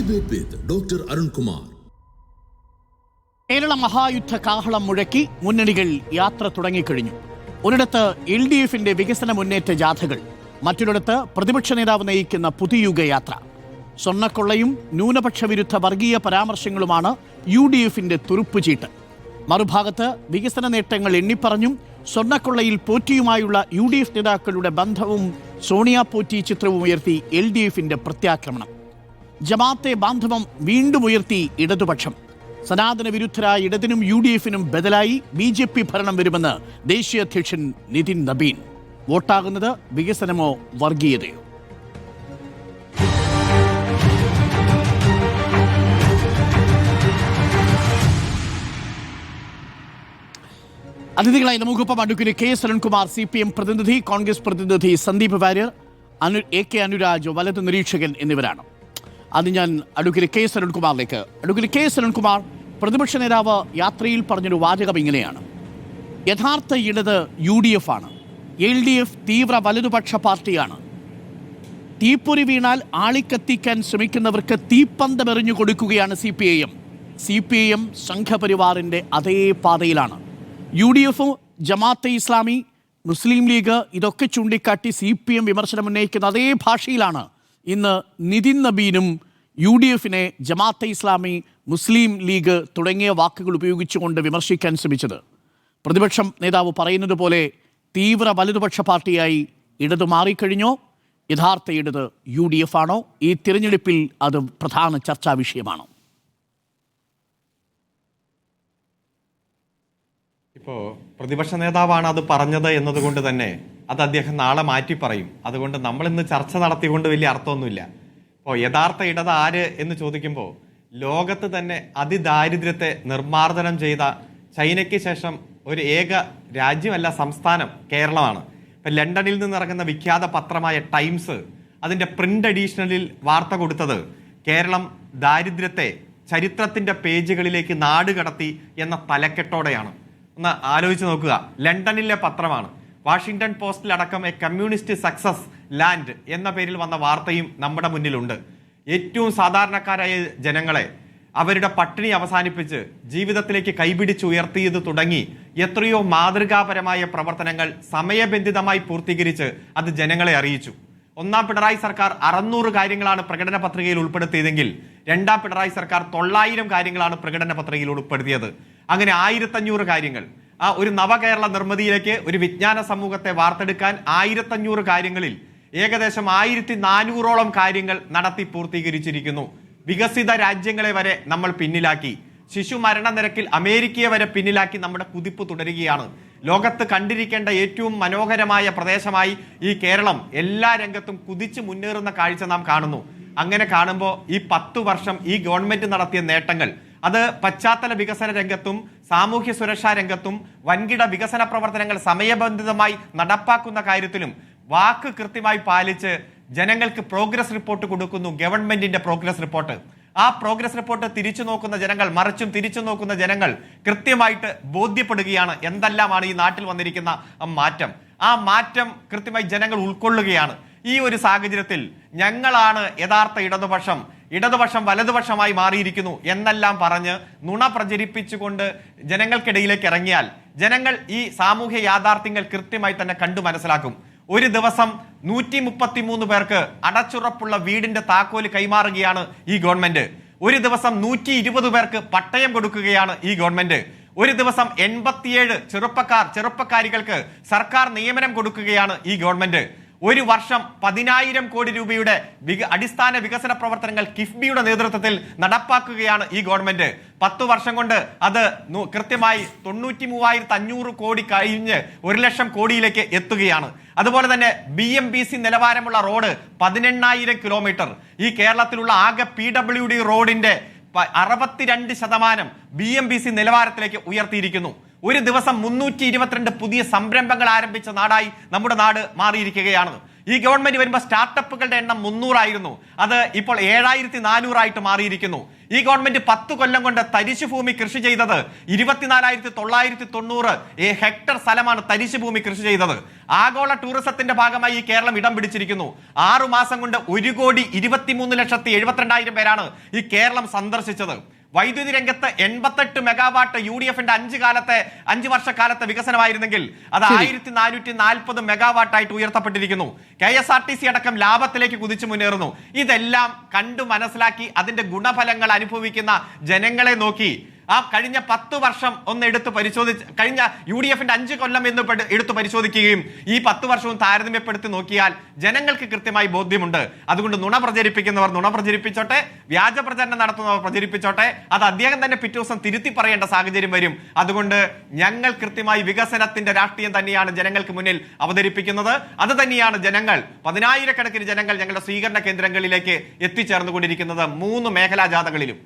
Debate with Dr. Arun Kumar. Kerala മഹായുദ്ധ കാഹളം മുഴക്കി മുന്നണികൾ യാത്ര തുടങ്ങിക്കഴിഞ്ഞു. ഒരിടത്ത് LDFന്റെ വികസന മുന്നേറ്റ ജാഥകൾ, മറ്റൊരിടത്ത് പ്രതിപക്ഷ നേതാവ് നയിക്കുന്ന പുതുയുഗ യാത്ര. സ്വർണ്ണക്കൊള്ളയും ന്യൂനപക്ഷ വിരുദ്ധ വർഗീയ പരാമർശങ്ങളുമാണ് UDFന്റെ തുറുപ്പുചീട്ട്. മറുഭാഗത്ത് വികസന നേട്ടങ്ങൾ എണ്ണിപ്പറഞ്ഞും സ്വർണ്ണക്കൊള്ളയിൽ പോറ്റിയുമായുള്ള UDF നേതാക്കളുടെ ബന്ധവും സോണിയ പോറ്റി ചിത്രവും ഉയർത്തി LDFന്റെ പ്രത്യാക്രമണം. ജമാഅത്തെ ബാന്ധവം വീണ്ടും ഉയർത്തി ഇടതുപക്ഷം. സനാതന വിരുദ്ധരായ ഇടതിനും UDFനും ബദലായി BJP ഭരണം വരുമെന്ന് ദേശീയ അധ്യക്ഷൻ നിതിൻ നബീൻ. വോട്ടാകുന്നത് വികസനമോ വർഗീയതയോ? അതിഥികളായി നമുക്കൊപ്പം അഡ്വക്കേറ്റ് K. സരൺകുമാർ, CPM പ്രതിനിധി, കോൺഗ്രസ് പ്രതിനിധി സന്ദീപ് വാര്യർ, AK അനുരാജ് വലത് നിരീക്ഷകൻ എന്നിവരാണ്. അത് ഞാൻ അഡ്വക്കേറ്റ് K. സരൺകുമാറിലേക്ക്. Advocate K. സരൺകുമാർ, പ്രതിപക്ഷ നേതാവ് യാത്രയിൽ പറഞ്ഞൊരു വാചകം ഇങ്ങനെയാണ്: യഥാർത്ഥ ഇടത് UDF ആണ്, LDF തീവ്ര വലതുപക്ഷ പാർട്ടിയാണ്. തീപ്പൊരി വീണാൽ ആളിക്കത്തിക്കാൻ ശ്രമിക്കുന്നവർക്ക് തീപ്പന്തമെറിഞ്ഞു കൊടുക്കുകയാണ് CPIM സംഘപരിവാറിൻ്റെ അതേ പാതയിലാണ്. UDF, ജമാഅത്തെ ഇസ്ലാമി, മുസ്ലിം ലീഗ് ഇതൊക്കെ ചൂണ്ടിക്കാട്ടി CPM വിമർശനം ഉന്നയിക്കുന്ന അതേ ഭാഷയിലാണ് ഇന്ന് നിതിൻ നബീനും UDFനെ ജമാഅത്തെ ഇസ്ലാമി, മുസ്ലിം ലീഗ് തുടങ്ങിയ വാക്കുകൾ ഉപയോഗിച്ചുകൊണ്ട് വിമർശിക്കാൻ ശ്രമിച്ചത്. പ്രതിപക്ഷം നേതാവ് പറയുന്നത് പോലെ തീവ്ര വലതുപക്ഷ പാർട്ടിയായി ഇടത് മാറിക്കഴിഞ്ഞോ? യഥാർത്ഥ ഇടത് UDF ആണോ? ഈ തിരഞ്ഞെടുപ്പിൽ അത് പ്രധാന ചർച്ചാ വിഷയമാണോ? ഇപ്പോൾ പ്രതിപക്ഷ നേതാവാണ് അത് പറഞ്ഞത് എന്നതുകൊണ്ട് തന്നെ അത് അദ്ദേഹം നാളെ മാറ്റി പറയും. അതുകൊണ്ട് നമ്മളിന്ന് ചർച്ച നടത്തിക്കൊണ്ട് വലിയ അർത്ഥമൊന്നുമില്ല. ഇപ്പോൾ യഥാർത്ഥ ഇടത് ആര് എന്ന് ചോദിക്കുമ്പോൾ ലോകത്ത് തന്നെ അതിദാരിദ്ര്യത്തെ നിർമ്മാർജ്ജനം ചെയ്ത ചൈനയ്ക്ക് ശേഷം ഒരു ഏക രാജ്യമല്ല സംസ്ഥാനം കേരളമാണ്. ഇപ്പം ലണ്ടനിൽ നിന്നിറങ്ങുന്ന വിഖ്യാത പത്രമായ ടൈംസ് അതിൻ്റെ പ്രിന്റ് എഡീഷണലിൽ വാർത്ത കൊടുത്തത് കേരളം ദാരിദ്ര്യത്തെ ചരിത്രത്തിൻ്റെ പേജുകളിലേക്ക് നാടുകടത്തി എന്ന തലക്കെട്ടോടെയാണ്. ഒന്ന് ആലോചിച്ച് നോക്കുക. ലണ്ടനിലെ പത്രമാണ്. വാഷിംഗ്ടൺ പോസ്റ്റിലടക്കം എ കമ്മ്യൂണിസ്റ്റ് സക്സസ് ലാൻഡ് എന്ന പേരിൽ വന്ന വാർത്തയും നമ്മുടെ മുന്നിലുണ്ട്. ഏറ്റവും സാധാരണക്കാരായ ജനങ്ങളെ അവരുടെ പട്ടിണി അവസാനിപ്പിച്ച് ജീവിതത്തിലേക്ക് കൈപിടിച്ചുയർത്തിയത് തുടങ്ങി എത്രയോ മാതൃകാപരമായ പ്രവർത്തനങ്ങൾ സമയബന്ധിതമായി പൂർത്തീകരിച്ച് അത് ജനങ്ങളെ അറിയിച്ചു. ഒന്നാം പിണറായി സർക്കാർ 600 കാര്യങ്ങളാണ് പ്രകടന പത്രികയിൽ ഉൾപ്പെടുത്തിയതെങ്കിൽ രണ്ടാം പിണറായി സർക്കാർ 900 കാര്യങ്ങളാണ് പ്രകടന പത്രികയിൽ ഉൾപ്പെടുത്തിയത്. അങ്ങനെ 1500 കാര്യങ്ങൾ. ആ ഒരു നവകേരള നിർമ്മിതിയിലേക്ക് ഒരു വിജ്ഞാന സമൂഹത്തെ വാർത്തെടുക്കാൻ 1500 കാര്യങ്ങളിൽ ഏകദേശം 1400ഓളം കാര്യങ്ങൾ നടത്തി പൂർത്തീകരിച്ചിരിക്കുന്നു. വികസിത രാജ്യങ്ങളെ വരെ നമ്മൾ പിന്നിലാക്കി. ശിശു മരണനിരക്കിൽ അമേരിക്കയെ വരെ പിന്നിലാക്കി നമ്മുടെ കുതിപ്പ് തുടരുകയാണ്. ലോകത്ത് കണ്ടിരിക്കേണ്ട ഏറ്റവും മനോഹരമായ പ്രദേശമായി ഈ കേരളം എല്ലാ രംഗത്തും കുതിച്ച് മുന്നേറുന്ന കാഴ്ച നാം കാണുന്നു. അങ്ങനെ കാണുമ്പോൾ ഈ 10 വർഷം ഈ ഗവൺമെന്റ് നടത്തിയ നേട്ടങ്ങൾ അത് പശ്ചാത്തല വികസന രംഗത്തും സാമൂഹ്യ സുരക്ഷാ രംഗത്തും വൻകിട വികസന പ്രവർത്തനങ്ങൾ സമയബന്ധിതമായി നടപ്പാക്കുന്ന കാര്യത്തിലും വാക്ക് കൃത്യമായി പാലിച്ച് ജനങ്ങൾക്ക് പ്രോഗ്രസ് റിപ്പോർട്ട് കൊടുക്കുന്നു. ഗവൺമെന്റിന്റെ പ്രോഗ്രസ് റിപ്പോർട്ട്. ആ പ്രോഗ്രസ് റിപ്പോർട്ട് തിരിച്ചു നോക്കുന്ന ജനങ്ങൾ, മറിച്ചും തിരിച്ചു നോക്കുന്ന ജനങ്ങൾ കൃത്യമായിട്ട് ബോധ്യപ്പെടുകയാണ് എന്തെല്ലാമാണ് ഈ നാട്ടിൽ വന്നിരിക്കുന്ന മാറ്റം. ആ മാറ്റം കൃത്യമായി ജനങ്ങൾ ഉൾക്കൊള്ളുകയാണ്. ഈ ഒരു സാഹചര്യത്തിൽ ഞങ്ങളാണ് യഥാർത്ഥ ഇടതുപക്ഷം വലതുപക്ഷമായി മാറിയിരിക്കുന്നു എന്നെല്ലാം പറഞ്ഞ് നുണ പ്രചരിപ്പിച്ചുകൊണ്ട് ജനങ്ങൾക്കിടയിലേക്ക് ഇറങ്ങിയാൽ ജനങ്ങൾ ഈ സാമൂഹ്യ യാഥാർത്ഥ്യങ്ങൾ കൃത്യമായി തന്നെ കണ്ടു മനസ്സിലാക്കും. ഒരു ദിവസം 133 പേർക്ക് അടച്ചുറപ്പുള്ള വീടിന്റെ താക്കോല് കൈമാറുകയാണ് ഈ ഗവൺമെന്റ്. ഒരു ദിവസം 120 പേർക്ക് പട്ടയം കൊടുക്കുകയാണ് ഈ ഗവൺമെന്റ്. ഒരു ദിവസം 87 ചെറുപ്പക്കാരികൾക്ക് സർക്കാർ നിയമനം കൊടുക്കുകയാണ് ഈ ഗവൺമെന്റ്. ഒരു വർഷം 10,000 കോടി രൂപയുടെ അടിസ്ഥാന വികസന പ്രവർത്തനങ്ങൾ കിഫ്ബിയുടെ നേതൃത്വത്തിൽ നടപ്പാക്കുകയാണ് ഈ ഗവൺമെന്റ്. 10 വർഷം കൊണ്ട് അത് കൃത്യമായി 93,500 കോടി കഴിഞ്ഞ് 1,00,000 കോടിയിലേക്ക് എത്തുകയാണ്. അതുപോലെ തന്നെ BMBC നിലവാരമുള്ള റോഡ് 18,000 കിലോമീറ്റർ. ഈ കേരളത്തിലുള്ള ആകെ PWD റോഡിന്റെ 62% BMBC നിലവാരത്തിലേക്ക് ഉയർത്തിയിരിക്കുന്നു. ഒരു ദിവസം 322 പുതിയ സംരംഭങ്ങൾ ആരംഭിച്ച നാടായി നമ്മുടെ നാട് മാറിയിരിക്കുകയാണ്. ഈ ഗവൺമെന്റ് വരുമ്പോൾ സ്റ്റാർട്ടപ്പുകളുടെ എണ്ണം 300 ആയിരുന്നു. അത് ഇപ്പോൾ 7,400 ആയിട്ട് മാറിയിരിക്കുന്നു. ഈ ഗവൺമെന്റ് 10 കൊല്ലം കൊണ്ട് തരിശു ഭൂമി കൃഷി ചെയ്തത് 24,990 ഹെക്ടർ സ്ഥലമാണ് തരിശു ഭൂമി കൃഷി ചെയ്തത്. ആഗോള ടൂറിസത്തിന്റെ ഭാഗമായി ഈ കേരളം ഇടം പിടിച്ചിരിക്കുന്നു. 6 മാസം കൊണ്ട് 1,23,72,000 പേരാണ് ഈ കേരളം സന്ദർശിച്ചത്. വൈദ്യുതി രംഗത്ത് 88 മെഗാവാട്ട് UDFന്റെ 5 വർഷക്കാലത്തെ വികസനമായിരുന്നെങ്കിൽ അത് 1440 മെഗാവാട്ടായിട്ട് ഉയർത്തപ്പെട്ടിരിക്കുന്നു. KSRTC അടക്കം ലാഭത്തിലേക്ക് കുതിച്ചു മുന്നേറുന്നു. ഇതെല്ലാം കണ്ടു മനസ്സിലാക്കി അതിന്റെ ഗുണഫലങ്ങൾ അനുഭവിക്കുന്ന ജനങ്ങളെ നോക്കി ആ കഴിഞ്ഞ 10 വർഷം ഒന്ന് എടുത്ത് പരിശോധിച്ച്, കഴിഞ്ഞ UDFന്റെ 5 കൊല്ലം എന്ന് എടുത്ത് പരിശോധിക്കുകയും ഈ 10 വർഷവും താരതമ്യപ്പെടുത്തി നോക്കിയാൽ ജനങ്ങൾക്ക് കൃത്യമായി ബോധ്യമുണ്ട്. അതുകൊണ്ട് നുണ പ്രചരിപ്പിക്കുന്നവർ നുണ പ്രചരിപ്പിച്ചോട്ടെ, വ്യാജ പ്രചരണം നടത്തുന്നവർ പ്രചരിപ്പിച്ചോട്ടെ, അത് അദ്ദേഹം തന്നെ പിറ്റേ ദിവസം തിരുത്തി പറയേണ്ട സാഹചര്യം വരും. അതുകൊണ്ട് ഞങ്ങൾ കൃത്യമായി വികസനത്തിന്റെ രാഷ്ട്രീയം തന്നെയാണ് ജനങ്ങൾക്ക് മുന്നിൽ അവതരിപ്പിക്കുന്നത്. അത് തന്നെയാണ് ജനങ്ങൾ, 10,000-കണക്കിന് ജനങ്ങൾ ഞങ്ങളുടെ സ്വീകരണ കേന്ദ്രങ്ങളിലേക്ക് എത്തിച്ചേർന്നുകൊണ്ടിരിക്കുന്നത് 3 മേഖലാ ജാഥകളിലും.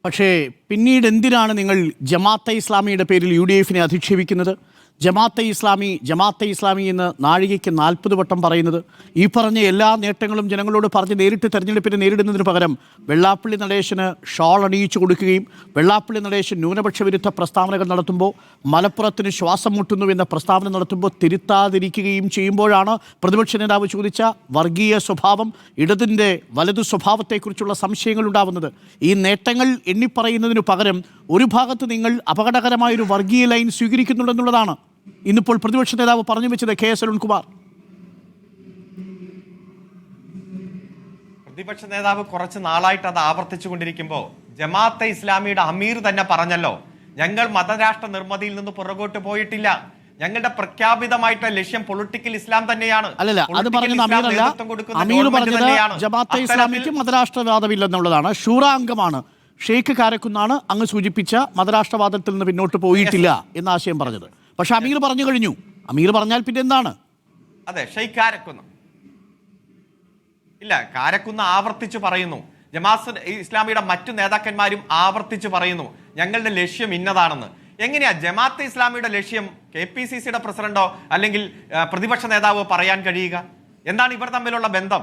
പക്ഷേ പിന്നീട് എന്തിനാണ് നിങ്ങൾ ജമാഅത്തെ ഇസ്ലാമിയുടെ പേരിൽ UDFനെ അധിക്ഷേപിക്കുന്നത്? ജമാഅത്തെ ഇസ്ലാമി എന്ന് നാഴികയ്ക്ക് 40 വട്ടം പറയുന്നത്, ഈ പറഞ്ഞ എല്ലാ നേട്ടങ്ങളും ജനങ്ങളോട് പറഞ്ഞ് നേരിട്ട് തെരഞ്ഞെടുപ്പിനെ നേരിടുന്നതിന് പകരം വെള്ളാപ്പള്ളി നടേശന് ഷാൾ അണിയിച്ചു കൊടുക്കുകയും വെള്ളാപ്പള്ളി നടേശൻ ന്യൂനപക്ഷ വിരുദ്ധ പ്രസ്താവനകൾ നടത്തുമ്പോൾ മലപ്പുറത്തിന് ശ്വാസം മുട്ടുന്നു എന്ന പ്രസ്താവന നടത്തുമ്പോൾ തിരുത്താതിരിക്കുകയും ചെയ്യുമ്പോഴാണ് പ്രതിപക്ഷ നേതാവ് ചോദിച്ച വർഗീയ സ്വഭാവം, ഇടതിൻ്റെ വലതു സ്വഭാവത്തെക്കുറിച്ചുള്ള സംശയങ്ങൾ ഉണ്ടാവുന്നത്. ഈ നേട്ടങ്ങൾ എണ്ണിപ്പറയുന്നതിനു പകരം ഒരു ഭാഗത്ത് നിങ്ങൾ അപകടകരമായൊരു വർഗീയ ലൈൻ സ്വീകരിക്കുന്നുണ്ടെന്നുള്ളതാണ് ഇന്നിപ്പോൾ പ്രതിപക്ഷ നേതാവ് പറഞ്ഞു വെച്ചത് KS അരുൺകുമാർ. പ്രതിപക്ഷ നേതാവ് കുറച്ച് നാളായിട്ട് അത് ആവർത്തിച്ചു കൊണ്ടിരിക്കുമ്പോൾ ജമാഅത്തെ ഇസ്ലാമിയുടെ അമീർ തന്നെ പറഞ്ഞല്ലോ, ഞങ്ങൾ മതരാഷ്ട്ര നിർമ്മിതിയിൽ നിന്ന് പുറകോട്ട് പോയിട്ടില്ല, ഞങ്ങളുടെ പ്രഖ്യാപിതമായിട്ടുള്ള ലക്ഷ്യം പൊളിറ്റിക്കൽ ഇസ്ലാം തന്നെയാണ്. അല്ലല്ല, അത് പറഞ്ഞത് അമീറല്ല. അമീർ പറഞ്ഞത് ജമാഅത്തെ ഇസ്ലാമിക്ക് മതരാഷ്ട്രവാദമില്ലെന്നുള്ളതാണ്. ഷൂറ അംഗമാണ്, ഷെയ്ഖ് കാരക്കുന്നാണ് അങ്ങ് സൂചിപ്പിച്ച മതരാഷ്ട്രവാദത്തിൽ നിന്ന് പിന്നോട്ട് പോയിട്ടില്ല എന്ന ആശയം പറഞ്ഞത്. പക്ഷെ അമീർ പറഞ്ഞു കഴിഞ്ഞു. അമീർ പറഞ്ഞാൽ പിന്നെ എന്താണ്? അതെ, ഷെയ്ഖ് കാരക്കുന്ന് ഇല്ല, കാരക്കുന്ന് ആവർത്തിച്ചു പറയുന്നു. ജമാഅത്ത് ഇസ്ലാമിയുടെ മറ്റു നേതാക്കന്മാരും ആവർത്തിച്ചു പറയുന്നു ഞങ്ങളുടെ ലക്ഷ്യം ഇന്നതാണെന്ന്. എങ്ങനെയാ ജമാഅത്തെ ഇസ്ലാമിയുടെ ലക്ഷ്യം KPCCയുടെ പ്രസിഡന്റോ അല്ലെങ്കിൽ പ്രതിപക്ഷ നേതാവോ പറയാൻ കഴിയുക? എന്താണ് ഇവർ തമ്മിലുള്ള ബന്ധം?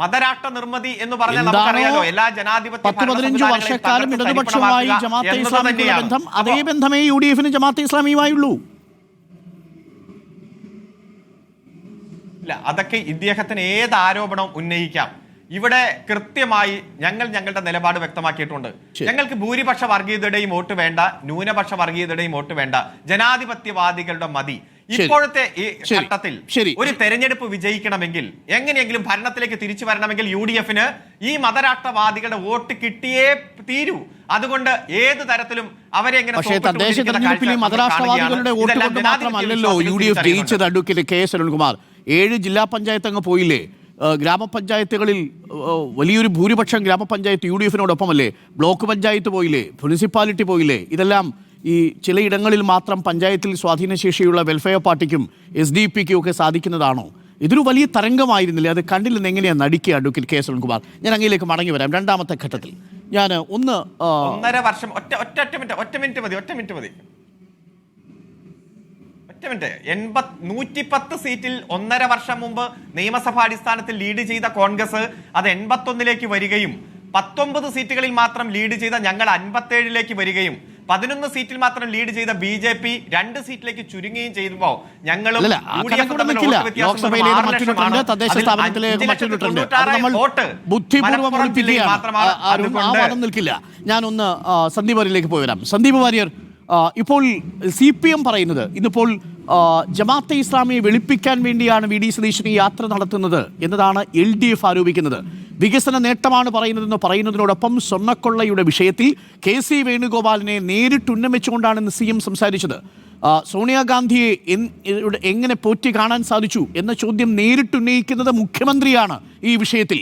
മതരാഷ്ട്ര നിർമ്മിതി എന്ന് പറഞ്ഞാൽ നമുക്കറിയാലോ, എല്ലാ ജനാധിപത്യ 10-15 വർഷക്കാലം ഇടതുപക്ഷവുമായി ജമാഅത്തെ ഇസ്ലാമിയുടെ ബന്ധം അതേ ബന്ധമേ UDFന് ജമാഅത്തെ ഇസ്ലാമിയുമായുള്ളൂ. ഇല്ല, അതൊക്കെ ഇദ്ദേഹത്തിന് ഏത് ആരോപണം ഉന്നയിക്കാം. ഇവിടെ കൃത്യമായി ഞങ്ങളുടെ നിലപാട് വ്യക്തമാക്കിയിട്ടുണ്ട്. ഞങ്ങൾക്ക് ഭൂരിപക്ഷ വർഗീയതയുടെയും വോട്ട് വേണ്ട, ന്യൂനപക്ഷ വർഗീയതയുടെയും വോട്ട് വേണ്ട, ജനാധിപത്യവാദികളുടെ മതി. ഇപ്പോഴത്തെ ഈ ഘട്ടത്തിൽ ഒരു തെരഞ്ഞെടുപ്പ് വിജയിക്കണമെങ്കിൽ, എങ്ങനെയെങ്കിലും ഭരണത്തിലേക്ക് തിരിച്ചു വരണമെങ്കിൽ UDFന് ഈ മതരാഷ്ട്രവാദികളുടെ വോട്ട് കിട്ടിയേ തീരൂ. അതുകൊണ്ട് ഏത് തരത്തിലും അവരെ തദ്ദേശ തെരഞ്ഞെടുപ്പിൽ മതരാഷ്ട്രവാദികളുടെ വോട്ട് കൊണ്ട് മാത്രമല്ലല്ലോ UDF ജയിച്ചത്. അഡ്വക്കേറ്റ് KS അരുൺകുമാർ, 7 ജില്ലാ പഞ്ചായത്ത് അങ്ങ് പോയില്ലേ? ഗ്രാമപഞ്ചായത്തുകളിൽ വലിയൊരു ഭൂരിപക്ഷം ഗ്രാമപഞ്ചായത്ത് UDFനോടൊപ്പമല്ലേ? ബ്ലോക്ക് പഞ്ചായത്ത് പോയില്ലേ? മുനിസിപ്പാലിറ്റി പോയില്ലേ? ഇതെല്ലാം ഈ ചിലയിടങ്ങളിൽ മാത്രം പഞ്ചായത്തിൽ സ്വാധീനശേഷിയുള്ള വെൽഫെയർ പാർട്ടിക്കും SDP-ക്കും ഒക്കെ സാധിക്കുന്നതാണോ? ഇതൊരു വലിയ തരംഗമായിരുന്നില്ലേ? അത് കണ്ടില്ലെന്ന് എങ്ങനെയാണ് നടിക്കുക അഡ്വക്കേറ്റ് KS അരുൺകുമാർ? ഞാൻ അങ്ങയിലേക്ക് മടങ്ങി വരാം. രണ്ടാമത്തെ ഘട്ടത്തിൽ ഞാൻ 1.5 വർഷം ഒറ്റ മിനിറ്റ് മതി 110 സീറ്റിൽ 1.5 വർഷം മുമ്പ് നിയമസഭാ അടിസ്ഥാനത്തിൽ ലീഡ് ചെയ്ത കോൺഗ്രസ് അത് 81ലേക്ക് വരികയും 19 സീറ്റുകളിൽ മാത്രം ലീഡ് ചെയ്ത ഞങ്ങൾ 57ലേക്ക് വരികയും 11 സീറ്റിൽ മാത്രം ലീഡ് ചെയ്ത BJP 2 സീറ്റിലേക്ക് ചുരുങ്ങുകയും ചെയ്യുമ്പോൾ ഞങ്ങളും ഞാനൊന്ന് സന്ദീപ് വാര്യരിലേക്ക് പോയി വരാം. സന്ദീപ് വാര്യർ, ഇപ്പോൾ CPM പറയുന്നത് ഇന്നിപ്പോൾ ജമാഅത്തെ ഇസ്ലാമിയെ വെളുപ്പിക്കാൻ വേണ്ടിയാണ് VD സതീശൻ ഈ യാത്ര നടത്തുന്നത് എന്നതാണ് LDF ആരോപിക്കുന്നത്. വികസന നേട്ടമാണ് പറയുന്നതിനോടൊപ്പം സ്വർണ്ണക്കൊള്ളയുടെ വിഷയത്തിൽ KC വേണുഗോപാലിനെ നേരിട്ട് ഉന്നമിച്ചുകൊണ്ടാണ് CM സംസാരിച്ചത്. സോണിയാഗാന്ധിയെ എങ്ങനെ പോറ്റി കാണാൻ സാധിച്ചു എന്ന ചോദ്യം നേരിട്ട് ഉന്നയിക്കുന്നത് മുഖ്യമന്ത്രിയാണ്. ഈ വിഷയത്തിൽ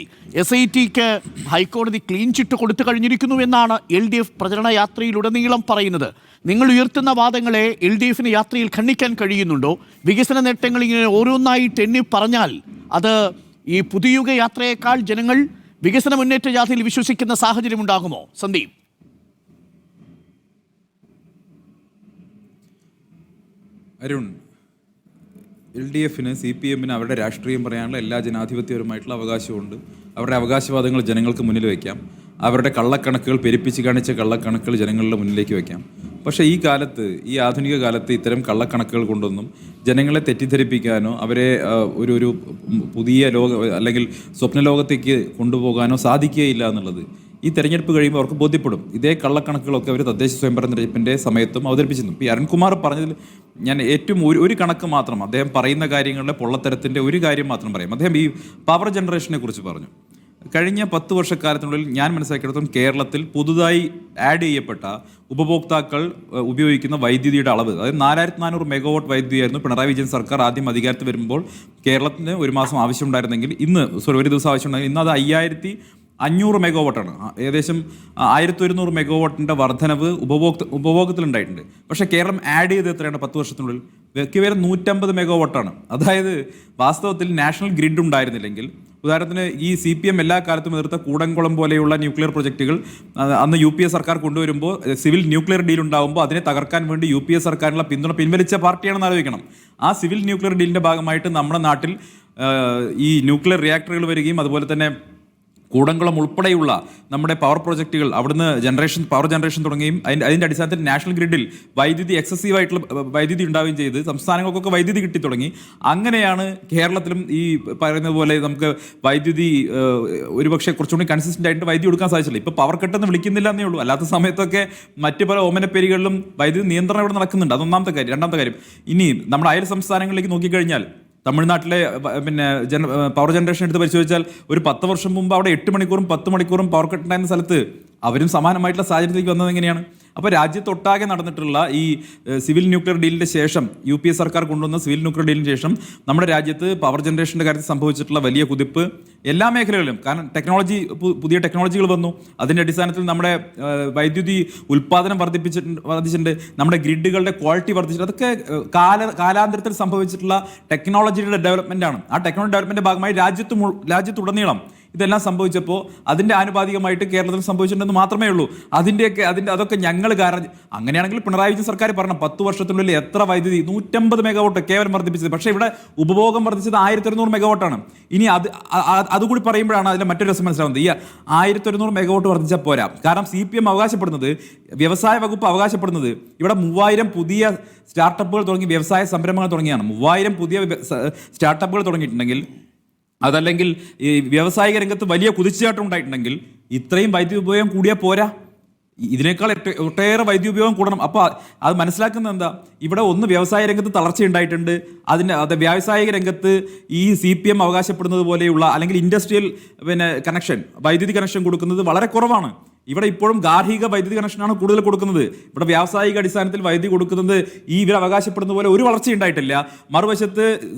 SITക്ക് ഹൈക്കോടതി ക്ലീൻ ചിറ്റ് കൊടുത്തു കഴിഞ്ഞിരിക്കുന്നു എന്നാണ് LDF പ്രചരണ യാത്രയിലുടനീളം പറയുന്നത്. നിങ്ങൾ ഉയർത്തുന്ന വാദങ്ങളെ LDFന് യാത്രയിൽ ഖണ്ഡിക്കാൻ കഴിയുന്നുണ്ടോ? വികസന നേട്ടങ്ങൾ ഇങ്ങനെ ഓരോന്നായിട്ട് എണ്ണി പറഞ്ഞാൽ അത് ഈ പുതുയുഗ യാത്രയേക്കാൾ ജനങ്ങൾ വികസന മുന്നേറ്റ ജാഥയിൽ വിശ്വസിക്കുന്ന സാഹചര്യം ഉണ്ടാകുമോ? സന്ദീപ്. അരുൺ, LDFന് CPMന് അവരുടെ രാഷ്ട്രീയം പറയാനുള്ള എല്ലാ ജനാധിപത്യപരമായിട്ടുള്ള അവകാശമുണ്ട്. അവരുടെ അവകാശവാദങ്ങൾ ജനങ്ങൾക്ക് മുന്നിൽ വയ്ക്കാം. അവരുടെ കള്ളക്കണക്കുകൾ പെരുപ്പിച്ച് കാണിച്ച കള്ളക്കണക്കുകൾ ജനങ്ങളുടെ മുന്നിലേക്ക് വയ്ക്കാം. പക്ഷേ ഈ കാലത്ത്, ഈ ആധുനിക കാലത്ത് ഇത്തരം കള്ളക്കണക്കുകൾ കൊണ്ടൊന്നും ജനങ്ങളെ തെറ്റിദ്ധരിപ്പിക്കാനോ അവരെ ഒരു പുതിയ അല്ലെങ്കിൽ സ്വപ്ന ലോകത്തേക്ക് കൊണ്ടുപോകാനോ സാധിക്കുകയില്ല എന്നുള്ളത് ഈ തെരഞ്ഞെടുപ്പ് കഴിയുമ്പോൾ അവർക്ക് ബോധ്യപ്പെടും. ഇതേ കള്ളക്കണക്കുകളൊക്കെ അവർ തദ്ദേശ സ്വയംഭരണ തെരഞ്ഞെടുപ്പിൻ്റെ സമയത്തും അവതരിപ്പിച്ചിരുന്നു. ഇപ്പോൾ ഈ അരുൺകുമാർ പറഞ്ഞതിൽ ഞാൻ ഏറ്റവും ഒരു കണക്ക് മാത്രം, അദ്ദേഹം പറയുന്ന കാര്യങ്ങളുടെ പൊള്ളത്തരത്തിൻ്റെ ഒരു കാര്യം മാത്രം പറയാം. അദ്ദേഹം ഈ പവർ ജനറേഷനെ കുറിച്ച് പറഞ്ഞു. കഴിഞ്ഞ 10 വർഷക്കാലത്തിനുള്ളിൽ ഞാൻ മനസ്സിലാക്കിയെടുത്തോളം കേരളത്തിൽ പുതുതായി ആഡ് ചെയ്യപ്പെട്ട ഉപഭോക്താക്കൾ ഉപയോഗിക്കുന്ന വൈദ്യുതിയുടെ അളവ്, അതായത് 4400 മെഗാവാട്ട് വൈദ്യുതിയായിരുന്നു പിണറായി വിജയൻ സർക്കാർ ആദ്യം അധികാരത്തിൽ വരുമ്പോൾ കേരളത്തിന് ഒരു മാസം ആവശ്യമുണ്ടായിരുന്നെങ്കിൽ ഒരു ദിവസം ആവശ്യമുണ്ടായിരുന്നു. ഇന്ന് അത് 5500 മെഗാവാട്ടാണ്. ഏകദേശം 1100 മെഗാവാട്ടിൻ്റെ വർധനവ് ഉപഭോഗത്തിലുണ്ടായിട്ടുണ്ട്. പക്ഷേ കേരളം ആഡ് ചെയ്ത് എത്രയാണ് 10 വർഷത്തിനുള്ളിൽ? കേവലം 150 മെഗാവാട്ടാണ്. അതായത് വാസ്തവത്തിൽ നാഷണൽ ഗ്രിഡ് ഉണ്ടായിരുന്നില്ലെങ്കിൽ, ഉദാഹരണത്തിന് ഈ CPM എല്ലാ കാലത്തും എതിർത്ത കൂടംകുളം പോലെയുള്ള ന്യൂക്ലിയർ പ്രൊജക്റ്റുകൾ അന്ന് UPA സർക്കാർ കൊണ്ടുവരുമ്പോൾ, സിവിൽ ന്യൂക്ലിയർ ഡീൽ ഉണ്ടാകുമ്പോൾ അതിനെ തകർക്കാൻ വേണ്ടി UPA സർക്കാരിനുള്ള പിന്തുണ പിൻവലിച്ച പാർട്ടിയാണെന്ന് ആലോചിക്കണം. ആ സിവിൽ ന്യൂക്ലിയർ ഡീലിൻ്റെ ഭാഗമായിട്ട് നമ്മുടെ നാട്ടിൽ ഈ ന്യൂക്ലിയർ റിയാക്ടറുകൾ വരികയും അതുപോലെ തന്നെ കൂടംകുളം ഉൾപ്പെടെയുള്ള നമ്മുടെ പവർ പ്രോജക്റ്റുകൾ അവിടുന്ന് പവർ ജനറേഷൻ തുടങ്ങുകയും അതിൻ്റെ അടിസ്ഥാനത്തിൽ നാഷണൽ ഗ്രിഡിൽ വൈദ്യുതി എക്സസീവായിട്ടുള്ള വൈദ്യുതി ഉണ്ടാവുകയും ചെയ്ത് സംസ്ഥാനങ്ങൾക്കൊക്കെ വൈദ്യുതി കിട്ടി തുടങ്ങി. അങ്ങനെയാണ് കേരളത്തിലും ഈ പറയുന്നത് പോലെ നമുക്ക് വൈദ്യുതി ഒരുപക്ഷെ കുറച്ചുകൂടി കൺസിസ്റ്റൻ്റ് ആയിട്ട് വൈദ്യുതി കൊടുക്കാൻ സാധിച്ചില്ല. ഇപ്പോൾ പവർ കട്ടെന്ന് വിളിക്കുന്നില്ല എന്നേ ഉള്ളൂ. അല്ലാത്ത സമയത്തൊക്കെ മറ്റ് പല ഓമനപ്പേരുകളിലും വൈദ്യുതി നിയന്ത്രണം ഇവിടെ നടക്കുന്നുണ്ട്. അതൊന്നാമത്തെ കാര്യം. രണ്ടാമത്തെ കാര്യം, ഇനി നമ്മുടെ അയൽ സംസ്ഥാനങ്ങളിലേക്ക് നോക്കിക്കഴിഞ്ഞാൽ തമിഴ്നാട്ടിലെ പവർ ജനറേഷൻ എടുത്ത് പരിശോധിച്ചാൽ ഒരു 10 വർഷം മുമ്പ് അവിടെ 8 മണിക്കൂറും 10 മണിക്കൂറും പവർ കട്ട് ഉണ്ടായിരുന്ന സ്ഥലത്ത് അവരും സമാനമായിട്ടുള്ള സാഹചര്യത്തിലേക്ക് വന്നത് എങ്ങനെയാണ്? അപ്പോൾ രാജ്യത്തൊട്ടാകെ നടന്നിട്ടുള്ള ഈ സിവിൽ ന്യൂക്ലിയർ ഡീലിൻ്റെ ശേഷം, UPA സർക്കാർ കൊണ്ടുവന്ന സിവിൽ ന്യൂക്ലിയർ ഡീലിന് ശേഷം നമ്മുടെ രാജ്യത്ത് പവർ ജനറേഷൻ്റെ കാര്യത്തിൽ സംഭവിച്ചിട്ടുള്ള വലിയ കുതിപ്പ് എല്ലാ മേഖലകളിലും, കാരണം പുതിയ ടെക്നോളജികൾ വന്നു. അതിൻ്റെ അടിസ്ഥാനത്തിൽ നമ്മുടെ വൈദ്യുതി ഉൽപ്പാദനം വർദ്ധിച്ചിട്ടുണ്ട്, നമ്മുടെ ഗ്രിഡുകളുടെ ക്വാളിറ്റി വർദ്ധിച്ചിട്ടുണ്ട്. അതൊക്കെ കാലാന്തരത്തിൽ സംഭവിച്ചിട്ടുള്ള ടെക്നോളജിയുടെ ഡെവലപ്മെൻ്റ് ആണ്. ആ ടെക്നോളജി ഡെവലപ്മെൻറ്റിൻ്റെ ഭാഗമായി രാജ്യത്തുടനീളം ഇതെല്ലാം സംഭവിച്ചപ്പോൾ അതിൻ്റെ ആനുപാതികമായിട്ട് കേരളത്തിൽ സംഭവിച്ചിട്ടുണ്ടെന്ന് മാത്രമേ ഉള്ളൂ. അതൊക്കെ ഞങ്ങൾ കാരണം. അങ്ങനെയാണെങ്കിൽ പിണറായി വിജയൻ സർക്കാർ പറഞ്ഞ 10 വർഷത്തിനുള്ളിൽ എത്ര വൈദ്യുതി, 150 മെഗാവാട്ട് കേവലം വർദ്ധിപ്പിച്ചത്. പക്ഷേ ഇവിടെ ഉപഭോഗം വർദ്ധിച്ചത് 1200 മെഗാവാട്ടാണ്. ഇനി അതുകൂടി പറയുമ്പോഴാണ് അതിൻ്റെ മറ്റൊരു രസം മനസ്സിലാവുന്നത്. ഈ 1200 മെഗാവാട്ട് വർദ്ധിച്ചാൽ പോരാ. കാരണം CPM അവകാശപ്പെടുന്നത്, വ്യവസായ വകുപ്പ് അവകാശപ്പെടുന്നത് ഇവിടെ 3000 പുതിയ സ്റ്റാർട്ടപ്പുകൾ തുടങ്ങി വ്യവസായ സംരംഭങ്ങൾ തുടങ്ങിയാണ്. 3000 പുതിയ സ്റ്റാർട്ടപ്പുകൾ തുടങ്ങിയിട്ടുണ്ടെങ്കിൽ, അതല്ലെങ്കിൽ ഈ വ്യാവസായിക രംഗത്ത് വലിയ കുതിച്ചുചാട്ടം ഉണ്ടായിട്ടുണ്ടെങ്കിൽ ഇത്രയും വൈദ്യുതി ഉപയോഗം കൂടിയാൽ പോരാ, ഇതിനേക്കാൾ ഒട്ടേറെ വൈദ്യുതി ഉപയോഗം കൂടണം. അപ്പോൾ അത് മനസ്സിലാക്കുന്നത് എന്താ? ഇവിടെ ഒന്ന് വ്യവസായ രംഗത്ത് തളർച്ച ഉണ്ടായിട്ടുണ്ട്. വ്യാവസായിക രംഗത്ത് ഈ CPM അവകാശപ്പെടുന്നത് പോലെയുള്ള അല്ലെങ്കിൽ ഇൻഡസ്ട്രിയൽ കണക്ഷൻ, വൈദ്യുതി കണക്ഷൻ കൊടുക്കുന്നത് വളരെ കുറവാണ്. ഇവിടെ ഇപ്പോഴും ഗാർഹിക വൈദ്യുതി കണക്ഷനാണ് കൂടുതൽ കൊടുക്കുന്നത്. ഇവിടെ വ്യാവസായിക അടിസ്ഥാനത്തിൽ വൈദ്യുതി കൊടുക്കുന്നത് ഇവർ അവകാശപ്പെടുന്ന പോലെ ഒരു വളർച്ച ഉണ്ടായിട്ടില്ല. മറുവശത്ത്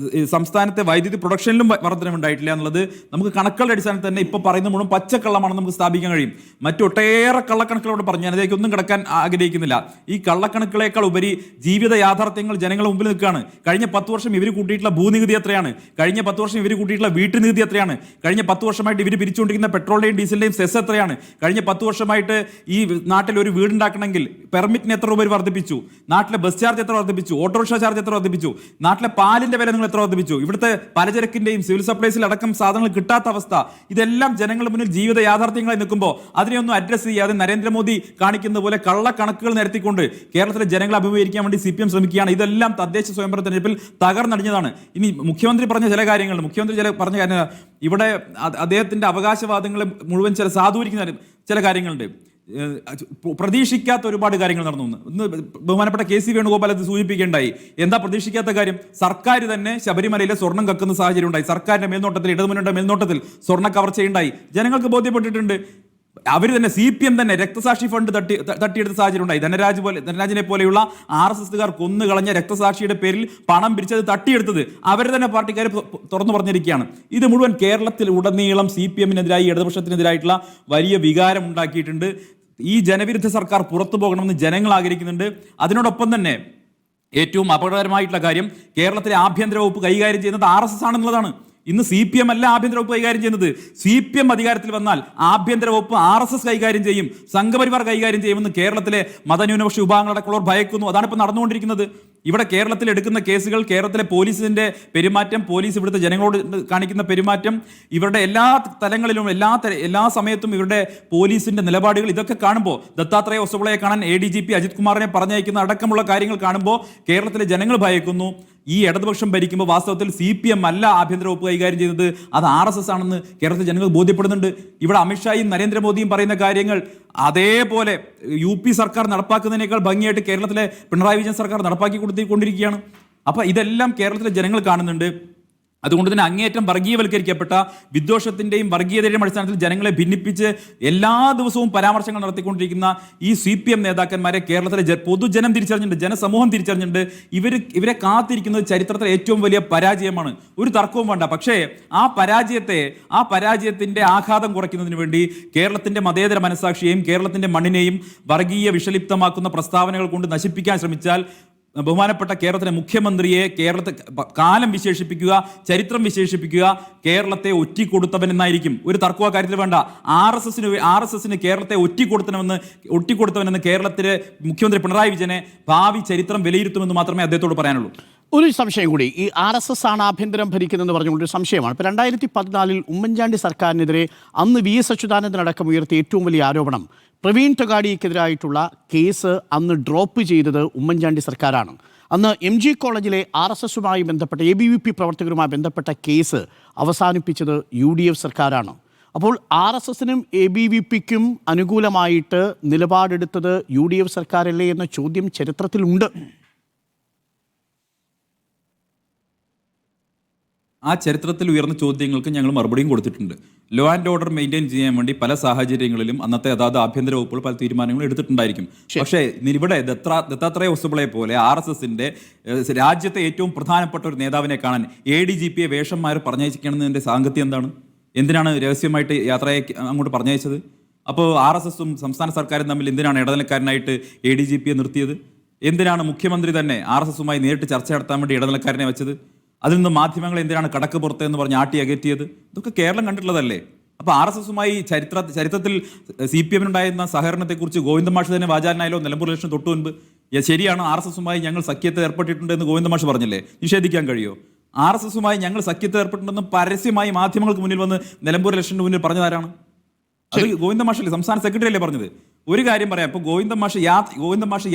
സംസ്ഥാനത്തെ വൈദ്യുതി പ്രൊഡക്ഷനിലും വർധനമുണ്ടായിട്ടില്ല എന്നുള്ളത് നമുക്ക് കണക്കുകളുടെ അടിസ്ഥാനത്തിൽ തന്നെ ഇപ്പോൾ പറയുന്ന മുഴുവൻ പച്ചക്കള്ളമാണെന്ന് നമുക്ക് സ്ഥാപിക്കാൻ കഴിയും. മറ്റൊട്ടേറെ കള്ളക്കണക്കുകളോട് പറഞ്ഞു ഞാൻ അതിലേക്കൊന്നും കിടക്കാൻ ആഗ്രഹിക്കുന്നില്ല. ഈ കള്ളക്കണക്കുകളേക്കാൾ ഉപരി ജീവിത യാഥാർത്ഥ്യങ്ങൾ ജനങ്ങളുടെ മുമ്പിൽ നിൽക്കുകയാണ്. കഴിഞ്ഞ 10 വർഷം ഇവർ കൂട്ടിയിട്ടുള്ള ഭൂനികുതി എത്രയാണ്? കഴിഞ്ഞ 10 വർഷം ഇവർ കൂട്ടിയിട്ടുള്ള വീട്ടുനികുതി എത്രയാണ്? കഴിഞ്ഞ 10 വർഷമായിട്ട് ഇവർ പിരിച്ചുകൊണ്ടിരിക്കുന്ന പെട്രോളിന്റെയും ഡീസലിന്റെയും സെസ് എത്രയാണ്? കഴിഞ്ഞ 10 വർഷമായിട്ട് ഈ നാട്ടിൽ ഒരു വീടുണ്ടാക്കണമെങ്കിൽ പെർമിറ്റിന് എത്ര രൂപ വർദ്ധിപ്പിച്ചു? നാട്ടിലെ ബസ് ചാർജ് എത്ര വർദ്ധിപ്പിച്ചു? ഓട്ടോറിക്ഷ ചാർജ് എത്ര വർദ്ധിപ്പിച്ചു? നാട്ടിലെ പാലിന്റെ വില നിങ്ങൾ എത്ര വർദ്ധിപ്പിച്ചു? ഇവിടുത്തെ പലചരക്കിന്റെയും സിവിൽ സപ്ലൈസിൽ അടക്കം സാധനങ്ങൾ കിട്ടാത്ത അവസ്ഥ, ഇതെല്ലാം ജനങ്ങളുടെ മുന്നിൽ ജീവിത യാഥാർത്ഥ്യങ്ങളായി നിൽക്കുമ്പോൾ അതിനെയൊന്നും അഡ്രസ് ചെയ്യാതെ നരേന്ദ്രമോദി കാണിക്കുന്ന പോലെ കള്ളക്കണക്കുകൾ നിരത്തിക്കൊണ്ട് കേരളത്തിലെ ജനങ്ങളെ അഭിമുഖീകരിക്കാൻ വേണ്ടി CPM ശ്രമിക്കുകയാണ്. ഇതെല്ലാം തദ്ദേശ സ്വയംഭരണ തെരഞ്ഞെടുപ്പിൽ തകർന്നടിഞ്ഞതാണ്. ഇനി മുഖ്യമന്ത്രി പറഞ്ഞ ചില കാര്യങ്ങളുണ്ട്. മുഖ്യമന്ത്രി പറഞ്ഞ കാര്യം ഇവിടെ അദ്ദേഹത്തിന്റെ അവകാശവാദങ്ങളെ മുഴുവൻ സാധൂകരിക്കുന്ന ചില കാര്യങ്ങളുണ്ട്. പ്രതീക്ഷിക്കാത്ത ഒരുപാട് കാര്യങ്ങൾ നടന്നു. ഇന്ന് ബഹുമാനപ്പെട്ട KC വേണുഗോപാൽ അത് സൂചിപ്പിക്കേണ്ടായി. എന്താ പ്രതീക്ഷിക്കാത്ത കാര്യം? സർക്കാർ തന്നെ ശബരിമലയിലെ സ്വർണം കക്കുന്ന സാഹചര്യം ഉണ്ടായി. സർക്കാരിന്റെ മേൽനോട്ടത്തിൽ, ഇടതുമുന്നണിയുടെ മേൽനോട്ടത്തിൽ സ്വർണ്ണ കവർച്ചയുണ്ടായി. ജനങ്ങൾക്ക് ബോധ്യപ്പെട്ടിട്ടുണ്ട്. അവർ തന്നെ CPM തന്നെ രക്തസാക്ഷി ഫണ്ട് തട്ടിയെടുത്ത സാഹചര്യം ഉണ്ടായി. ധനരാജിനെ പോലെയുള്ള RSSകാർ കൊന്നുകളഞ്ഞ രക്തസാക്ഷിയുടെ പേരിൽ പണം പിരിച്ചത് തട്ടിയെടുത്തത് അവർ തന്നെ പാർട്ടിക്കാർ തുറന്നു പറഞ്ഞിരിക്കുകയാണ്. ഇത് മുഴുവൻ കേരളത്തിൽ ഉടനീളം CPMനെതിരായി, ഇടതുപക്ഷത്തിനെതിരായിട്ടുള്ള വലിയ വികാരം ഉണ്ടാക്കിയിട്ടുണ്ട്. ഈ ജനവിരുദ്ധ സർക്കാർ പുറത്തു പോകണമെന്ന് ജനങ്ങൾ ആഗ്രഹിക്കുന്നുണ്ട്. അതിനോടൊപ്പം തന്നെ ഏറ്റവും അപകടകരമായിട്ടുള്ള കാര്യം കേരളത്തിലെ ആഭ്യന്തര വകുപ്പ് കൈകാര്യം ചെയ്യുന്നത് RSS ആണെന്നുള്ളതാണ്. ഇന്ന് CPM അല്ല ആഭ്യന്തര വകുപ്പ് കൈകാര്യം ചെയ്യുന്നത്. CPM അധികാരത്തിൽ വന്നാൽ ആഭ്യന്തര വകുപ്പ് RSS കൈകാര്യം ചെയ്യും, സംഘപരിവാർ കൈകാര്യം ചെയ്യുമെന്ന് കേരളത്തിലെ മതന്യൂനപക്ഷ വിഭാഗങ്ങളടക്കമുള്ളവർ ഭയക്കുന്നു. അതാണ് ഇപ്പോൾ നടന്നുകൊണ്ടിരിക്കുന്നത്. ഇവിടെ കേരളത്തിൽ എടുക്കുന്ന കേസുകൾ, കേരളത്തിലെ പോലീസിന്റെ പെരുമാറ്റം, പോലീസ് ഇവിടുത്തെ ജനങ്ങളോട് കാണിക്കുന്ന പെരുമാറ്റം, ഇവരുടെ എല്ലാ തലങ്ങളിലും എല്ലാ സമയത്തും ഇവരുടെ പോലീസിന്റെ നിലപാടുകൾ, ഇതൊക്കെ കാണുമ്പോൾ ദത്താത്രേയ ഹൊസബളയെ കാണാൻ ADGP അജിത് കുമാറിനെ പറഞ്ഞയക്കുന്ന അടക്കമുള്ള കാര്യങ്ങൾ കാണുമ്പോൾ കേരളത്തിലെ ജനങ്ങൾ ഭയക്കുന്നു. ഈ ഇടതുപക്ഷം ഭരിക്കുമ്പോൾ വാസ്തവത്തിൽ CPM അല്ല ആഭ്യന്തര വകുപ്പ് കൈകാര്യം ചെയ്യുന്നത്, അത് RSS ആണെന്ന് കേരളത്തിലെ ജനങ്ങൾ ബോധ്യപ്പെടുന്നുണ്ട്. ഇവിടെ അമിത്ഷായും നരേന്ദ്രമോദിയും പറയുന്ന കാര്യങ്ങൾ അതേപോലെ UP സർക്കാർ നടപ്പാക്കുന്നതിനേക്കാൾ ഭംഗിയായിട്ട് കേരളത്തിലെ പിണറായി വിജയൻ സർക്കാർ നടപ്പാക്കി കൊടുത്തിക്കൊണ്ടിരിക്കുകയാണ്. അപ്പോൾ ഇതെല്ലാം കേരളത്തിലെ ജനങ്ങൾ കാണുന്നുണ്ട്. അതുകൊണ്ട് തന്നെ അങ്ങേയറ്റം വർഗീയവൽക്കരിക്കപ്പെട്ട വിദ്വേഷത്തിന്റെയും വർഗീയതയുടെയും അടിസ്ഥാനത്തിൽ ജനങ്ങളെ ഭിന്നിപ്പിച്ച് എല്ലാ ദിവസവും പരാമർശങ്ങൾ നടത്തിക്കൊണ്ടിരിക്കുന്ന ഈ CPM നേതാക്കന്മാരെ കേരളത്തിലെ പൊതുജനം തിരിച്ചറിഞ്ഞിട്ടുണ്ട്, ജനസമൂഹം തിരിച്ചറിഞ്ഞിട്ടുണ്ട്. ഇവരെ കാത്തിരിക്കുന്നത് ചരിത്രത്തിലെ ഏറ്റവും വലിയ പരാജയമാണ്, ഒരു തർക്കവും വേണ്ട. പക്ഷേ ആ പരാജയത്തിന്റെ ആഘാതം കുറയ്ക്കുന്നതിന് വേണ്ടി കേരളത്തിന്റെ മതേതര മനസ്സാക്ഷിയെയും കേരളത്തിന്റെ മണ്ണിനെയും വർഗീയ വിഷലിപ്തമാക്കുന്ന പ്രസ്താവനകൾ കൊണ്ട് നശിപ്പിക്കാൻ ശ്രമിച്ചാൽ ബഹുമാനപ്പെട്ട കേരളത്തിലെ മുഖ്യമന്ത്രിയെ കേരളത്തെ കാലം വിശേഷിപ്പിക്കുക, ചരിത്രം വിശേഷിപ്പിക്കുക, കേരളത്തെ ഒറ്റിക്കൊടുത്തവൻ എന്നായിരിക്കും. ഒരു തർക്കവും കാര്യത്തിൽ വേണ്ട. RSSന് കേരളത്തെ ഒറ്റിക്കൊടുത്തവനെന്ന് കേരളത്തിലെ മുഖ്യമന്ത്രി പിണറായി വിജയനെ ഭാവി ചരിത്രം വിലയിരുത്തുമെന്ന് മാത്രമേ അദ്ദേഹത്തോട് പറയാനുള്ളൂ. ഒരു സംശയം കൂടി, ഈ RSS ആണ് ആഭ്യന്തരം ഭരിക്കുന്നതെന്ന് പറഞ്ഞുകൊണ്ട് ഒരു സംശയമാണ്. ഇപ്പോൾ 2014 ഉമ്മൻചാണ്ടി സർക്കാരിനെതിരെ അന്ന് VS അച്യുതാനന്ദൻ അടക്കം ഉയർത്തിയ ഏറ്റവും വലിയ ആരോപണം പ്രവീൺ തൊഗാഡിയക്കെതിരായിട്ടുള്ള കേസ് അന്ന് ഡ്രോപ്പ് ചെയ്തത് ഉമ്മൻചാണ്ടി സർക്കാരാണ്. അന്ന് MG കോളേജിലെ RSSുമായി ബന്ധപ്പെട്ട ABVP പ്രവർത്തകരുമായി ബന്ധപ്പെട്ട കേസ് അവസാനിപ്പിച്ചത് UDF സർക്കാരാണ്. അപ്പോൾ RSSനും ABVPക്കും അനുകൂലമായിട്ട് നിലപാടെടുത്തത് UDF സർക്കാരല്ലേ എന്ന ചോദ്യം ചരിത്രത്തിലുണ്ട്. ആ ചരിത്രത്തിൽ ഉയർന്ന ചോദ്യങ്ങൾക്ക് ഞങ്ങൾ മറുപടിയും കൊടുത്തിട്ടുണ്ട്. ലോ ആൻഡ് ഓർഡർ മെയിൻറ്റെയിൻ ചെയ്യാൻ വേണ്ടി പല സാഹചര്യങ്ങളിലും അന്നത്തെ അതാത് ആഭ്യന്തര വകുപ്പുകൾ പല തീരുമാനങ്ങളും എടുത്തിട്ടുണ്ടായിരിക്കും. പക്ഷേ ഇവിടെ ദത്താത്രേയ ഹൊസബളയെ പോലെ RSSന്റെ രാജ്യത്തെ ഏറ്റവും പ്രധാനപ്പെട്ട ഒരു നേതാവിനെ കാണാൻ ADGPയെ വേഷന്മാർ പറഞ്ഞയച്ചിരിക്കണമെന്നതിൻ്റെ സാങ്കത്യം എന്താണ്? എന്തിനാണ് രഹസ്യമായിട്ട് യാത്രയെ അങ്ങോട്ട് പറഞ്ഞയച്ചത്? അപ്പോൾ RSSും സംസ്ഥാന സർക്കാരും തമ്മിൽ എന്തിനാണ് ഇടനിലക്കാരനായിട്ട് ADGPയെ നിർത്തിയത്? എന്തിനാണ് മുഖ്യമന്ത്രി തന്നെ RSSുമായി നേരിട്ട് ചർച്ച നടത്താൻ വേണ്ടി ഇടനിലക്കാരനെ വെച്ചത്? അതിൽ നിന്ന് മാധ്യമങ്ങൾ എന്തിനാണ് കടക്ക് പുറത്ത് എന്ന് പറഞ്ഞ് ആട്ടി അകറ്റിയത്? ഇതൊക്കെ കേരളം കണ്ടിട്ടുള്ളതല്ലേ? അപ്പോൾ RSSുമായി ചരിത്രത്തിൽ CPMനുണ്ടായിരുന്ന സഹകരണത്തെക്കുറിച്ച് ഗോവിന്ദമാഷ് തന്നെ വാചാലനായാലോ നിലമ്പൂർ ഇലക്ഷൻ തൊട്ടു മുൻപ്? ശരിയാണ്, RSSുമായി ഞങ്ങൾ സഖ്യത്തെ ഏർപ്പെട്ടിട്ടുണ്ട് എന്ന് ഗോവിന്ദമാഷ് പറഞ്ഞില്ലേ? നിഷേധിക്കാൻ കഴിയുമോ? RSSുമായി ഞങ്ങൾ സഖ്യത്തെ ഏർപ്പെട്ടിട്ടുണ്ടെന്ന് പരസ്യമായി മാധ്യമങ്ങൾക്ക് മുന്നിൽ വന്ന് നിലമ്പൂർ ഇലക്ഷന് മുന്നിൽ പറഞ്ഞതാരാണ്? അത് ഗോവിന്ദമാഷല്ലേ, സംസ്ഥാന സെക്രട്ടറി അല്ലേ പറഞ്ഞത്? ഒരു കാര്യം പറയാം, ഇപ്പോൾ ഗോവിന്ദമാഷ്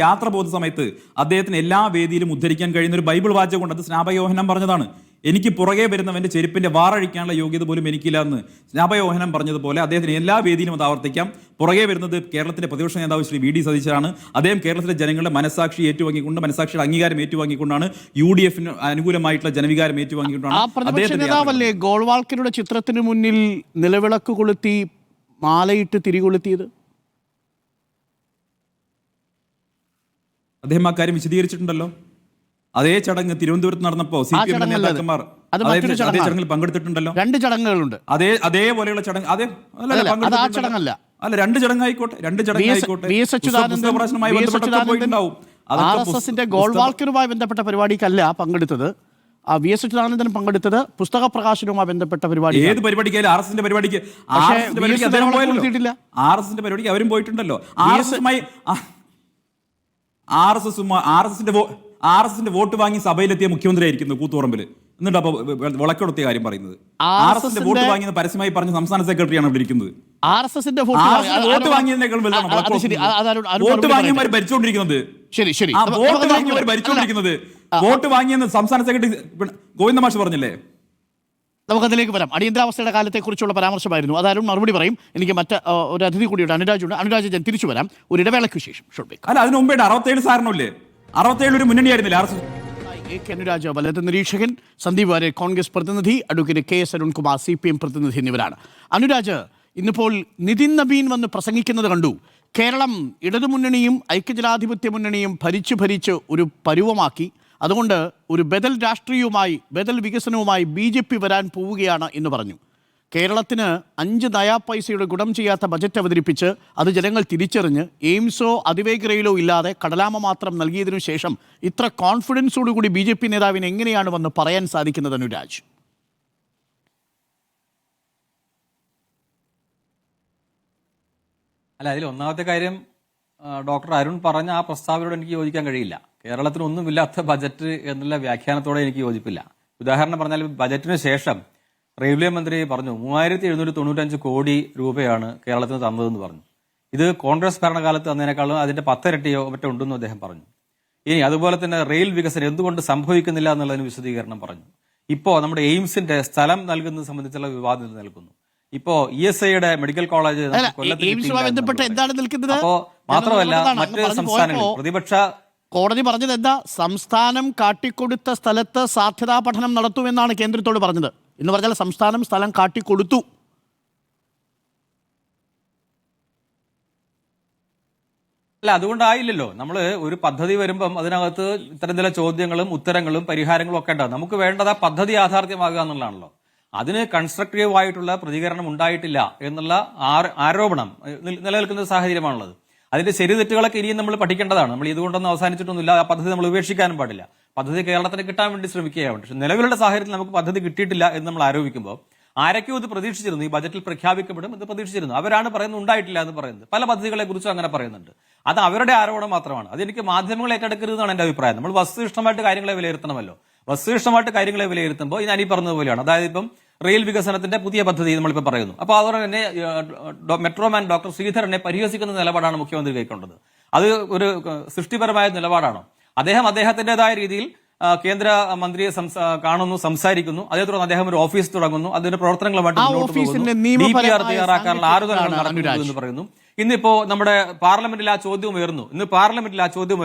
യാത്ര പോകുന്ന സമയത്ത് അദ്ദേഹത്തിന് എല്ലാ വേദിയിലും ഉദ്ധരിക്കാൻ കഴിയുന്ന ഒരു ബൈബിൾ വാചകം കൊണ്ട്, അത് സ്നാപയോഹനം പറഞ്ഞതാണ്. എനിക്ക് പുറകെ വരുന്നവന്റെ ചെരുപ്പിന്റെ വാറഴിക്കാനുള്ള യോഗ്യത പോലും എനിക്കില്ല എന്ന് സ്നാപയോഹനം പറഞ്ഞതുപോലെ അദ്ദേഹത്തിന് എല്ലാ വേദിയിലും അത് ആവർത്തിക്കാം. പുറകെ വരുന്നത് കേരളത്തിന്റെ പ്രതിപക്ഷ നേതാവ് ശ്രീ VD സതീശനാണ്. അദ്ദേഹം കേരളത്തിലെ ജനങ്ങളുടെ മനസ്സാക്ഷി ഏറ്റുവാങ്ങിക്കൊണ്ട്, മനസ്സാക്ഷിയുടെ അംഗീകാരം ഏറ്റുവാങ്ങിക്കൊണ്ടാണ്, UDFന് അനുകൂലമായിട്ടുള്ള ജനവികാരം ഏറ്റുവാങ്ങിക്കൊണ്ടാണ് ഗോൾവാൾക്കറുടെ ചിത്രത്തിന് മുന്നിൽ നിലവിളക്ക് കൊളുത്തി മാലയിട്ട് തിരികൊളുത്തിയത്. അദ്ദേഹം ആ കാര്യം വിശദീകരിച്ചിട്ടുണ്ടല്ലോ. അതേ ചടങ്ങ് തിരുവനന്തപുരത്ത് നടന്നപ്പോൾ CPM നേതാക്കന്മാർ ചടങ്ങിൽ പങ്കെടുത്തിട്ടുണ്ടല്ലോ. 2 ചടങ്ങുകളുണ്ട്. അതേപോലെയുള്ള ചടങ്ങ് ചടങ്ങല്ല, അല്ല 2 ചടങ്ങായിക്കോട്ടെ, 2 ചടങ്ങായിക്കോട്ടെ. RSSന്റെ ഗോൾവാൾക്കറുമായി ബന്ധപ്പെട്ട പരിപാടിക്കല്ല പങ്കെടുത്തത്. VS അച്യുതാനന്ദൻ പങ്കെടുത്തത് പുസ്തക പ്രകാശനവുമായി ബന്ധപ്പെട്ട പരിപാടി. ഏത് പരിപാടിക്കായാലും RSSന്റെ പരിപാടിക്ക് അവരും പോയിട്ടുണ്ടല്ലോ. RSSന്റെ വോട്ട് വാങ്ങി സഭയിലെത്തിയ മുഖ്യമന്ത്രി ആയിരിക്കുന്നു കൂത്തുപറമ്പിൽ. എന്നിട്ട് അപ്പൊ വിളക്കെടുത്തിയ കാര്യം പറയുന്നത് RSSന്റെ വോട്ട് വാങ്ങിയെന്ന് പരസ്യമായി പറഞ്ഞ സംസ്ഥാന സെക്രട്ടറിയാണ് ഇവിടെ ഇരിക്കുന്നത്. RSSന്റെ വോട്ട് വാങ്ങിയതിനേക്കാൾ വോട്ട് വാങ്ങിയവർ ഭരിച്ചുകൊണ്ടിരിക്കുന്നത്. വോട്ട് വാങ്ങിയെന്ന് സംസ്ഥാന സെക്രട്ടറി ഗോവിന്ദമാഷ് പറഞ്ഞില്ലേ? നമുക്കതിലേക്ക് വരാം. അടിയന്തരാവസ്ഥയുടെ കാലത്തെക്കുറിച്ചുള്ള പരാമർശമായിരുന്നു. അതാരും മറുപടി പറയും. എനിക്ക് ഒരു അതിഥി കൂടിയുണ്ട്, അനുരാജുണ്ട്. അനുരാജ്, ഞാൻ തിരിച്ചു വരാം ഒരു ഇടവേളയ്ക്ക് ശേഷം. അല്ല, അതിന് മുമ്പേ 67 സാറിനല്ലേ? 67 ഒരു മുന്നണിയായിരുന്നില്ല RSS. അനുരാജ് വലത് നിരീക്ഷകൻ, സന്ദീപ് വാര്യർ കോൺഗ്രസ് പ്രതിനിധി, അഡ്വക്കേറ്റ് KS അരുൺകുമാർ CPM പ്രതിനിധി എന്നിവരാണ്. അനുരാജ്, ഇന്നിപ്പോൾ നിതിൻ നബീൻ വന്ന് പ്രസംഗിക്കുന്നത് കണ്ടു. കേരളം ഇടതുമുന്നണിയും ഐക്യജനാധിപത്യ മുന്നണിയും ഭരിച്ച് ഒരു പരുവമാക്കി. അതുകൊണ്ട് ഒരു ബദൽ രാഷ്ട്രീയവുമായി, ബദൽ വികസനവുമായി BJP വരാൻ പോവുകയാണ് എന്ന് പറഞ്ഞു. കേരളത്തിന് 5 നയാ പൈസയുടെ ഗുണം ചെയ്യാത്ത ബജറ്റ് അവതരിപ്പിച്ച് അത് ജനങ്ങൾ തിരിച്ചറിഞ്ഞ് എയിംസോ അതിവേഗ റെയിലോ ഇല്ലാതെ കടലാമ മാത്രം നൽകിയതിനു ശേഷം ഇത്ര കോൺഫിഡൻസോടുകൂടി BJP നേതാവിന് എങ്ങനെയാണ് വന്ന് പറയാൻ സാധിക്കുന്നത് അനുരാജ്? അല്ല, അതിൽ ഒന്നാമത്തെ കാര്യം ഡോക്ടർ അരുൺ പറഞ്ഞ ആ പ്രസ്താവനയോട് എനിക്ക് യോജിക്കാൻ കഴിയില്ല. കേരളത്തിനൊന്നുമില്ലാത്ത ബജറ്റ് എന്നുള്ള വ്യാഖ്യാനത്തോടെ എനിക്ക് യോജിപ്പില്ല. ഉദാഹരണം പറഞ്ഞാൽ ബജറ്റിന് ശേഷം റെയിൽവേ മന്ത്രി പറഞ്ഞു 3795 കോടി രൂപയാണ് കേരളത്തിന് തന്നതെന്ന് പറഞ്ഞു. ഇത് കോൺഗ്രസ് ഭരണകാലത്ത് തന്നതിനേക്കാളും അതിന്റെ 10 ഇരട്ടിയോ മറ്റോ ഉണ്ടെന്നും അദ്ദേഹം പറഞ്ഞു. ഇനി അതുപോലെ തന്നെ റെയിൽ വികസനം എന്തുകൊണ്ട് സംഭവിക്കുന്നില്ല എന്നുള്ളതിന് വിശദീകരണം പറഞ്ഞു. ഇപ്പോ നമ്മുടെ എയിംസിന്റെ സ്ഥലം നൽകുന്നത് സംബന്ധിച്ചുള്ള വിവാദം നിൽക്കുന്നു. ഇപ്പോ ESIയുടെ മെഡിക്കൽ കോളേജ് അപ്പോ മാത്രമല്ല മറ്റ് സംസ്ഥാനങ്ങളിൽ പ്രതിപക്ഷ കോടതി പറഞ്ഞത് എന്താ? സംസ്ഥാനം കാട്ടിക്കൊടുത്ത സ്ഥലത്ത് സാധ്യതാ പഠനം നടത്തുമെന്നാണ് കേന്ദ്രത്തോട് പറഞ്ഞത്. എന്ന് പറഞ്ഞാൽ സംസ്ഥാനം സ്ഥലം കാട്ടിക്കൊടുത്തു. അല്ല, അതുകൊണ്ടായില്ലല്ലോ. നമ്മൾ ഒരു പദ്ധതി വരുമ്പം അതിനകത്ത് ഇത്തരം ചില ചോദ്യങ്ങളും ഉത്തരങ്ങളും പരിഹാരങ്ങളും ഒക്കെ ഉണ്ടാകും. നമുക്ക് വേണ്ടത് ആ പദ്ധതി യാഥാർത്ഥ്യമാകുക എന്നുള്ളതാണല്ലോ. അതിന് കൺസ്ട്രക്റ്റീവ് ആയിട്ടുള്ള പ്രതികരണം ഉണ്ടായിട്ടില്ല എന്നുള്ള ആരോപണം നിലനിൽക്കുന്ന സാഹചര്യമാണുള്ളത്. അതിന്റെ ശരി തെറ്റുകളൊക്കെ ഇനിയും നമ്മൾ പഠിക്കേണ്ടതാണ്. നമ്മൾ ഇതുകൊണ്ടൊന്നും അവസാനിച്ചിട്ടൊന്നുമില്ല. ആ പദ്ധതി നമ്മൾ ഉപേക്ഷിക്കാനും പാടില്ല. പദ്ധതി കേരളത്തിന് കിട്ടാൻ വേണ്ടി ശ്രമിക്കുകയാണ്. പക്ഷെ നിലവിലുള്ള സാഹചര്യത്തിൽ നമുക്ക് പദ്ധതി കിട്ടിയിട്ടില്ല എന്ന് നമ്മൾ ആരോപിക്കുമ്പോൾ ആരൊക്കെയോ ഇത് പ്രതീക്ഷിച്ചിരുന്നു, ഈ ബജറ്റിൽ പ്രഖ്യാപിക്കപ്പെടും എന്ന് പ്രതീക്ഷിച്ചിരുന്നു. അവരാണ് പറയുന്നത് ഉണ്ടായിട്ടില്ല എന്ന് പറയുന്നത്. പല പദ്ധതികളെ കുറിച്ചും അങ്ങനെ പറയുന്നുണ്ട്. അത് അവരുടെ ആരോപണം മാത്രമാണ്. അതെനിക്ക് മാധ്യമങ്ങൾ ഏറ്റെടുക്കരുതെന്നാണ് എന്റെ അഭിപ്രായം. നമ്മൾ വസ്തുനിഷ്ഠമായിട്ട് കാര്യങ്ങളെ വിലയിരുത്തണമല്ലോ. വസ്തുനിഷ്ഠമായിട്ട് കാര്യങ്ങളെ വിലയിരുത്തുമ്പോൾ ഞാൻ ഈ പറഞ്ഞതുപോലെയാണ്. അതായത് ഇപ്പം റെയിൽ വികസനത്തിന്റെ പുതിയ പദ്ധതി നമ്മളിപ്പോൾ പറയുന്നു. അപ്പോൾ അതോടെ തന്നെ മെട്രോമാൻ ഡോക്ടർ ശ്രീധരനെ പരിഹസിക്കുന്ന നിലപാടാണ് മുഖ്യമന്ത്രി കൈക്കൊണ്ടത്. അത് ഒരു സൃഷ്ടിപരമായ നിലപാടാണോ? അദ്ദേഹത്തിന്റേതായ രീതിയിൽ കേന്ദ്ര മന്ത്രിയെ കാണുന്നു, സംസാരിക്കുന്നു. അതേ തുടർന്ന് അദ്ദേഹം ഒരു ഓഫീസ് തുടങ്ങുന്നു. അതിന്റെ പ്രവർത്തനങ്ങളുമായിട്ട് DPR തയ്യാറാക്കാനുള്ള ആരോപണങ്ങൾ നടക്കുന്നു എന്ന് പറയുന്നു. ഇന്നിപ്പോ നമ്മുടെ പാർലമെന്റിൽ ആ ചോദ്യം ഉയർന്നു.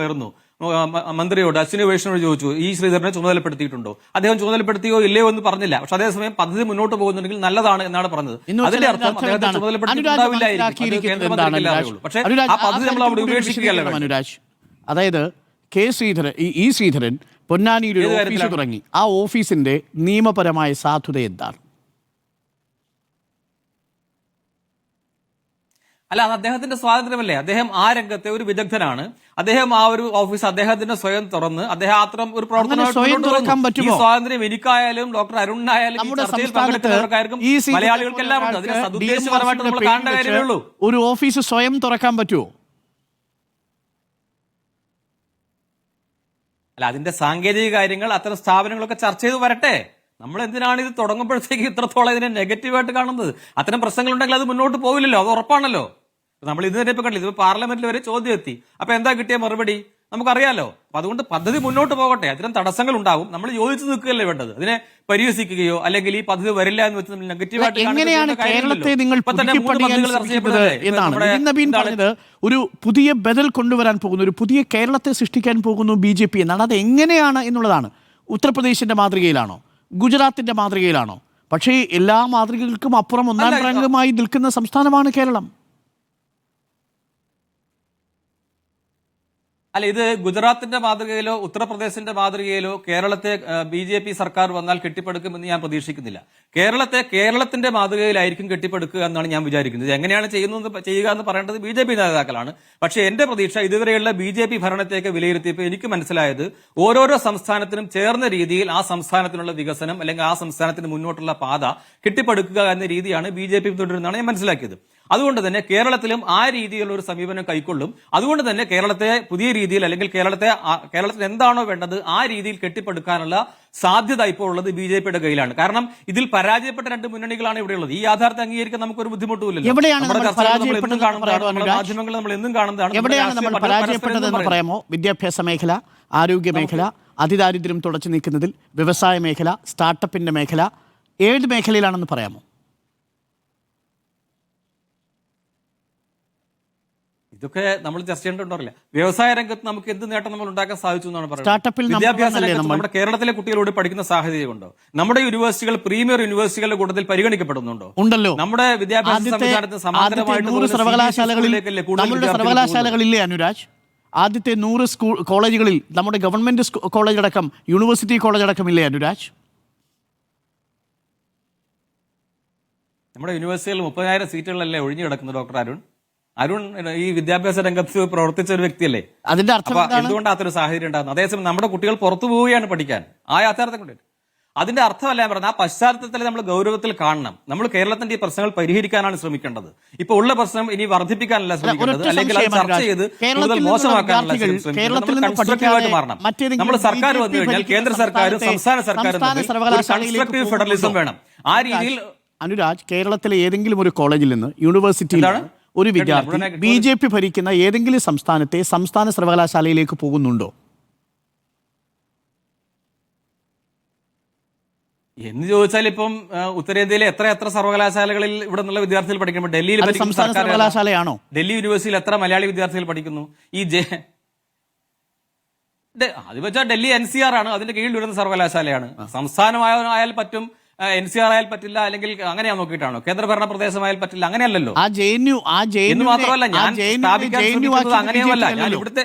മന്ത്രിയോട് അശ്വിനി വൈഷ്ണവോട് ചോദിച്ചു, ഈ ശ്രീധരനെ ചുമതലപ്പെടുത്തിയിട്ടുണ്ടോ? അദ്ദേഹം ചുമതലപ്പെടുത്തിയോ ഇല്ലയോ എന്ന് പറഞ്ഞില്ല. പക്ഷെ അതേസമയം പദ്ധതി മുന്നോട്ട് പോകുന്നുണ്ടെങ്കിൽ നല്ലതാണ് എന്നാണ് പറഞ്ഞത്. അതിന്റെ അർത്ഥം അദ്ദേഹത്തെ ചുമതലപ്പെടുത്തിയിട്ടുണ്ടാവില്ലായിരിക്കും. പക്ഷേ ആ പദ്ധതി നമ്മൾ അവിടെ ഉപേക്ഷിക്കുകയല്ല. അനുരാജ്, അതായത് ഈ ശ്രീധരൻ പൊന്നാനിയിൽ ഒരു ഓഫീസ് തുടങ്ങി. ആ ഓഫീസിന്റെ നിയമപരമായ സാധുത എന്താണ്? അല്ല, അത് അദ്ദേഹത്തിന്റെ സ്വാതന്ത്ര്യമല്ലേ. അദ്ദേഹം ആ രംഗത്തെ ഒരു വിദഗ്ധനാണ്. അദ്ദേഹം ആ ഒരു ഓഫീസ് അദ്ദേഹത്തിന്റെ സ്വയം തുറന്ന് അദ്ദേഹം അത്തരം ഒരു പ്രവർത്തനം ഈ സ്വാതന്ത്ര്യം എനിക്കായാലും ഡോക്ടർ അരുണിനായാലും മലയാളികൾക്കെല്ലാം ഉണ്ട്. അതിനെ സദുദ്ദേശപരമായിട്ട് നമ്മൾ കാണേണ്ട കാര്യമേ ഉള്ളൂ. ഒരു ഓഫീസ് സ്വയം തുറക്കാൻ പറ്റുമോ? അല്ല, അതിന്റെ സാങ്കേതിക കാര്യങ്ങൾ അത്തരം സ്ഥാപനങ്ങളൊക്കെ ചർച്ച ചെയ്ത് വരട്ടെ. നമ്മൾ എന്തിനാണ് ഇത് തുടങ്ങുമ്പോഴത്തേക്ക് ഇത്രത്തോളം ഇതിനെ നെഗറ്റീവായിട്ട് കാണുന്നത്? അത്തരം പ്രശ്നങ്ങളുണ്ടെങ്കിൽ അത് മുന്നോട്ട് പോവില്ലല്ലോ, അത് ഉറപ്പാണല്ലോ. നമ്മൾ ഇത് തന്നെ ഇപ്പൊ കണ്ടില്ല, ഇപ്പൊ പാർലമെന്റിൽ വരെ ചോദ്യം എത്തി. അപ്പൊ എന്താ കിട്ടിയ മറുപടി നമുക്കറിയാലോ. അപ്പൊ അതുകൊണ്ട് പദ്ധതി മുന്നോട്ട് പോകട്ടെ. അത്തരം തടസ്സങ്ങൾ ഉണ്ടാവും, നമ്മൾ യോജിച്ച് നിൽക്കുകയല്ലേ വേണ്ടത്. അതിനെ പരിഹസിക്കുകയോ അല്ലെങ്കിൽ ഈ പദ്ധതി വരില്ല എന്ന് വെച്ച് നെഗറ്റീവായിട്ട് ഒരു പുതിയ ബദൽ കൊണ്ടുവരാൻ പോകുന്നു, ഒരു പുതിയ കേരളത്തെ സൃഷ്ടിക്കാൻ പോകുന്നു BJP എന്നാണ്. അത് എങ്ങനെയാണ് എന്നുള്ളതാണ്. ഉത്തർപ്രദേശിന്റെ മാതൃകയിലാണോ, ഗുജറാത്തിന്റെ മാതൃകയിലാണോ? പക്ഷേ എല്ലാ മാതൃകകൾക്കും അപ്പുറം ഒന്നാം റാങ്കുമായി നിൽക്കുന്ന സംസ്ഥാനമാണ് കേരളം. അല്ല, ഇത് ഗുജറാത്തിന്റെ മാതൃകയിലോ ഉത്തർപ്രദേശിന്റെ മാതൃകയിലോ കേരളത്തെ BJP സർക്കാർ വന്നാൽ കെട്ടിപ്പടുക്കുമെന്ന് ഞാൻ പ്രതീക്ഷിക്കുന്നില്ല. കേരളത്തിന്റെ മാതൃകയിലായിരിക്കും കെട്ടിപ്പടുക്കുക എന്നാണ് ഞാൻ വിചാരിക്കുന്നത്. എങ്ങനെയാണ് ചെയ്യുക എന്ന് പറയേണ്ടത് BJP നേതാക്കളാണ്. പക്ഷേ എന്റെ പ്രതീക്ഷ ഇതുവരെയുള്ള BJP ഭരണത്തെയൊക്കെ വിലയിരുത്തിയപ്പോൾ എനിക്ക് മനസ്സിലായത് ഓരോരോ സംസ്ഥാനത്തിനും ചേർന്ന രീതിയിൽ ആ സംസ്ഥാനത്തിനുള്ള വികസനം അല്ലെങ്കിൽ ആ സംസ്ഥാനത്തിന് മുന്നോട്ടുള്ള പാത കെട്ടിപ്പടുക്കുക എന്ന രീതിയാണ് BJP തുടരുന്നതാണ് ഞാൻ മനസ്സിലാക്കിയത്. അതുകൊണ്ട് തന്നെ കേരളത്തിലും ആ രീതിയിലുള്ള ഒരു സമീപനം കൈക്കൊള്ളും. അതുകൊണ്ട് തന്നെ കേരളത്തെ പുതിയ രീതിയിൽ അല്ലെങ്കിൽ കേരളത്തിന് എന്താണോ വേണ്ടത് ആ രീതിയിൽ കെട്ടിപ്പടുക്കാനുള്ള സാധ്യത ഇപ്പോൾ ഉള്ളത് BJPയുടെ കയ്യിലാണ്. കാരണം ഇതിൽ പരാജയപ്പെട്ട രണ്ട് മുന്നണികളാണ് ഇവിടെ ഉള്ളത്. ഈ യാഥാർത്ഥ്യം അംഗീകരിക്കാൻ നമുക്കൊരു ബുദ്ധിമുട്ടുമില്ലല്ലോ. മാധ്യമങ്ങൾ നമ്മൾ എന്നും കാണുന്നതാണ്. പറയാമോ? വിദ്യാഭ്യാസ മേഖല, ആരോഗ്യ മേഖല, അതിദാരിദ്ര്യം തുടച്ചു നീക്കുന്നതിൽ, വ്യവസായ മേഖല, സ്റ്റാർട്ടപ്പിന്റെ മേഖല, ഏത് മേഖലയിലാണെന്ന് പറയാമോ? ഇതൊക്കെ നമ്മൾ ചർച്ച ചെയ്യേണ്ടതുണ്ടറിയില്ല. വ്യവസായ രംഗത്ത് നമുക്ക് എന്ത് നേട്ടം നമ്മൾ ഉണ്ടാക്കാൻ സാധിച്ചു എന്നാണ് പറയുന്നത്. വിദ്യാഭ്യാസ രംഗത്ത് നമ്മുടെ കേരളത്തിലെ കുട്ടികളോട് പഠിക്കുന്ന സാഹചര്യമുണ്ടോ? നമ്മുടെ യൂണിവേഴ്സിറ്റികൾ പ്രീമിയർ യൂണിവേഴ്സിറ്റികളുടെ കൂട്ടത്തിൽ പരിഗണിക്കപ്പെടുന്നുണ്ടോ? ഉണ്ടല്ലോ. നമ്മുടെ വിദ്യാഭ്യാസ സംവിധാനത്തിന് സമാന്തരമായിട്ട് സർവകലാശാലകളില്ലേ അനുരാജ്? ആദ്യത്തെ 100 കോളേജുകളിൽ നമ്മുടെ ഗവൺമെന്റ് കോളേജ് അടക്കം യൂണിവേഴ്സിറ്റി കോളേജ് അടക്കം ഇല്ലേ അനുരാജ്? നമ്മുടെ യൂണിവേഴ്സിറ്റികളിൽ 30,000 സീറ്റുകളല്ലേ ഒഴിഞ്ഞു കിടക്കുന്നത് ഡോക്ടർ അരുൺ ഈ വിദ്യാഭ്യാസ രംഗത്ത് പ്രവർത്തിച്ച ഒരു വ്യക്തിയല്ലേ? അതിന്റെ അർത്ഥം എന്തുകൊണ്ടാത്തൊരു സാഹചര്യം ഉണ്ടാകുന്നത്? അതേസമയം നമ്മുടെ കുട്ടികൾ പുറത്തു പോവുകയാണ് പഠിക്കാൻ. ആ യാഥാർത്ഥ്യം കൊണ്ട് അതിന്റെ അർത്ഥമല്ല ഞാൻ പറഞ്ഞത്, ആ പശ്ചാത്തലത്തിൽ നമ്മൾ ഗൗരവത്തിൽ കാണണം. നമ്മൾ കേരളത്തിന്റെ ഈ പ്രശ്നങ്ങൾ പരിഹരിക്കാനാണ് ശ്രമിക്കേണ്ടത്. ഇപ്പൊ ഉള്ള പ്രശ്നം ഇനി വർദ്ധിപ്പിക്കാനല്ല ശ്രമിക്കേണ്ടത്, അല്ലെങ്കിൽ അത് ചർച്ച ചെയ്ത് കൂടുതൽ മോശമാക്കാനല്ല ശ്രമിക്കേണ്ടത്. കൺസ്ട്രക്റ്റീവായിട്ട് മാറണം. നമ്മൾ സർക്കാർ വന്നു കഴിഞ്ഞാൽ കേന്ദ്ര സർക്കാരും സംസ്ഥാന സർക്കാരും കൺസ്ട്രക്റ്റീവ് ഫെഡറലിസം വേണം. ആ രീതിയിൽ അനുരാജ്, കേരളത്തിലെ ഏതെങ്കിലും ഒരു കോളേജിൽ നിന്ന്, യൂണിവേഴ്സിറ്റിയിൽ ഒരു വിദ്യാർത്ഥി BJP ഭരിക്കുന്ന ഏതെങ്കിലും സംസ്ഥാനത്തെ സംസ്ഥാന സർവകലാശാലയിലേക്ക് പോകുന്നുണ്ടോ എന്ന് ചോദിച്ചാൽ ഇപ്പം ഉത്തരേന്ത്യയിലെ എത്ര സർവകലാശാലകളിൽ ഇവിടെ നിന്നുള്ള വിദ്യാർത്ഥികൾ പഠിക്കുമ്പോൾ ഡൽഹിയിൽ സംസ്ഥാന സർവകലാശാലയാണോ? ഡൽഹി യൂണിവേഴ്സിറ്റിയിൽ എത്ര മലയാളി വിദ്യാർത്ഥികൾ പഠിക്കുന്നു? അത് വെച്ചാൽ ഡൽഹി NCR ആണ്, അതിന്റെ കീഴിൽ വരുന്ന സർവകലാശാലയാണ്. സംസ്ഥാനമായാൽ പറ്റും, NCR ആയാൽ പറ്റില്ല, അല്ലെങ്കിൽ അങ്ങനെയാ നോക്കിയിട്ടാണോ? കേന്ദ്രഭരണ പ്രദേശമായാൽ പറ്റില്ല, അങ്ങനെയല്ലല്ലോ. എന്ന് മാത്രമല്ല, ഞാൻ സ്ഥാപിക്കാൻ ശ്രമിക്കുന്നത് അങ്ങനെയുമല്ല. ഞാൻ ഇവിടുത്തെ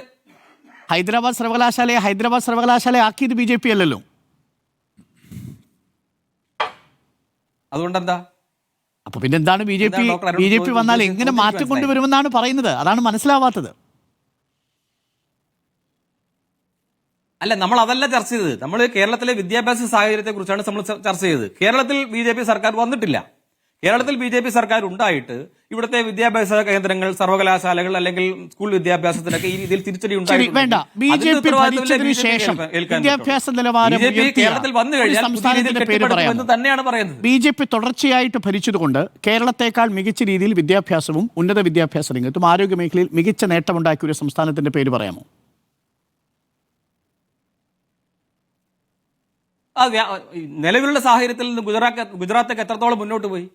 ഹൈദരാബാദ് സർവകലാശാല ആക്കിയത് BJP അല്ലല്ലോ. അതുകൊണ്ടെന്താ? അപ്പൊ പിന്നെന്താണ് BJP വന്നാൽ എങ്ങനെ മാറ്റം കൊണ്ടുവരുമെന്നാണ് പറയുന്നത്? അതാണ് മനസ്സിലാവാത്തത്. അല്ല, നമ്മൾ അതല്ല ചർച്ച ചെയ്തത്. നമ്മൾ കേരളത്തിലെ വിദ്യാഭ്യാസ സാഹചര്യത്തെ കുറിച്ചാണ് നമ്മൾ ചർച്ച ചെയ്തത്. കേരളത്തിൽ BJP സർക്കാർ വന്നിട്ടില്ല. കേരളത്തിൽ BJP സർക്കാർ ഉണ്ടായിട്ട് ഇവിടുത്തെ വിദ്യാഭ്യാസ കേന്ദ്രങ്ങൾ, സർവകലാശാലകൾ അല്ലെങ്കിൽ സ്കൂൾ വിദ്യാഭ്യാസത്തിനൊക്കെ ഈ രീതിയിൽ തിരിച്ചടി വേണ്ട. BJP കേരളത്തിൽ വന്നു കഴിഞ്ഞാൽ തന്നെയാണ് പറയുന്നത്. BJP തുടർച്ചയായിട്ട് ഭരിച്ചതുകൊണ്ട് കേരളത്തെക്കാൾ മികച്ച രീതിയിൽ വിദ്യാഭ്യാസവും ഉന്നത വിദ്യാഭ്യാസ രംഗത്തും ആരോഗ്യ മേഖലയിൽ മികച്ച നേട്ടമുണ്ടാക്കിയ ഒരു സംസ്ഥാനത്തിന്റെ പേര് പറയാമോ? നിലവിലുള്ള സാഹചര്യത്തിൽ നിന്ന് ഗുജറാത്തൊക്കെ എത്രത്തോളം മുന്നോട്ട് പോയി?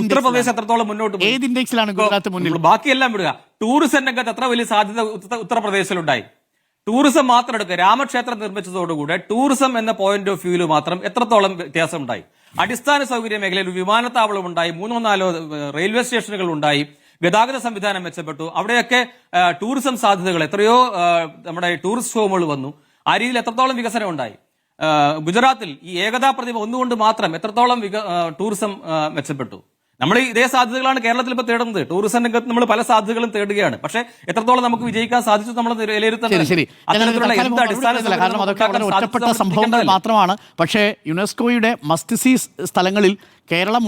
ഉത്തർപ്രദേശ് എത്രത്തോളം മുന്നോട്ട് പോയി? ഏത് ഇൻഡെക്സിലാണ് ഗുജറാത്ത് മുന്നിൽ? ബാക്കിയെല്ലാം വിടുക. ടൂറിസം രംഗത്ത് എത്ര വലിയ സാധ്യത ഉത്തർപ്രദേശിലുണ്ടായി? ടൂറിസം മാത്രം എടുക്കുക. രാമക്ഷേത്രം നിർമ്മിച്ചതോടുകൂടെ ടൂറിസം എന്ന പോയിന്റ് ഓഫ് വ്യൂവിൽ മാത്രം എത്രത്തോളം വ്യത്യാസം ഉണ്ടായി? അടിസ്ഥാന സൗകര്യ മേഖലയിൽ വിമാനത്താവളം ഉണ്ടായി, 3-4 റെയിൽവേ സ്റ്റേഷനുകൾ ഉണ്ടായി, ഗതാഗത സംവിധാനം മെച്ചപ്പെട്ടു. അവിടെയൊക്കെ ടൂറിസം സാധ്യതകൾ എത്രയോ നമ്മുടെ ടൂറിസ്റ്റ് ഹോമുകൾ വന്നു. ആ രീതിയിൽ എത്രത്തോളം വികസനം ഉണ്ടായി? ഗുജറാത്തിൽ ഈ ഏകതാ പ്രതിമ ഒന്നുകൊണ്ട് മാത്രം എത്രത്തോളം ടൂറിസം മെച്ചപ്പെട്ടു? നമ്മൾ ഇതേ സാധ്യതകളാണ് കേരളത്തിൽ ഇപ്പോൾ തേടുന്നത്. ടൂറിസം രംഗത്ത് നമ്മൾ പല സാധ്യതകളും തേടുകയാണ്. പക്ഷേ എത്രത്തോളം നമുക്ക് വിജയിക്കാൻ സാധിച്ചു നമ്മൾ വിലയിരുത്തുന്നത് ഒറ്റപ്പെട്ട സംഭവങ്ങൾ മാത്രമാണ്. പക്ഷേ യുനെസ്കോയുടെ മസ്റ്റ് സീ സ്ഥലങ്ങളിൽ കേരളം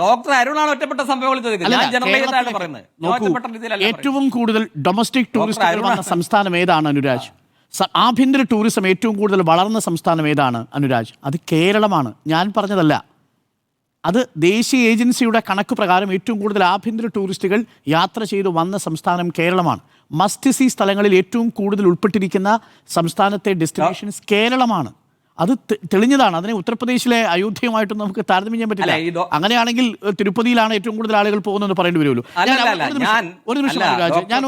ഡോക്ടർ അരുണാണ് ഒറ്റപ്പെട്ട സംഭവങ്ങൾ ചോദിക്കുന്നത്. ഏറ്റവും കൂടുതൽ ഡൊമസ്റ്റിക് ടൂറിസ്റ്റുകൾ വന്ന സംസ്ഥാനം ഏതാണ് അനുരാജ്? ആഭ്യന്തര ടൂറിസം ഏറ്റവും കൂടുതൽ വളർന്ന സംസ്ഥാനം ഏതാണ് അനുരാജ്? അത് കേരളമാണ്. ഞാൻ പറഞ്ഞതല്ല, അത് ദേശീയ ഏജൻസിയുടെ കണക്ക് പ്രകാരം ഏറ്റവും കൂടുതൽ ആഭ്യന്തര ടൂറിസ്റ്റുകൾ യാത്ര ചെയ്തു വന്ന സംസ്ഥാനം കേരളമാണ്. മസ്റ്റ് സീ സ്ഥലങ്ങളിൽ ഏറ്റവും കൂടുതൽ ഉൾപ്പെട്ടിരിക്കുന്ന സംസ്ഥാനത്തെ ഡെസ്റ്റിനേഷൻസ് കേരളമാണ്. അത് തെളിഞ്ഞതാണ്. അതിനെ ഉത്തർപ്രദേശിലെ അയോധ്യയുമായിട്ടും നമുക്ക് താരതമ്യം ചെയ്യാൻ പറ്റില്ല. അങ്ങനെയാണെങ്കിൽ തിരുപ്പതിയിലാണ് ഏറ്റവും കൂടുതൽ ആളുകൾ പോകുന്നതെന്ന് പറയേണ്ടി വരുമല്ലോ. ഒരു നിമിഷം ഞാൻ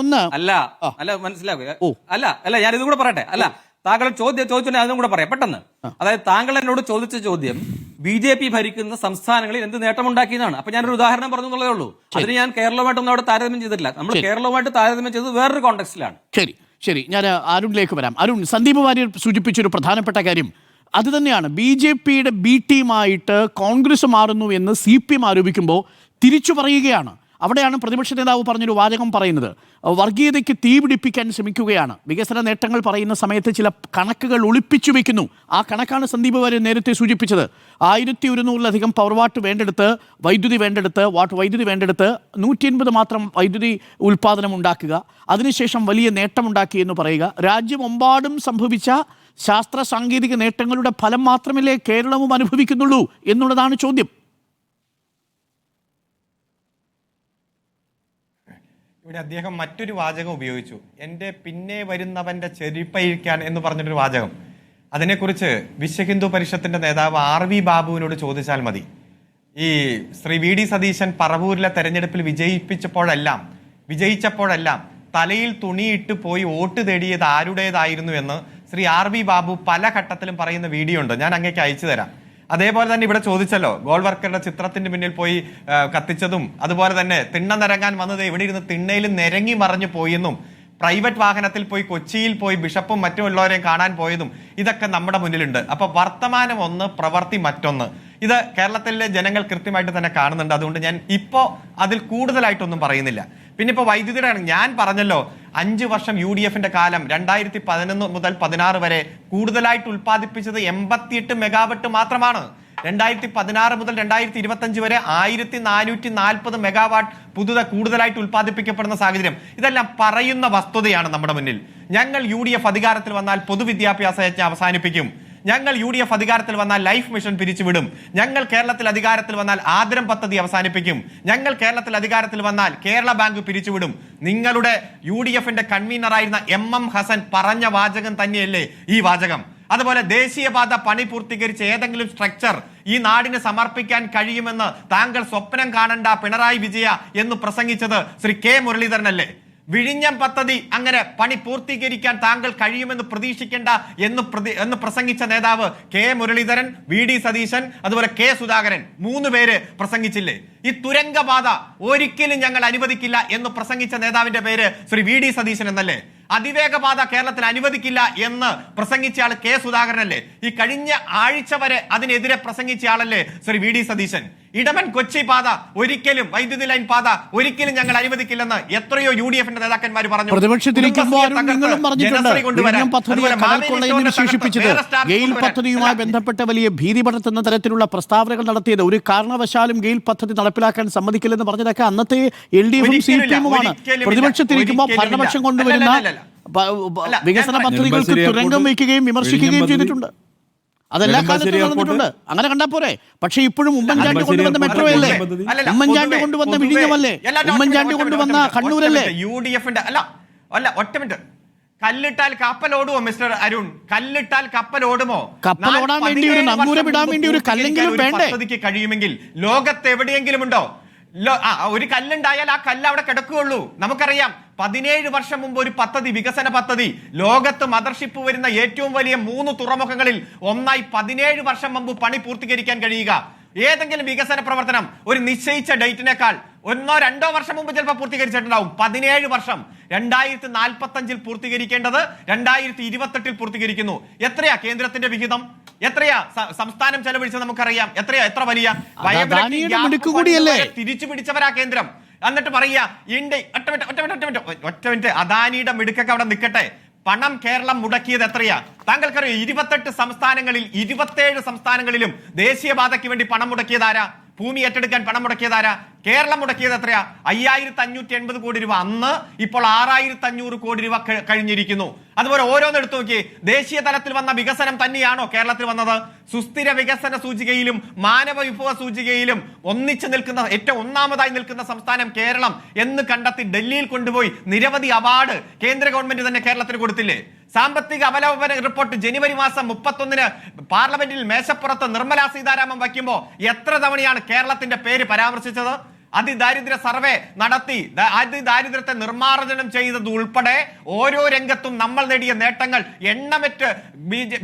ഇതും കൂടെ പറയട്ടെ. അല്ല, താങ്കൾ ചോദിച്ചു അതും കൂടെ പറയാം പെട്ടെന്ന്. അതായത് താങ്കൾ എന്നോട് ചോദിച്ച ചോദ്യം BJP ഭരിക്കുന്ന സംസ്ഥാനങ്ങളിൽ എന്ത് നേട്ടമുണ്ടാക്കിയതാണ്. അപ്പൊ ഞാനൊരു ഉദാഹരണം പറഞ്ഞു എന്നുള്ളതേ ഉള്ളൂ. അതിന് ഞാൻ കേരളവുമായിട്ടൊന്നും അവിടെ താരതമ്യം ചെയ്തിട്ടില്ല. നമ്മൾ കേരളവുമായിട്ട് താരതമ്യം ചെയ്തത് വേറൊരു കോണ്ടെക്സ്റ്റിലാണ്. ശരി, ഞാൻ അരുണിലേക്ക് വരാം. അരുൺ, സന്ദീപ് വാര്യർ സൂചിപ്പിച്ചൊരു പ്രധാനപ്പെട്ട കാര്യം അത് തന്നെയാണ്. BJPയുടെ B ടീമായിട്ട് കോൺഗ്രസ് മാറുന്നു എന്ന് CPM ആരോപിക്കുമ്പോൾ തിരിച്ചു പറയുകയാണ്. അവിടെയാണ് പ്രതിപക്ഷ നേതാവ് പറഞ്ഞൊരു വാചകം പറയുന്നത്. വർഗീയതയ്ക്ക് തീ പിടിപ്പിക്കാൻ ശ്രമിക്കുകയാണ്. വികസന നേട്ടങ്ങൾ പറയുന്ന സമയത്ത് ചില കണക്കുകൾ ഒളിപ്പിച്ചു വെക്കുന്നു. ആ കണക്കാണ് സന്ദീപ് വാര്യർ നേരത്തെ സൂചിപ്പിച്ചത്. 1100-ലധികം പവർ വാട്ട് വേണ്ടെടുത്ത്, വൈദ്യുതി വേണ്ടെടുത്ത് 180 മാത്രം വൈദ്യുതി ഉൽപ്പാദനം ഉണ്ടാക്കുക, അതിനുശേഷം വലിയ നേട്ടമുണ്ടാക്കി എന്ന് പറയുക. രാജ്യമെമ്പാടും സംഭവിച്ച ശാസ്ത്ര സാങ്കേതിക നേട്ടങ്ങളുടെ ഫലം മാത്രമല്ലേ കേരളവും അനുഭവിക്കുന്നുള്ളൂ എന്നുള്ളതാണ് ചോദ്യം. ഇവിടെ അദ്ദേഹം മറ്റൊരു വാചകം ഉപയോഗിച്ചു, എൻ്റെ പിന്നെ വരുന്നവന്റെ ചെരിപ്പഴിക്കാൻ എന്ന് പറഞ്ഞൊരു വാചകം. അതിനെക്കുറിച്ച് വിശ്വഹിന്ദു പരിഷത്തിന്റെ നേതാവ് RV ബാബുവിനോട് ചോദിച്ചാൽ മതി. ഈ ശ്രീ VD സതീശൻ പറവൂരിലെ തെരഞ്ഞെടുപ്പിൽ വിജയിച്ചപ്പോഴെല്ലാം തലയിൽ തുണിയിട്ട് പോയി വോട്ട് തേടിയത് ആരുടേതായിരുന്നു എന്ന് ശ്രീ RV ബാബു പല ഘട്ടത്തിലും പറയുന്ന വീഡിയോ ഉണ്ട്. ഞാൻ അങ്ങേക്ക് അയച്ചു തരാം. അതേപോലെ തന്നെ ഇവിടെ ചോദിച്ചല്ലോ, ഗോൾവർക്കറുടെ ചിത്രത്തിന്റെ പിന്നിൽ പോയി കത്തിച്ചതും, അതുപോലെ തന്നെ തിണ്ണ നിരങ്ങാൻ വന്നത് ഇവിടെ ഇരുന്ന് തിണ്ണയിൽ നിരങ്ങി മറിഞ്ഞു പോയെന്നും, പ്രൈവറ്റ് വാഹനത്തിൽ പോയി കൊച്ചിയിൽ പോയി ബിഷപ്പും മറ്റുമുള്ളവരെയും കാണാൻ പോയതും ഇതൊക്കെ നമ്മുടെ മുന്നിലുണ്ട്. അപ്പൊ വർത്തമാനം ഒന്ന്, പ്രവൃത്തി മറ്റൊന്ന്. ഇത് കേരളത്തിലെ ജനങ്ങൾ കൃത്യമായിട്ട് തന്നെ കാണുന്നുണ്ട്. അതുകൊണ്ട് ഞാൻ ഇപ്പോ അതിൽ കൂടുതലായിട്ടൊന്നും പറയുന്നില്ല. പിന്നെ ഇപ്പൊ വൈദ്യുതിയുടെ ഞാൻ പറഞ്ഞല്ലോ, 5 വർഷം UDFന്റെ കാലം 2011 മുതൽ 16 വരെ കൂടുതലായിട്ട് ഉൽപ്പാദിപ്പിച്ചത് 88 മെഗാവാട്ട് മാത്രമാണ്. 2016 മുതൽ 2025 വരെ 1440 മെഗാവാട്ട് കൂടുതലായിട്ട് ഉൽപ്പാദിപ്പിക്കപ്പെടുന്ന സാഹചര്യം. ഇതെല്ലാം പറയുന്ന വസ്തുതയാണ് നമ്മുടെ മുന്നിൽ. ഞങ്ങൾ UDF അധികാരത്തിൽ വന്നാൽ പൊതുവിദ്യാഭ്യാസ യജ്ഞം അവസാനിപ്പിക്കും. ഞങ്ങൾ UDF അധികാരത്തിൽ വന്നാൽ ലൈഫ് മിഷൻ പിരിച്ചുവിടും. ഞങ്ങൾ കേരളത്തിൽ അധികാരത്തിൽ വന്നാൽ ആദരം പദ്ധതി അവസാനിപ്പിക്കും. ഞങ്ങൾ കേരളത്തിൽ അധികാരത്തിൽ വന്നാൽ കേരള ബാങ്ക് പിരിച്ചുവിടും. നിങ്ങളുടെ UDFന്റെ കൺവീനറായിരുന്ന MM ഹസൻ പറഞ്ഞ വാചകം തന്നെയല്ലേ ഈ വാചകം? അതുപോലെ ദേശീയപാത പണി പൂർത്തീകരിച്ച ഏതെങ്കിലും സ്ട്രക്ചർ ഈ നാടിന് സമർപ്പിക്കാൻ കഴിയുമെന്ന് താങ്കൾ സ്വപ്നം കാണണ്ട പിണറായി വിജയ എന്ന് പ്രസംഗിച്ചത് ശ്രീ K മുരളീധരനല്ലേ? വിഴിഞ്ഞം പദ്ധതി അങ്ങനെ പണി പൂർത്തീകരിക്കാൻ താങ്കൾ കഴിയുമെന്ന് പ്രതീക്ഷിക്കേണ്ട എന്ന് പ്രസംഗിച്ച നേതാവ് K മുരളീധരൻ, VD സതീശൻ, അതുപോലെ K സുധാകരൻ 3 പേര് പ്രസംഗിച്ചില്ലേ? ഈ തുരങ്കപാത ഒരിക്കലും ഞങ്ങൾ അനുവദിക്കില്ല എന്ന് പ്രസംഗിച്ച നേതാവിന്റെ പേര് ശ്രീ VD സതീശൻ എന്നല്ലേ? അതിവേഗപാത കേരളത്തിൽ അനുവദിക്കില്ല എന്ന് പ്രസംഗിച്ച ആൾ K സുധാകരനല്ലേ? ഈ കഴിഞ്ഞ ആഴ്ച വരെ അതിനെതിരെ പ്രസംഗിച്ച ആളല്ലേ ശ്രീ VD സതീശൻ? ഇടമൺ കൊച്ചി പാത ഒരിക്കലും, വൈദ്യുതി ലൈൻ പാത ഒരിക്കലും ഞങ്ങൾ അനുവദിക്കില്ലെന്ന് എത്രയോ UDFന്റെ നേതാക്കന്മാർ പറഞ്ഞു. ഗെയിൽ പദ്ധതിയുമായി ബന്ധപ്പെട്ട വലിയ ഭീതി പടർത്തുന്ന തരത്തിലുള്ള പ്രസ്താവനകൾ നടത്തിയത് ഒരു കാരണവശാലും ഗെയിൽ പദ്ധതി നടപ്പിലാക്കാൻ സമ്മതിക്കില്ലെന്ന് പറഞ്ഞതൊക്കെ അന്നത്തെ LDFും CPMുമാണ്. പ്രതിപക്ഷത്തിരിക്കുമ്പോൾ ഭരണപക്ഷം കൊണ്ടുവരുന്ന വികസന പദ്ധതികൾക്ക് തുരങ്കം വയ്ക്കുകയും വിമർശിക്കുകയും ചെയ്തിട്ടുണ്ട്. അതെല്ലാ കാലത്തും നടന്നിട്ടുണ്ട്. അങ്ങനെ കണ്ടാ പോരെ? പക്ഷെ ഇപ്പോഴും ഉമ്മൻചാണ്ടി കൊണ്ടുവന്ന മെട്രോ അല്ലേ? ഉമ്മൻചാണ്ടി കൊണ്ടുവന്ന വിഴിഞ്ഞമല്ലേ? ഉമ്മൻചാണ്ടി കൊണ്ടുവന്ന കണ്ണൂരല്ലേ? UDFന്റെ അല്ല ഒറ്റ മിനിറ്റ്. കല്ലിട്ടാൽ കപ്പലോടുമോ മിസ്റ്റർ അരുൺ? കല്ലിട്ടാൽ കപ്പലോടുമോ? കപ്പലോടാൻ വേണ്ടി ഒരു നങ്കൂരം ഇടാൻ വേണ്ടി ഒരു കല്ലെങ്കിലും വേണ്ടേ? പദ്ധതിക്ക് കഴിയുമെങ്കിൽ ലോകത്ത് എവിടെയെങ്കിലും ഉണ്ടോ? ഒരു കല്ലുണ്ടായാൽ ആ കല്ല് അവിടെ കിടക്കുകയുള്ളൂ. നമുക്കറിയാം 17 വർഷം മുമ്പ് ഒരു പദ്ധതി, വികസന പദ്ധതി, ലോകത്ത് മദർഷിപ്പ് വരുന്ന ഏറ്റവും വലിയ 3 തുറമുഖങ്ങളിൽ ഒന്നായി 17 വർഷം മുമ്പ് പണി പൂർത്തീകരിക്കാൻ കഴിയുക. ഏതെങ്കിലും വികസന പ്രവർത്തനം ഒരു നിശ്ചയിച്ച ഡേറ്റിനേക്കാൾ 1-2 വർഷം മുമ്പ് ചിലപ്പോൾ പൂർത്തീകരിച്ചിട്ടുണ്ടാവും. 17 വർഷം 2045 പൂർത്തീകരിക്കേണ്ടത് 2028 പൂർത്തീകരിക്കുന്നു. എത്രയാ കേന്ദ്രത്തിന്റെ വിഹിതം? എത്രയാ സംസ്ഥാനം ചെലവഴിച്ചത്? നമുക്കറിയാം. എത്ര വലിയ തിരിച്ചു പിടിച്ചവരാ കേന്ദ്രം. എന്നിട്ട് പറയാ ഒറ്റ മിനിറ്റ് അദാനിയുടെ മിടുക്കൊക്കെ അവിടെ നിൽക്കട്ടെ. പണം കേരളം മുടക്കിയത് എത്രയാ താങ്കൾക്കറിയോ? 28 സംസ്ഥാനങ്ങളിൽ 27 സംസ്ഥാനങ്ങളിലും ദേശീയപാതയ്ക്ക് വേണ്ടി പണം മുടക്കിയതാരാ? ഭൂമി ഏറ്റെടുക്കാൻ പണം മുടക്കിയതാരാ? കേരളം മുടക്കിയത് എത്രയാ? 5580 കോടി രൂപ അന്ന്. ഇപ്പോൾ 6500 കോടി രൂപ കഴിഞ്ഞിരിക്കുന്നു. അതുപോലെ ഓരോന്ന് എടുത്തു നോക്കിയേ. ദേശീയ തലത്തിൽ വന്ന വികസനം തന്നെയാണോ കേരളത്തിൽ വന്നത്? സുസ്ഥിര വികസന സൂചികയിലും മാനവ വിഭവ സൂചികയിലും ഒന്നിച്ചു നിൽക്കുന്ന, ഏറ്റവും ഒന്നാമതായി നിൽക്കുന്ന സംസ്ഥാനം കേരളം എന്ന് കണ്ടെത്തി ഡൽഹിയിൽ കൊണ്ടുപോയി നിരവധി അവാർഡ് കേന്ദ്ര ഗവൺമെന്റ് തന്നെ കേരളത്തിന് കൊടുത്തില്ലേ? സാമ്പത്തിക അവലോകന റിപ്പോർട്ട് ജനുവരി മാസം 31 പാർലമെന്റിൽ മേശപ്പുറത്ത് നിർമ്മല സീതാരാമൻ വയ്ക്കുമ്പോൾ എത്ര തവണയാണ് കേരളത്തിന്റെ പേര് പരാമർശിച്ചത്? അതിദാരിദ്ര്യ സർവേ നടത്തി അതിദാരിദ്ര്യത്തെ നിർമ്മാർജ്ജനം ചെയ്തത് ഉൾപ്പെടെ ഓരോ രംഗത്തും നമ്മൾ നേടിയ നേട്ടങ്ങൾ എണ്ണമറ്റ്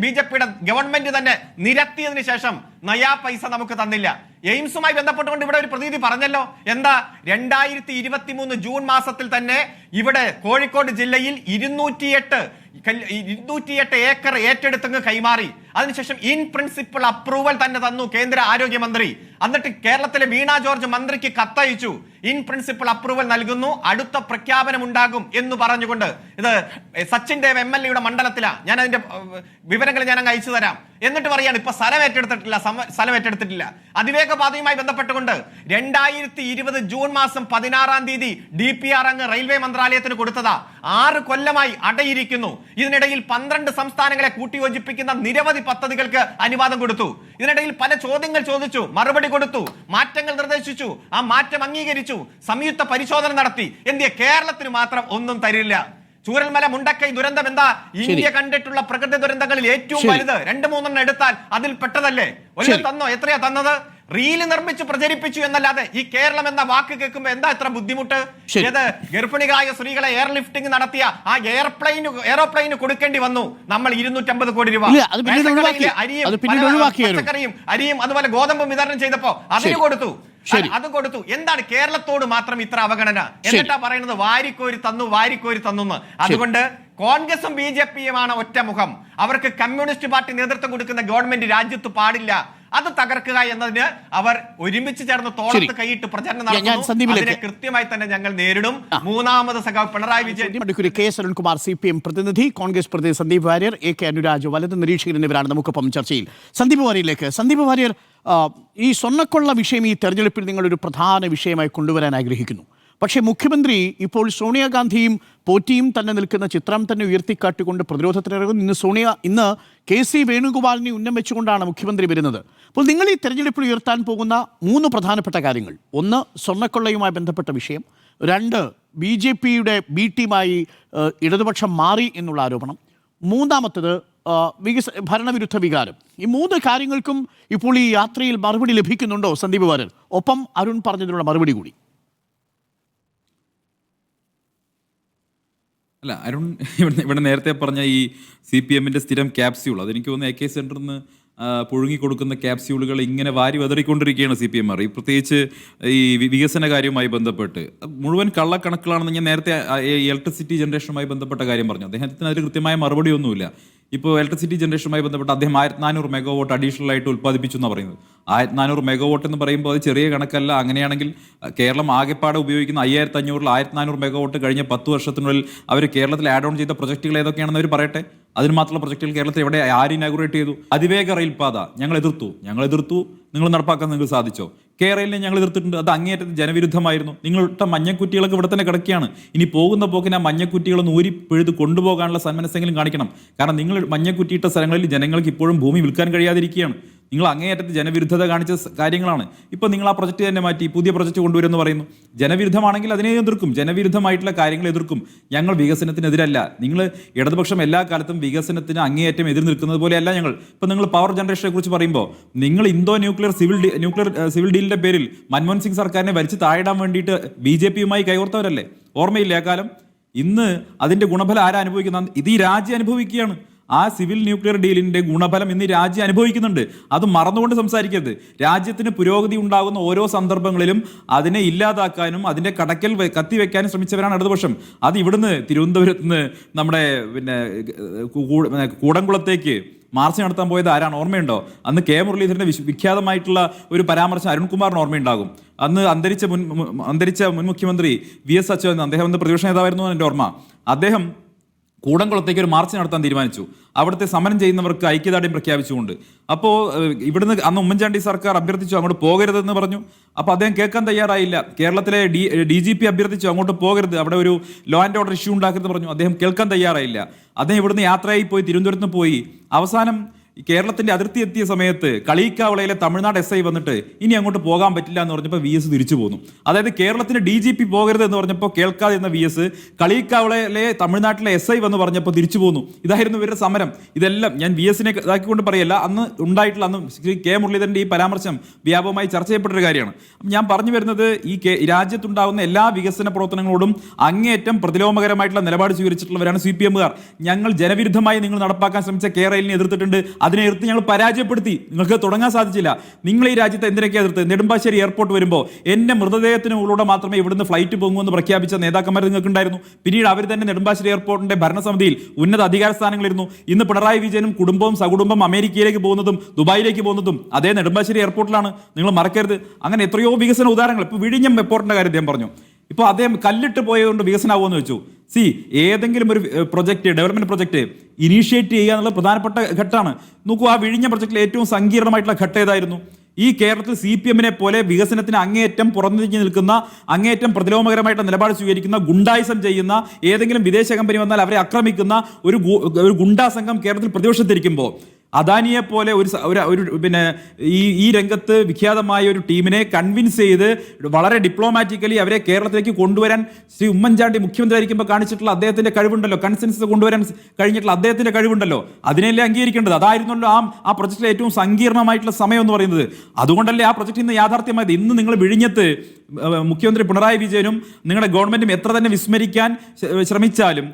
BJPയുടെ ഗവൺമെന്റ് തന്നെ നിരത്തിയതിനു ശേഷം നയാ പൈസ നമുക്ക് തന്നില്ല. എയിംസുമായി ബന്ധപ്പെട്ടുകൊണ്ട് ഇവിടെ ഒരു പ്രതീതി പറഞ്ഞല്ലോ. എന്താ? 2023 ജൂൺ മാസത്തിൽ തന്നെ ഇവിടെ കോഴിക്കോട് ജില്ലയിൽ 208 ഏക്കർ ഏറ്റെടുത്തങ്ങ് കൈമാറി. അതിനുശേഷം ഇൻ പ്രിൻസിപ്പിൾ അപ്രൂവൽ തന്നെ തന്നു കേന്ദ്ര ആരോഗ്യമന്ത്രി. എന്നിട്ട് കേരളത്തിലെ വീണ ജോർജ് മന്ത്രിക്ക് കത്തയച്ചു. ഇൻ പ്രിൻസിപ്പിൾ അപ്രൂവൽ നൽകുന്നു, അടുത്ത പ്രഖ്യാപനം ഉണ്ടാകും എന്ന് പറഞ്ഞുകൊണ്ട്. ഇത് സച്ചിൻ ദേവ് MLAയുടെ മണ്ഡലത്തിലാ. ഞാൻ അതിന്റെ വിവരങ്ങൾ ഞാൻ അങ്ങ് അയച്ചു തരാം. എന്നിട്ട് പറയാണ് ഇപ്പൊ സ്ഥലം ഏറ്റെടുത്തിട്ടില്ല. അതിവേഗ പാതയുമായി ബന്ധപ്പെട്ടുകൊണ്ട് 2020 ജൂൺ മാസം 16 തീയതി DPR അങ്ങ് റെയിൽവേ മന്ത്രാലയത്തിന് കൊടുത്തതാ. 6 കൊല്ലമായി അടയിരിക്കുന്നു. ഇതിനിടയിൽ 12 സംസ്ഥാനങ്ങളെ കൂട്ടിയോജിപ്പിക്കുന്ന നിരവധി പദ്ധതികൾക്ക് അനുവാദം കൊടുത്തു. ഇതിനിടയിൽ പല ചോദ്യങ്ങൾ ചോദിച്ചു, മറുപടി കൊടുത്തു, മാറ്റങ്ങൾ നിർദ്ദേശിച്ചു, ആ മാറ്റം അംഗീകരിച്ചു, സംയുക്ത പരിശോധന നടത്തി. എന്തിയെ കേരളത്തിന് മാത്രം ഒന്നും തരില്ല? ചൂരൽമല മുണ്ടക്കൈ ദുരന്തം എന്താ? ഇന്ത്യ കണ്ടിട്ടുള്ള പ്രകൃതി ദുരന്തങ്ങളിൽ ഏറ്റവും വലുത്. 2-3 എടുത്താൽ അതിൽ പെട്ടതല്ലേ? തന്നോ? എത്രയാ തന്നത്? റീല് നിർമ്മിച്ച് പ്രചരിപ്പിച്ചു എന്നല്ലാതെ ഈ കേരളം എന്ന വാക്ക് കേൾക്കുമ്പോ എന്താ ഇത്ര ബുദ്ധിമുട്ട്? ഏത് ഗർഭിണികളായ സ്ത്രീകളെ എയർലിഫ്റ്റിംഗ് നടത്തിയ ആ എയറോപ്ലെയിന് കൊടുക്കേണ്ടി വന്നു നമ്മൾ 250 കോടി രൂപ. അരിയും അതുപോലെ ഗോതമ്പും വിതരണം ചെയ്തപ്പോ അതിന് കൊടുത്തു. എന്താണ് കേരളത്തോട് മാത്രം ഇത്ര അവഗണന? എന്നിട്ടാ പറയുന്നത് വാരിക്കോരി തന്നു. അതുകൊണ്ട് കോൺഗ്രസും BJPയുമാണ് ഒറ്റമുഖം. അവർക്ക് കമ്മ്യൂണിസ്റ്റ് പാർട്ടി നേതൃത്വം കൊടുക്കുന്ന ഗവൺമെന്റ് രാജ്യത്ത് പാടില്ല. അത് തകർക്കുക എന്നതിന് അവർ ഒരുമിച്ച് ചേർന്ന് തോളത്ത് കൈയിട്ട് പ്രചരണം നടത്തുന്നു. അതിനെ കൃത്യമായി തന്നെ ഞങ്ങൾ നേരിടും. മൂന്നാമത് സഖാവ് പിണറായി വിജയൻ. കെ സരൺകുമാർ CPM പ്രതിനിധി, കോൺഗ്രസ് പ്രതിനിധി സന്ദീപ് വാര്യർ, AK അനുരാജ് വലത് നിരീക്ഷകൻ എന്നിവരാണ് നമുക്കൊപ്പം ചർച്ചയിൽ. സന്ദീപ് വാര്യരിലേക്ക്. സന്ദീപ് വാര്യർ, ഈ സ്വർണ്ണക്കൊള്ള വിഷയം ഈ തെരഞ്ഞെടുപ്പിൽ നിങ്ങളൊരു പ്രധാന വിഷയമായി കൊണ്ടുവരാൻ ആഗ്രഹിക്കുന്നു. പക്ഷേ മുഖ്യമന്ത്രി ഇപ്പോൾ സോണിയാഗാന്ധിയും പോറ്റിയും തന്നെ നിൽക്കുന്ന ചിത്രം തന്നെ ഉയർത്തിക്കാട്ടിക്കൊണ്ട് പ്രതിരോധത്തിനിറങ്ങുന്നു. ഇന്ന് KC വേണുഗോപാലിനെ ഉന്നം വെച്ചുകൊണ്ടാണ് മുഖ്യമന്ത്രി വരുന്നത്. അപ്പോൾ നിങ്ങൾ ഈ തെരഞ്ഞെടുപ്പിൽ ഉയർത്താൻ പോകുന്ന 3 പ്രധാനപ്പെട്ട കാര്യങ്ങൾ: 1, സ്വർണ്ണക്കൊള്ളയുമായി ബന്ധപ്പെട്ട വിഷയം; 2, BJPയുടെ B ടീമായി ഇടതുപക്ഷം മാറി എന്നുള്ള ആരോപണം; 3-മത്തത് ഭരണവിരുദ്ധ വികാരം. ഈ 3 കാര്യങ്ങൾക്കും ഇപ്പോൾ ഈ യാത്രയിൽ മറുപടി ലഭിക്കുന്നുണ്ടോ സന്ദീപ് വാര്യർ? ഒപ്പം അരുൺ പറഞ്ഞതിനുള്ള മറുപടി കൂടി. അല്ല, അരുൺ ഇവിടെ നേരത്തെ പറഞ്ഞ ഈ CPMന്റെ സ്ഥിരം ക്യാപ്സ്യൂൾ, അതെനിക്ക് തോന്നുന്നു AK സെന്ററിൽ നിന്ന് പുഴുങ്ങിക്കൊടുക്കുന്ന ക്യാപ്സ്യൂളുകൾ ഇങ്ങനെ വാരി വതറിക്കൊണ്ടിരിക്കുകയാണ് CPM. ഈ പ്രത്യേകിച്ച് ഈ വികസന കാര്യവുമായി ബന്ധപ്പെട്ട് മുഴുവൻ കള്ളക്കണക്കുകളാണെന്ന് ഞാൻ നേരത്തെ ഇലക്ട്രിസിറ്റി ജനറേഷനുമായി ബന്ധപ്പെട്ട കാര്യം പറഞ്ഞു. അദ്ദേഹത്തിന് അതിൽ കൃത്യമായ മറുപടി ഒന്നുമില്ല. ഇപ്പോൾ ഇലക്ട്രിസിറ്റി ജനറേഷനുമായി ബന്ധപ്പെട്ട് അദ്ദേഹം 1400 മെഗാവാട്ട് അഡീഷണൽ ആയിട്ട് ഉൽപ്പാദിപ്പിച്ചു എന്നാണ് പറയുന്നത്. 1400 മെഗാവാട്ട് എന്ന് പറയുമ്പോൾ അത് ചെറിയ കണക്കല്ല. അങ്ങനെയാണെങ്കിൽ കേരളം ആകെപ്പാടെ ഉപയോഗിക്കുന്ന 5500-ൽ 1400 മെഗാവാട്ട് കഴിഞ്ഞ 10 വർഷത്തിനുള്ളിൽ അവർ കേരളത്തിൽ ആഡ് ഓൺ ചെയ്ത പ്രൊജക്ടുകൾ ഏതൊക്കെയാണെന്ന് അവർ പറയട്ടെ. അതിന് മാത്രമുള്ള പ്രൊജക്ടുകൾ കേരളത്തിൽ എവിടെ ആര് ഇനാഗുറേറ്റ് ചെയ്തു? അതിവേഗ റെയിൽപാത ഞങ്ങൾ എതിർത്തു. നിങ്ങൾ നടപ്പാക്കാൻ നിങ്ങൾക്ക് സാധിച്ചോ? കേരളയിലെ ഞങ്ങൾ എതിർത്തിട്ടുണ്ട്. അത് അങ്ങേയറ്റം ജനവിരുദ്ധമായിരുന്നു. നിങ്ങളിട്ട മഞ്ഞക്കുറ്റികളൊക്കെ ഇവിടെ തന്നെ കിടക്കുകയാണ്. ഇനി പോകുന്ന പോക്കിന് ആ മഞ്ഞക്കുറ്റികളൊന്ന് ഊരി പിഴുത് കൊണ്ടുപോകാനുള്ള സന്മനസ്സെങ്കിലും കാണിക്കണം. കാരണം നിങ്ങൾ മഞ്ഞക്കുറ്റിയിട്ട സ്ഥലങ്ങളിൽ ജനങ്ങൾക്ക് ഇപ്പോഴും ഭൂമി വിൽക്കാൻ കഴിയാതിരിക്കുകയാണ്. നിങ്ങൾ അങ്ങേയറ്റത്ത് ജനവിരുദ്ധത കാണിച്ച കാര്യങ്ങളാണ്. ഇപ്പോൾ നിങ്ങൾ ആ പ്രൊജക്റ്റ് തന്നെ മാറ്റി പുതിയ പ്രൊജക്റ്റ് കൊണ്ടുവരുമെന്ന് പറയുന്നു. ജനവിരുദ്ധമാണെങ്കിൽ അതിനെ എതിർക്കും, ജനവിരുദ്ധമായിട്ടുള്ള കാര്യങ്ങൾ എതിർക്കും. ഞങ്ങൾ വികസനത്തിനെതിരല്ല. നിങ്ങൾ ഇടതുപക്ഷം എല്ലാ കാലത്തും വികസനത്തിന് അങ്ങേയറ്റം എതിർ നിൽക്കുന്നത് പോലെയല്ല ഞങ്ങൾ. ഇപ്പം നിങ്ങൾ പവർ ജനറേഷനെ കുറിച്ച് പറയുമ്പോൾ നിങ്ങൾ ഇന്തോ ന്യൂക്ലിയർ സിവിൽ ഡീലിന്റെ പേരിൽ മൻമോഹൻ സിംഗ് സർക്കാരിനെ വലിച്ച് താഴെയിടാൻ വേണ്ടിയിട്ട് BJPയുമായി കൈകോർത്തവരല്ലേ? ഓർമ്മയില്ലേ ആ കാലം? ഇന്ന് അതിന്റെ ഗുണഫലം ആരാ അനുഭവിക്കുന്നത്? ഇത് ഈ രാജ്യം അനുഭവിക്കുകയാണ്. ആ സിവിൽ ന്യൂക്ലിയർ ഡീലിന്റെ ഗുണഫലം ഇന്ന് രാജ്യം അനുഭവിക്കുന്നുണ്ട്. അത് മറന്നുകൊണ്ട് സംസാരിക്കരുത്. രാജ്യത്തിന് പുരോഗതി ഉണ്ടാകുന്ന ഓരോ സന്ദർഭങ്ങളിലും അതിനെ ഇല്ലാതാക്കാനും അതിന്റെ കടക്കൽ കത്തിവെക്കാനും ശ്രമിച്ചവരാണ് ഇടതുപക്ഷം. അത് ഇവിടുന്ന് തിരുവനന്തപുരത്ത് നിന്ന് നമ്മുടെ കൂടംകുളത്തേക്ക് മാർച്ച് നടത്താൻ പോയത് ആരാണ്? ഓർമ്മയുണ്ടോ? അന്ന് K മുരളീധരന്റെ വിഖ്യാതമായിട്ടുള്ള ഒരു പരാമർശം അരുൺകുമാറിന് ഓർമ്മയുണ്ടാകും. അന്ന് അന്തരിച്ച മുൻ മുഖ്യമന്ത്രി VS അച്യുതാനന്ദൻ, അദ്ദേഹം അന്ന് പ്രതിപക്ഷ നേതാവായിരുന്നു എൻ്റെ ഓർമ്മ. അദ്ദേഹം കൂടംകുളത്തേക്ക് ഒരു മാർച്ച് നടത്താൻ തീരുമാനിച്ചു, അവിടുത്തെ സമരം ചെയ്യുന്നവർക്ക് ഐക്യദാർഢ്യം പ്രഖ്യാപിച്ചുകൊണ്ട്. അപ്പോൾ ഇവിടുന്ന് അന്ന് ഉമ്മൻചാണ്ടി സർക്കാർ അഭ്യർത്ഥിച്ചു അങ്ങോട്ട് പോകരുതെന്ന് പറഞ്ഞു. അപ്പോൾ അദ്ദേഹം കേൾക്കാൻ തയ്യാറായില്ല. കേരളത്തിലെ DGP അഭ്യർത്ഥിച്ചു അങ്ങോട്ട് പോകരുത്, അവിടെ ഒരു ലോ ആൻഡ് ഓർഡർ ഇഷ്യൂ ഉണ്ടാക്കരുതെന്ന് പറഞ്ഞു. അദ്ദേഹം കേൾക്കാൻ തയ്യാറായില്ല. അദ്ദേഹം ഇവിടുന്ന് യാത്രയായി പോയി തിരുവനന്തപുരത്ത് പോയി. അവസാനം കേരളത്തിന്റെ അതിർത്തി എത്തിയ സമയത്ത് കളിയിക്കാവളയിലെ തമിഴ്നാട് SI വന്നിട്ട് ഇനി അങ്ങോട്ട് പോകാൻ പറ്റില്ല എന്ന് പറഞ്ഞപ്പോൾ VS തിരിച്ചു പോന്നു. അതായത് കേരളത്തിന്റെ DGP പോകരുത് എന്ന് പറഞ്ഞപ്പോൾ കേൾക്കാതെ എന്ന VS കളിയിക്കാവളയിലെ തമിഴ്നാട്ടിലെ SI വന്ന് പറഞ്ഞപ്പോൾ തിരിച്ചു പോന്നു. ഇതായിരുന്നു ഇവരുടെ സമരം. ഇതെല്ലാം ഞാൻ VSനെ ഇതാക്കിക്കൊണ്ട് പറയല്ല, അന്ന് ഉണ്ടായിട്ടുള്ള അന്ന് K മുരളീധരന്റെ ഈ പരാമർശം വ്യാപകമായി ചർച്ച ചെയ്യപ്പെട്ടൊരു കാര്യമാണ്. ഞാൻ പറഞ്ഞു വരുന്നത് ഈ രാജ്യത്തുണ്ടാകുന്ന എല്ലാ വികസന പ്രവർത്തനങ്ങളോടും അങ്ങേയറ്റം പ്രതിലോമകരമായിട്ടുള്ള നിലപാട് സ്വീകരിച്ചിട്ടുള്ളവരാണ് CPMകാർ. ഞങ്ങൾ ജനവിരുദ്ധമായി നിങ്ങൾ നടപ്പാക്കാൻ ശ്രമിച്ച കേരളിനെ എതിർത്തിട്ടുണ്ട്. അതിനെ എതിർത്ത് ഞങ്ങൾ പരാജയപ്പെടുത്തി. നിങ്ങൾക്ക് തുടങ്ങാൻ സാധിച്ചില്ല. നിങ്ങൾ ഈ രാജ്യത്ത് എന്തിനൊക്കെയാണ് എതിർത്ത്? നെടുമ്പാശ്ശേരി എയർപോർട്ട് വരുമ്പോൾ എൻ്റെ മൃതദേഹത്തിനുള്ളിലൂടെ മാത്രമേ ഇവിടുന്ന് ഫ്ലൈറ്റ് പോകുമെന്ന് പ്രഖ്യാപിച്ച നേതാക്കന്മാർ നിങ്ങൾക്കുണ്ടായിരുന്നു. പിന്നീട് അവർ തന്നെ നെടുമ്പാശ്ശേരി എയർപോർട്ടിന്റെ ഭരണസമിതിയിൽ ഉന്നത അധികാര സ്ഥാനങ്ങളിരുന്നു. ഇന്ന് പിണറായി വിജയനും കുടുംബവും സകുടുംബം അമേരിക്കയിലേക്ക് പോകുന്നതും ദുബായിലേക്ക് പോകുന്നതും അതേ നെടുമ്പാശ്ശേരി എയർപോർട്ടിലാണ്. നിങ്ങൾ മറക്കരുത്. അങ്ങനെ എത്രയോ വികസന ഉദാഹരണങ്ങൾ. ഇപ്പോൾ വിഴിഞ്ഞം എയർപോർട്ടിന്റെ കാര്യം അദ്ദേഹം പറഞ്ഞു. ഇപ്പോൾ അദ്ദേഹം കല്ലിട്ട് പോയതുകൊണ്ട് വികസനമാവുമെന്ന് വെച്ചു. ഏതെങ്കിലും ഒരു ഡെവലപ്മെന്റ് പ്രൊജക്ട് ഇനീഷ്യേറ്റ് ചെയ്യുക എന്നുള്ള പ്രധാനപ്പെട്ട ഘട്ടമാണ്. നോക്കൂ, ആ വിഴിഞ്ഞ പ്രൊജക്റ്റിൽ ഏറ്റവും സങ്കീർണമായിട്ടുള്ള ഘട്ടം ഏതായിരുന്നു? ഈ കേരളത്തിൽ CPMനെ പോലെ വികസനത്തിന് അങ്ങേയറ്റം പുറത്തിരിഞ്ഞു നിൽക്കുന്ന, അങ്ങേയറ്റം പ്രതിലോമകരമായിട്ട് നിലപാട് സ്വീകരിക്കുന്ന, ഗുണ്ടായിസം ചെയ്യുന്ന, ഏതെങ്കിലും വിദേശ കമ്പനി വന്നാൽ അവരെ ആക്രമിക്കുന്ന ഒരു ഗുണ്ടാ സംഘം കേരളത്തിൽ പ്രതിപക്ഷത്തിരിക്കുമ്പോൾ അദാനിയെ പോലെ ഒരു ഈ രംഗത്ത് വിഖ്യാതമായ ഒരു ടീമിനെ കൺവിൻസ് ചെയ്ത് വളരെ ഡിപ്ലോമാറ്റിക്കലി അവരെ കേരളത്തിലേക്ക് കൊണ്ടുവരാൻ ശ്രീ ഉമ്മൻചാണ്ടി മുഖ്യമന്ത്രി ആയിരിക്കുമ്പോൾ കാണിച്ചിട്ടുള്ള അദ്ദേഹത്തിന്റെ കഴിവുണ്ടല്ലോ, കൺസെൻസസ് കൊണ്ടുവരാൻ കഴിഞ്ഞിട്ടുള്ള അദ്ദേഹത്തിന്റെ കഴിവുണ്ടല്ലോ, അതിനെല്ലാം അംഗീകരിക്കേണ്ടത്. അതായിരുന്നല്ലോ ആ പ്രൊജക്റ്റിലെ ഏറ്റവും സങ്കീർണമായിട്ടുള്ള സമയം എന്ന് പറയുന്നത്. അതുകൊണ്ടല്ലേ ആ പ്രൊജക്റ്റ് ഇന്ന് യാഥാർത്ഥ്യമായത്. ഇന്ന് നിങ്ങൾ വിഴിഞ്ഞത്ത് മുഖ്യമന്ത്രി പിണറായി വിജയനും നിങ്ങളുടെ ഗവൺമെന്റും എത്ര തന്നെ വിസ്മരിക്കാൻ ശ്രമിച്ചാലും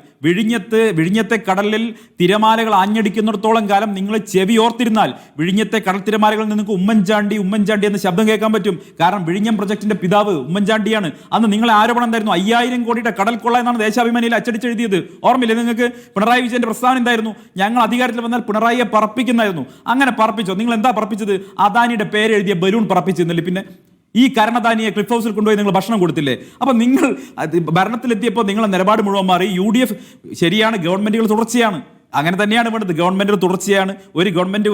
വിഴിഞ്ഞത്തെ കടലിൽ തിരമാലകൾ ആഞ്ഞടിക്കുന്നിടത്തോളം കാലം നിങ്ങൾ ചെവി ഓർത്തിരുന്നാൽ വിഴിഞ്ഞത്തെ കടൽ തിരമാലകളിൽ നിങ്ങൾക്ക് ഉമ്മൻചാണ്ടി എന്ന ശബ്ദം കേൾക്കാൻ പറ്റും. കാരണം വിഴിഞ്ഞം പ്രൊജക്ടിന്റെ പിതാവ് ഉമ്മൻചാണ്ടിയാണ്. അന്ന് നിങ്ങളെ ആരോപണം എന്തായിരുന്നു? 5000 കോടിയുടെ കടൽ കൊള്ള എന്നാണ് ദേശാഭിമാനിയിൽ അച്ചടിച്ചെഴുതിയത്. ഓർമ്മയില്ലേ നിങ്ങൾക്ക്? പിണറായി വിജയന്റെ പ്രസ്താവന എന്തായിരുന്നു? ഞങ്ങൾ അധികാരത്തിൽ വന്നാൽ പിണറായിയെ പറപ്പിക്കുന്നായിരുന്നു. അങ്ങനെ പറപ്പിച്ചോ? നിങ്ങൾ എന്താ പറപ്പിച്ചത്? അദാനിയുടെ പേരെഴുതിയ ബലൂൺ പറപ്പിച്ചിരുന്നില്ല. പിന്നെ ഈ കരണദാനിയെ ക്ലിഫ് ഹൗസിൽ കൊണ്ടുപോയി നിങ്ങൾ ഭക്ഷണം കൊടുത്തില്ലേ? അപ്പൊ നിങ്ങൾ ഭരണത്തിലെത്തിയപ്പോൾ നിങ്ങളെ നിലപാട് മുഴുവൻ മാറി. UDF ശരിയാണ്, ഗവൺമെന്റുകൾ തുടർച്ചയാണ്, അങ്ങനെ തന്നെയാണ് വേണ്ടത്. ഗവൺമെന്റ് തുടർച്ചയാണ്. ഒരു ഗവൺമെന്റ്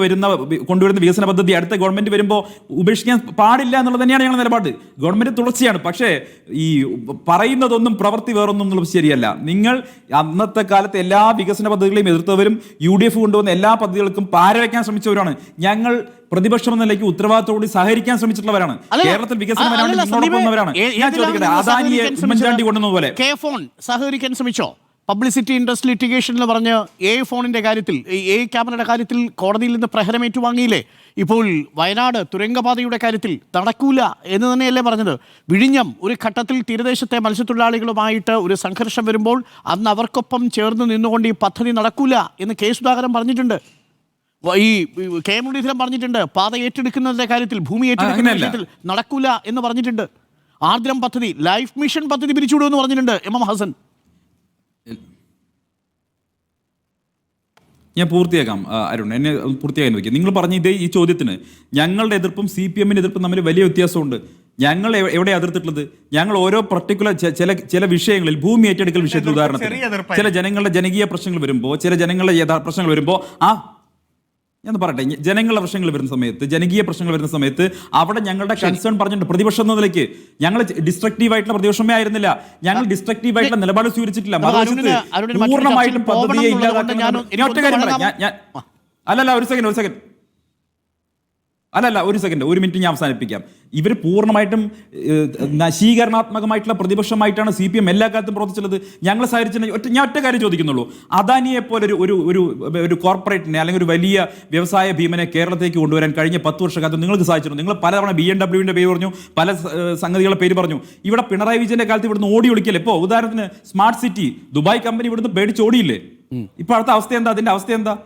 കൊണ്ടുവരുന്ന വികസന പദ്ധതി അടുത്ത ഗവൺമെന്റ് വരുമ്പോൾ ഉപേക്ഷിക്കാൻ പാടില്ല എന്നുള്ളത് തന്നെയാണ് ഞങ്ങളുടെ നിലപാട്. ഗവൺമെന്റ് തുടർച്ചയാണ്. പക്ഷേ ഈ പറയുന്നതൊന്നും പ്രവൃത്തി വേറൊന്നും എന്നുള്ളത് ശരിയല്ല. നിങ്ങൾ അന്നത്തെ കാലത്ത് എല്ലാ വികസന പദ്ധതികളെയും എതിർത്തവരും UDF കൊണ്ടുവന്ന എല്ലാ പദ്ധതികൾക്കും പാരവയ്ക്കാൻ ശ്രമിച്ചവരാണ്. ഞങ്ങൾ പ്രതിപക്ഷം എന്ന നിലയ്ക്ക് ഉത്തരവാദിത്തോടുകൂടി സഹകരിക്കാൻ ശ്രമിച്ചിട്ടുള്ളവരാണ്. കേരളത്തിൽ വികസനം വന്നവരാണ്. ഞാൻ ചോദിക്കട്ടെ, അദാനിയെ ഉമ്മൻചാണ്ടി കൊണ്ടുവന്ന പോലെ ഫോൺ സഹകരിക്കാൻ ശ്രമിച്ചോ? പബ്ലിസിറ്റി ഇൻട്രസ്റ്റ് ലിറ്റിഗേഷൻ എന്ന് പറഞ്ഞ് ഫോണിന്റെ കാര്യത്തിൽ, ക്യാമറയുടെ കാര്യത്തിൽ കോടതിയിൽ നിന്ന് പ്രഹരം ഏറ്റുവാങ്ങിയില്ലേ? ഇപ്പോൾ വയനാട് തുരങ്കപാതയുടെ കാര്യത്തിൽ നടക്കൂല എന്ന് തന്നെയല്ലേ പറഞ്ഞത്? വിഴിഞ്ഞം ഒരു ഘട്ടത്തിൽ തീരദേശത്തെ മത്സ്യത്തൊഴിലാളികളുമായിട്ട് ഒരു സംഘർഷം വരുമ്പോൾ അന്ന് അവർക്കൊപ്പം ചേർന്ന് നിന്നുകൊണ്ട് ഈ പദ്ധതി നടക്കൂല എന്ന് കെ സുധാകരൻ പറഞ്ഞിട്ടുണ്ട്. ഈ കെ മുരളീധരൻ പറഞ്ഞിട്ടുണ്ട്. പാത ഏറ്റെടുക്കുന്നതിന്റെ കാര്യത്തിൽ, ഭൂമി ഏറ്റെടുക്കുന്ന കാര്യത്തിൽ നടക്കൂല എന്ന് പറഞ്ഞിട്ടുണ്ട്. ആർദ്രം പദ്ധതി, ലൈഫ് മിഷൻ പദ്ധതി പിരിച്ചുവിടുമെന്ന് പറഞ്ഞിട്ടുണ്ട് MM ഹസൻ. ഞാൻ പൂർത്തിയാക്കാം അരുൺ, എന്നെ പൂർത്തിയാക്കാൻ നോക്കി. നിങ്ങൾ പറഞ്ഞ ഈ ചോദ്യത്തിന് ഞങ്ങളുടെ എതിർപ്പും CPM-ന്റെ എതിർപ്പും തമ്മിൽ വലിയ വ്യത്യാസമുണ്ട്. ഞങ്ങൾ എവിടെ എതിർത്തിട്ടുള്ളത്? ഞങ്ങൾ ഓരോ പർട്ടിക്കുലർ ചില വിഷയങ്ങളിൽ, ഭൂമി ഏറ്റെടുക്കൽ വിഷയത്തിൽ ഉദാഹരണത്തിന് ചില ജനങ്ങളുടെ ജനകീയ പ്രശ്നങ്ങൾ വരുമ്പോൾ, ചില ജനങ്ങളുടെ പ്രശ്നങ്ങൾ വരുമ്പോൾ ഞാൻ പറയട്ടെ, ജനങ്ങളുടെ പ്രശ്നങ്ങൾ വരുന്ന സമയത്ത്, ജനകീയ പ്രശ്നങ്ങൾ വരുന്ന സമയത്ത് അവിടെ ഞങ്ങളുടെ കൺസേൺ പറഞ്ഞിട്ടുണ്ട്. പ്രതിപക്ഷം എന്ന നിലയ്ക്ക് ഞങ്ങൾ ഡിസ്ട്രക്റ്റീവ് ആയിട്ടുള്ള പ്രതിപക്ഷമേ ആയിരുന്നില്ല. ഞങ്ങൾ ഡിസ്ട്രക്റ്റീവ് ആയിട്ടുള്ള നിലപാട് സ്വീകരിച്ചിട്ടില്ല. പൂർണ്ണമായിട്ടും പദ്ധതിയെ ഇല്ലാതാക്കുന്ന ഒറ്റ കാര്യം ഒരു സെക്കൻഡ്, ഒരു മിനിറ്റ് ഞാൻ അവസാനിപ്പിക്കാം. ഇവർ പൂർണ്ണമായിട്ടും നശീകരണാത്മകമായിട്ടുള്ള പ്രതിപക്ഷമായിട്ടാണ് CPM എല്ലാ കാലത്തും പ്രവർത്തിച്ചുള്ളത്. ഞങ്ങൾ സഹകരിച്ചിട്ട് ഞാൻ ഒറ്റ കാര്യം ചോദിക്കുന്നുള്ളൂ. അദാനിയെ പോലെ ഒരു കോർപ്പറേറ്റിനെ അല്ലെങ്കിൽ ഒരു വലിയ വ്യവസായ ഭീമനെ കേരളത്തിലേക്ക് കൊണ്ടുവരാൻ കഴിഞ്ഞ 10 വർഷക്കാലത്ത് നിങ്ങൾക്ക് സാധിച്ചിട്ടുണ്ട്. നിങ്ങൾ പലതവണ BMW-ന്റെ പേര് പറഞ്ഞു, പല സംഗതികളുടെ പേര് പറഞ്ഞു. ഇവിടെ പിണറായി വിജയന്റെ കാലത്ത് ഇവിടുന്ന് ഓടി ഒളിക്കല്ലേ? ഇപ്പോൾ ഉദാഹരണത്തിന് സ്മാർട്ട് സിറ്റി, ദുബായ് കമ്പനി ഇവിടുന്ന് പേടിച്ച് ഓടിയില്ലേ? ഇപ്പോൾ അടുത്ത അവസ്ഥ എന്താ? അതിന്റെ അവസ്ഥ എന്താ?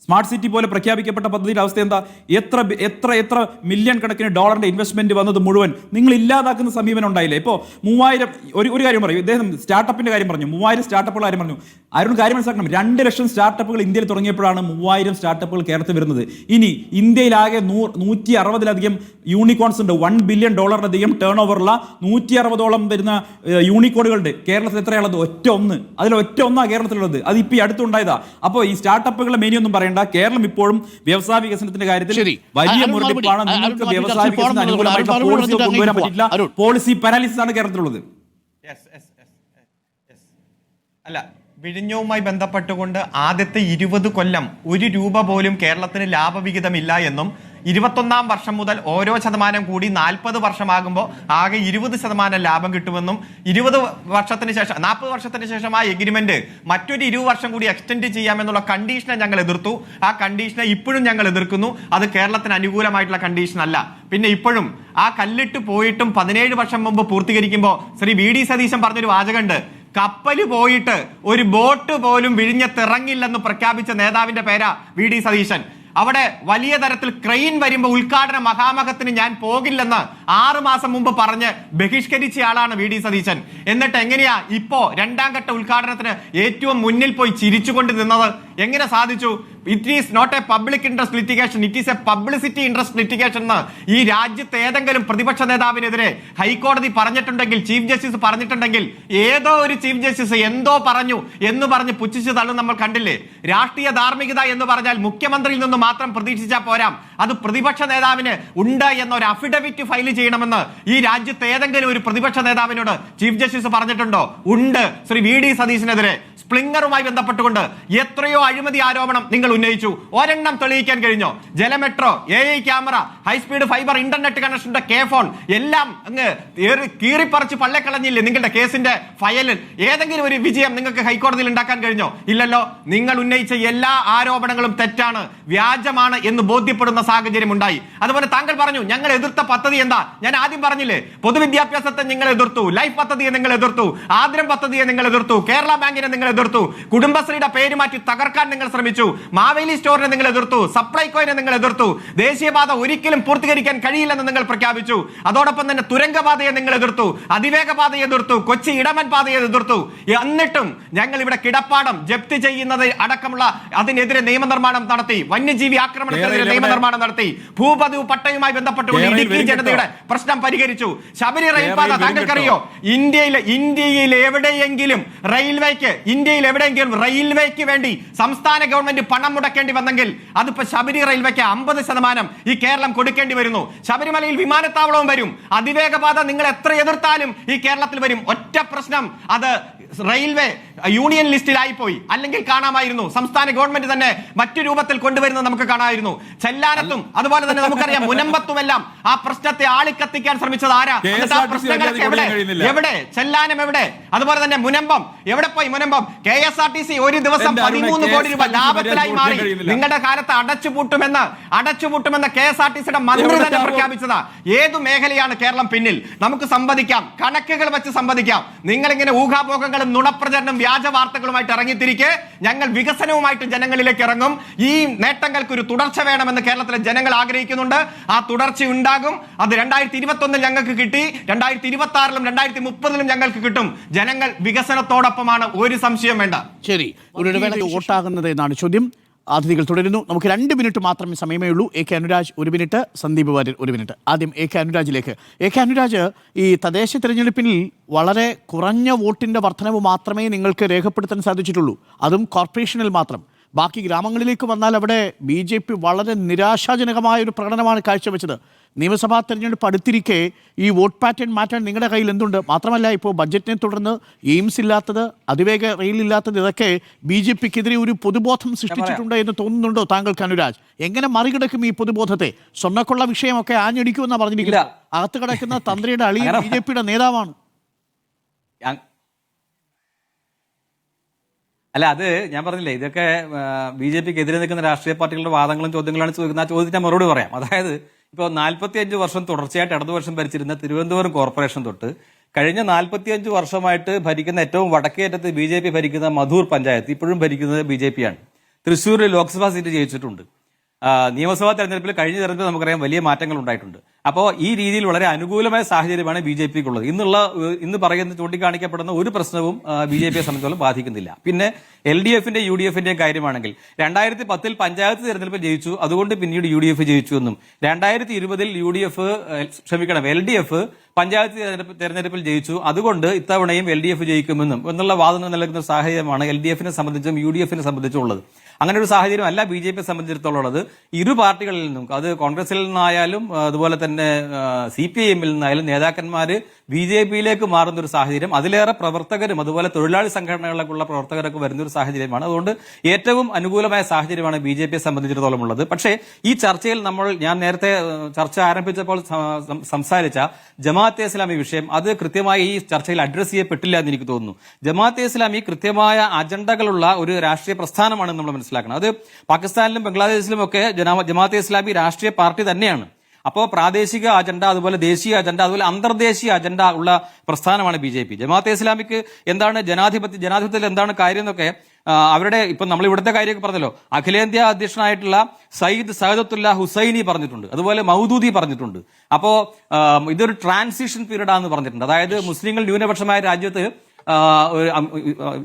സ്മാർട്ട് സിറ്റി പോലെ പ്രഖ്യാപിക്കപ്പെട്ട പദ്ധതിയുടെ അവസ്ഥ എന്താ? എത്ര മില്യൺ കണക്കിന് ഡോളറിന്റെ ഇൻവെസ്റ്റ്മെന്റ് വന്നത് മുഴുവൻ നിങ്ങൾ ഇല്ലാതാക്കുന്ന സമീപനം ഉണ്ടായില്ലേ? ഇപ്പോൾ 3000 ഒരു കാര്യം പറയും, ഇദ്ദേഹം സ്റ്റാർട്ടപ്പിന്റെ കാര്യം പറഞ്ഞു, 3000 സ്റ്റാർട്ടപ്പുകൾ കാര്യം പറഞ്ഞു. ആരും കാര്യം മനസ്സിലാക്കണം, 2 ലക്ഷം സ്റ്റാർട്ടപ്പുകൾ ഇന്ത്യയിൽ തുടങ്ങിയപ്പോഴാണ് 3000 സ്റ്റാർട്ടപ്പുകൾ കേരളത്തിൽ വരുന്നത്. ഇനി ഇന്ത്യയിലാകെ 160-ലധികം യൂണിക്കോൺസ് ഉണ്ട്. $1 ബില്യൺ ടേൺ ഓവറുള്ള 160ഓളം വരുന്ന യൂണിക്കോണുകളുണ്ട്. കേരളത്തിൽ എത്രയുള്ളത്? ഒറ്റ ഒന്നാ കേരളത്തിലുള്ളത്. അത് ഇപ്പൊ ഈ അടുത്തുണ്ടായതാ. അപ്പോൾ ഈ സ്റ്റാർട്ടപ്പുകളുടെ മെനിയൊന്നും പറയണ്ട. കേരളം ഇപ്പോഴും വ്യവസായ വികസനത്തിന്റെ കാര്യത്തിൽ വലിയ മുരടിപ്പാണ്. നിങ്ങൾക്ക് വ്യവസായ വികസനത്തിന് അനുകൂലമായിട്ടുള്ള പോളിസി കൊണ്ടുവരാൻ പറ്റില്ല. പോളിസി പാരാലിസിസ് ആണ് കേരളത്തിലുള്ളത്. അല്ല, വിഴിഞ്ഞവുമായി ബന്ധപ്പെട്ടുകൊണ്ട് ആദ്യത്തെ 20 കൊല്ലം 1 രൂപ പോലും കേരളത്തിന് ലാഭവിഹിതമില്ല എന്നും 21-ാം വർഷം മുതൽ ഓരോ ശതമാനം കൂടി 40 വർഷമാകുമ്പോൾ ആകെ 20% ലാഭം കിട്ടുമെന്നും 40 വർഷത്തിന് ശേഷം ആ എഗ്രിമെന്റ് മറ്റൊരു 20 വർഷം കൂടി എക്സ്റ്റെൻഡ് ചെയ്യാമെന്നുള്ള കണ്ടീഷനെ ഞങ്ങൾ എതിർത്തു. ആ കണ്ടീഷനെ ഇപ്പോഴും ഞങ്ങൾ എതിർക്കുന്നു. അത് കേരളത്തിന് അനുകൂലമായിട്ടുള്ള കണ്ടീഷൻ അല്ല. പിന്നെ ഇപ്പോഴും ആ കല്ലിട്ട് പോയിട്ടും 17 വർഷം മുമ്പ് പൂർത്തീകരിക്കുമ്പോൾ ശ്രീ VD സതീശൻ പറഞ്ഞൊരു വാചകമുണ്ട്, കപ്പല് പോയിട്ട് ഒരു ബോട്ട് പോലും വിഴിഞ്ഞത്തിറങ്ങില്ലെന്ന് പ്രഖ്യാപിച്ച നേതാവിന്റെ പേരാ VD സതീശൻ. അവിടെ വലിയ തരത്തിൽ ക്രെയിൻ വരുമ്പോൾ ഉദ്ഘാടന മഹാമഹത്തിന് ഞാൻ പോകില്ലെന്ന് 6 മാസം മുമ്പ് പറഞ്ഞ് ബഹിഷ്കരിച്ച ആളാണ് VD സതീശൻ. എന്നിട്ട് എങ്ങനെയാ ഇപ്പോ 2ാം ഘട്ട ഉദ്ഘാടനത്തിന് ഏറ്റവും മുന്നിൽ പോയി ചിരിച്ചുകൊണ്ട് നിന്നത്? എങ്ങനെ സാധിച്ചു? It is not a public interest litigation, it is a publicity interest litigation എന്ന് ഈ രാജ്യത്ത് ഏതെങ്കിലും പ്രതിപക്ഷ നേതാവിനെതിരെ ഹൈക്കോടതി പറഞ്ഞിട്ടുണ്ടെങ്കിൽ, ചീഫ് ജസ്റ്റിസ് പറഞ്ഞിട്ടുണ്ടെങ്കിൽ, ഏതോ ഒരു ചീഫ് ജസ്റ്റിസ് എന്തോ പറഞ്ഞു എന്ന് പറഞ്ഞ് പുച്ഛിച്ച് തള്ളും നമ്മൾ കണ്ടില്ലേ? രാഷ്ട്രീയ ധാർമ്മികത എന്ന് പറഞ്ഞാൽ മുഖ്യമന്ത്രിയിൽ നിന്ന് മാത്രം പ്രതീക്ഷിച്ചാൽ പോരാ, അത് പ്രതിപക്ഷ നേതാവിന് ഉണ്ട് എന്നൊരു അഫിഡവിറ്റ് ഫയൽ ചെയ്യണമെന്ന് ഈ രാജ്യത്ത് ഏതെങ്കിലും ഒരു പ്രതിപക്ഷ നേതാവിനോട് ചീഫ് ജസ്റ്റിസ് പറഞ്ഞിട്ടുണ്ടോ? ഉണ്ട്. ശ്രീ VD സതീശനെതിരെ സ്പ്ലിംഗറുമായി ബന്ധപ്പെട്ടുകൊണ്ട് എത്രയോ അഴിമതി ആരോപണം നിങ്ങൾ ഉന്നയിച്ചു. ഒരെണ്ണം തെളിയിക്കാൻ കഴിഞ്ഞോ? ജലമെട്രോ, AI camera, high speed fibre internet കണക്ഷന്റെ ഫോൺ എല്ലാം അങ്ങ് കീറിപ്പറിച്ച് പള്ളക്കളഞ്ഞില്ലേ നിങ്ങളുടെ കേസിന്റെ ഫയലിൽ? ഏതെങ്കിലും ഒരു വിജയം നിങ്ങൾക്ക് ഹൈക്കോടതിയിൽ ഉണ്ടാക്കാൻ കഴിഞ്ഞോ? ഇല്ലല്ലോ. നിങ്ങൾ ഉന്നയിച്ച എല്ലാ ആരോപണങ്ങളും തെറ്റാണ്, വ്യാജമാണ് എന്ന് ബോധ്യപ്പെടുന്ന സാഹചര്യം ഉണ്ടായി. അതുപോലെ താങ്കൾ പറഞ്ഞു ഞങ്ങൾ എതിർത്ത പദ്ധതി എന്താ? ഞാൻ ആദ്യം പറഞ്ഞില്ലേ, പൊതുവിദ്യാഭ്യാസത്തെ നിങ്ങൾ എതിർത്തു, ലൈഫ് പദ്ധതിയെ നിങ്ങൾ എതിർത്തു, ആദ്രം പദ്ധതിയെ നിങ്ങൾ എതിർത്തു, കേരള ബാങ്കിനെ നിങ്ങൾ എതിർത്തു, കുടുംബശ്രീയുടെ പേര് മാറ്റി തകർക്കാൻ നിങ്ങൾ ശ്രമിച്ചു, മാവേലി സ്റ്റോറിനെ നിങ്ങൾ എതിർത്തു, സപ്ലൈകോയിനെ നിങ്ങൾ എതിർത്തു, ദേശീയപാത ഒരിക്കലും പൂർത്തീകരിക്കാൻ കഴിയില്ലെന്ന് നിങ്ങൾ പ്രഖ്യാപിച്ചു. അതോടൊപ്പം തന്നെ തുരങ്കപാതയെ നിങ്ങൾ എതിർത്തു, അതിവേഗപാതയെ എതിർത്തു, കൊച്ചി ഇടമൻ പാതയെ എതിർത്തു. എന്നിട്ടും ഞങ്ങൾ ഇവിടെ കിടപ്പാടം ജപ്തി ചെയ്യുന്നത് അടക്കമുള്ള അതിനെതിരെ നിയമനിർമ്മാണം നടത്തി, വന്യജീവി ആക്രമണത്തിനെതിരെ നിയമനിർമ്മാണം നടത്തി, ഭൂപതിവ് പട്ടയുമായി ബന്ധപ്പെട്ടുകൊണ്ട് ഇടുക്കി ജനതയുടെ പ്രശ്നം പരിഹരിച്ചു. ശബരി റെയിൽപാത താങ്കൾക്കറിയോ? ഇന്ത്യയിൽ എവിടെയെങ്കിലും റെയിൽവേക്ക് വേണ്ടി സംസ്ഥാന ഗവൺമെന്റ് പണം മുടക്കേണ്ടി വന്നെങ്കിൽ അതിപ്പോ ശബരി റെയിൽവേക്ക് 50% ഈ കേരളം കൊടുക്കേണ്ടി വരുന്നു. ശബരിമലയിൽ വിമാനത്താവളവും വരും. അതിവേഗപാത നിങ്ങൾ എത്ര എതിർത്താലും ഈ കേരളത്തിൽ വരും. ഒറ്റ പ്രശ്നം, അത് റെയിൽവേ യൂണിയൻ ലിസ്റ്റിലായി പോയി, അല്ലെങ്കിൽ കാണാമായിരുന്നു. സംസ്ഥാന ഗവൺമെന്റ് തന്നെ മറ്റു രൂപത്തിൽ കൊണ്ടുവരുന്നത് നമുക്ക് കാണാമായിരുന്നു. ചെല്ലാനത്തും അതുപോലെ തന്നെ നമുക്കറിയാം മുനമ്പത്തുമെല്ലാം ആ പ്രശ്നത്തെ ആളിക്കത്തിക്കാൻ ശ്രമിച്ചത് ആരാ? പ്രശ്നങ്ങളൊക്കെ എവിടെ? ചെല്ലാനം എവിടെ? അതുപോലെ തന്നെ മുനമ്പം എവിടെ പോയി? മുനമ്പം KSRTC ഒരു ദിവസം 13 കോടി രൂപ ലാഭത്തിലായി മാറി. നിങ്ങളുടെ കാലത്ത് അടച്ചുപൂട്ടുമെന്ന് KSRTCയുടെ മന്ത്രി തന്നെ പ്രഖ്യാപിച്ചതാ. ഏതു മേഖലയാണ് കേരളം പിന്നിൽ? നമുക്ക് സംവദിക്കാം, കണക്കുകൾ വെച്ച് സംവദിക്കാം. നിങ്ങളിങ്ങനെ ഊഹാഭോഗങ്ങളും നുണപ്രചരണം വ്യാജ വാർത്തകളുമായിട്ട് ഇറങ്ങിത്തിരിക്കെ ഞങ്ങൾ വികസനവുമായിട്ട് ജനങ്ങളിലേക്ക് ഇറങ്ങും. ഈ നേട്ടങ്ങൾക്ക് ഒരു തുടർച്ച വേണമെന്ന് കേരളത്തിലെ ജനങ്ങൾ ആഗ്രഹിക്കുന്നുണ്ട്. ആ തുടർച്ച ഉണ്ടാകും. അത് 2021 ഞങ്ങൾക്ക് കിട്ടി, 2026 2030 ഞങ്ങൾക്ക് കിട്ടും. ജനങ്ങൾ വികസനത്തോടൊപ്പമാണ്, ഒരു സംശയം വേണ്ട. ശരി, ഒരു ഇടവേള വോട്ടാകുന്നത് എന്നാണ് ചോദ്യം. അതിഥികൾ തുടരുന്നു. നമുക്ക് 2 മിനിറ്റ് മാത്രമേ സമയമേ ഉള്ളൂ. AK Anuraj 1 minute, Sandeep Warrier 1 minute. ആദ്യം AK അനുരാജിലേക്ക്. AK അനുരാജ്, ഈ തദ്ദേശ തിരഞ്ഞെടുപ്പിൽ വളരെ കുറഞ്ഞ വോട്ടിന്റെ വർധനവ് മാത്രമേ നിങ്ങൾക്ക് രേഖപ്പെടുത്താൻ സാധിച്ചിട്ടുള്ളൂ, അതും കോർപ്പറേഷനിൽ മാത്രം. ബാക്കി ഗ്രാമങ്ങളിലേക്ക് വന്നാൽ അവിടെ BJP വളരെ നിരാശാജനകമായ ഒരു പ്രകടനമാണ് കാഴ്ചവെച്ചത്. നിയമസഭാ തെരഞ്ഞെടുപ്പ് അടുത്തിരിക്കെ ഈ വോട്ട് പാറ്റേൺ മാറ്റാൻ നിങ്ങളുടെ കയ്യിൽ എന്തുണ്ട്? മാത്രമല്ല, ഇപ്പോൾ ബഡ്ജറ്റിനെ തുടർന്ന് എയിംസ് ഇല്ലാത്തത്, അതിവേഗ റെയിൽ ഇല്ലാത്തത്, ഇതൊക്കെ BJPക്കെതിരെ ഒരു പൊതുബോധം സൃഷ്ടിച്ചിട്ടുണ്ട് എന്ന് തോന്നുന്നുണ്ടോ താങ്കൾക്ക് അനുരാജ്? എങ്ങനെ മറികടക്കും ഈ പൊതുബോധത്തെ? സ്വർണ്ണക്കൊള്ള വിഷയമൊക്കെ ആഞ്ഞടിക്കുമെന്നാണ് പറഞ്ഞിരിക്കുന്നത്. അകത്ത് കിടക്കുന്ന തന്ത്രിയുടെ അളിയൻ BJPയുടെ നേതാവാണ്. അല്ല, അത് ഞാൻ പറഞ്ഞില്ലേ, ഇതൊക്കെ BJPക്ക് എതിരെ നിൽക്കുന്ന രാഷ്ട്രീയ പാർട്ടികളുടെ വാദങ്ങളും ചോദ്യങ്ങളാണ് ചോദിക്കുന്നത്. ആ ചോദ്യത്തിന് മറുപടി പറയാം. അതായത് ഇപ്പോൾ 45 വർഷം തുടർച്ചയായിട്ട് ഇടതുപക്ഷം ഭരിച്ചിരുന്ന തിരുവനന്തപുരം കോർപ്പറേഷൻ തൊട്ട് കഴിഞ്ഞ 45 വർഷമായിട്ട് ഭരിക്കുന്ന ഏറ്റവും വടക്കേറ്റത്ത് BJP ഭരിക്കുന്ന മധൂർ പഞ്ചായത്ത് ഇപ്പോഴും ഭരിക്കുന്നത് BJP-ആണ്. തൃശ്ശൂരിൽ ലോക്സഭാ സീറ്റ് ജയിച്ചിട്ടുണ്ട്. നിയമസഭാ തെരഞ്ഞെടുപ്പിൽ കഴിഞ്ഞ തെരഞ്ഞെടുപ്പിൽ നമുക്കറിയാം വലിയ മാറ്റങ്ങൾ ഉണ്ടായിട്ടുണ്ട്. അപ്പോൾ ഈ രീതിയിൽ വളരെ അനുകൂലമായ സാഹചര്യമാണ് BJPക്കുള്ളത്. ഇന്ന് ചൂണ്ടിക്കാണിക്കപ്പെടുന്ന ഒരു പ്രശ്നവും BJPയെ സംബന്ധിച്ചോളം ബാധിക്കുന്നില്ല. പിന്നെ LDFന്റെ UDFന്റെയും കാര്യമാണെങ്കിൽ 2010 പഞ്ചായത്ത് തെരഞ്ഞെടുപ്പിൽ ജയിച്ചു, അതുകൊണ്ട് പിന്നീട് UDF ജയിച്ചു എന്നും 2020 LDF പഞ്ചായത്ത് തെരഞ്ഞെടുപ്പിൽ ജയിച്ചു, അതുകൊണ്ട് ഇത്തവണയും LDF ജയിക്കുമെന്നും എന്നുള്ള വാദങ്ങൾ നൽകുന്ന സാഹചര്യമാണ് LDFനെ സംബന്ധിച്ചും UDFനെ സംബന്ധിച്ചും ഉള്ളത്. അങ്ങനെ ഒരു സാഹചര്യം അല്ല BJPയെ സംബന്ധിച്ചിടത്തോളം ഉള്ളത്. ഇരു പാർട്ടികളിൽ നിന്നും, അത് കോൺഗ്രസിൽ നിന്നായാലും അതുപോലെ തന്നെ CPIMൽ നിന്നായാലും നേതാക്കന്മാര് BJPയിലേക്ക് മാറുന്ന ഒരു സാഹചര്യം, അതിലേറെ പ്രവർത്തകരും അതുപോലെ തൊഴിലാളി സംഘടനകളിലേക്കുള്ള പ്രവർത്തകരൊക്കെ വരുന്ന ഒരു സാഹചര്യമാണ്. അതുകൊണ്ട് ഏറ്റവും അനുകൂലമായ സാഹചര്യമാണ് BJPയെ സംബന്ധിച്ചിടത്തോളം ഉള്ളത്. പക്ഷേ ഈ ചർച്ചയിൽ ഞാൻ നേരത്തെ ചർച്ച ആരംഭിച്ചപ്പോൾ സംസാരിച്ച ജമാഅത്തെ ഇസ്ലാമി വിഷയം, അത് കൃത്യമായി ഈ ചർച്ചയിൽ അഡ്രസ് ചെയ്യപ്പെട്ടില്ല എന്ന് എനിക്ക് തോന്നുന്നു. ജമാഅത്തെ ഇസ്ലാമി കൃത്യമായ അജണ്ടകളുള്ള ഒരു രാഷ്ട്രീയ പ്രസ്ഥാനമാണെന്ന് നമ്മൾ മനസ്സിലാക്കണം. അത് പാകിസ്ഥാനിലും ബംഗ്ലാദേശിലും ഒക്കെ ജമാഅത്തെ ഇസ്ലാമി രാഷ്ട്രീയ പാർട്ടി തന്നെയാണ്. അപ്പോൾ പ്രാദേശിക അജണ്ട, അതുപോലെ ദേശീയ അജണ്ട, അതുപോലെ അന്തർദേശീയ അജണ്ട ഉള്ള പ്രസ്ഥാനമാണ് BJP. ജമാഅത്തെ ഇസ്ലാമിക്ക് എന്താണ് ജനാധിപത്യത്തിൽ എന്താണ് കാര്യം എന്നൊക്കെ അവരുടെ, ഇപ്പൊ നമ്മൾ ഇവിടുത്തെ കാര്യമൊക്കെ പറഞ്ഞല്ലോ, അഖിലേന്ത്യാ അധ്യക്ഷനായിട്ടുള്ള സയ്യിദ് സഅദത്തുല്ല ഹുസൈനി പറഞ്ഞിട്ടുണ്ട്, അതുപോലെ മൗദൂദി പറഞ്ഞിട്ടുണ്ട്. അപ്പോ ഇതൊരു ട്രാൻസിഷൻ പീരീഡ് ആണെന്ന് പറഞ്ഞിട്ടുണ്ട്. അതായത് മുസ്ലിങ്ങൾ ന്യൂനപക്ഷമായ രാജ്യത്ത്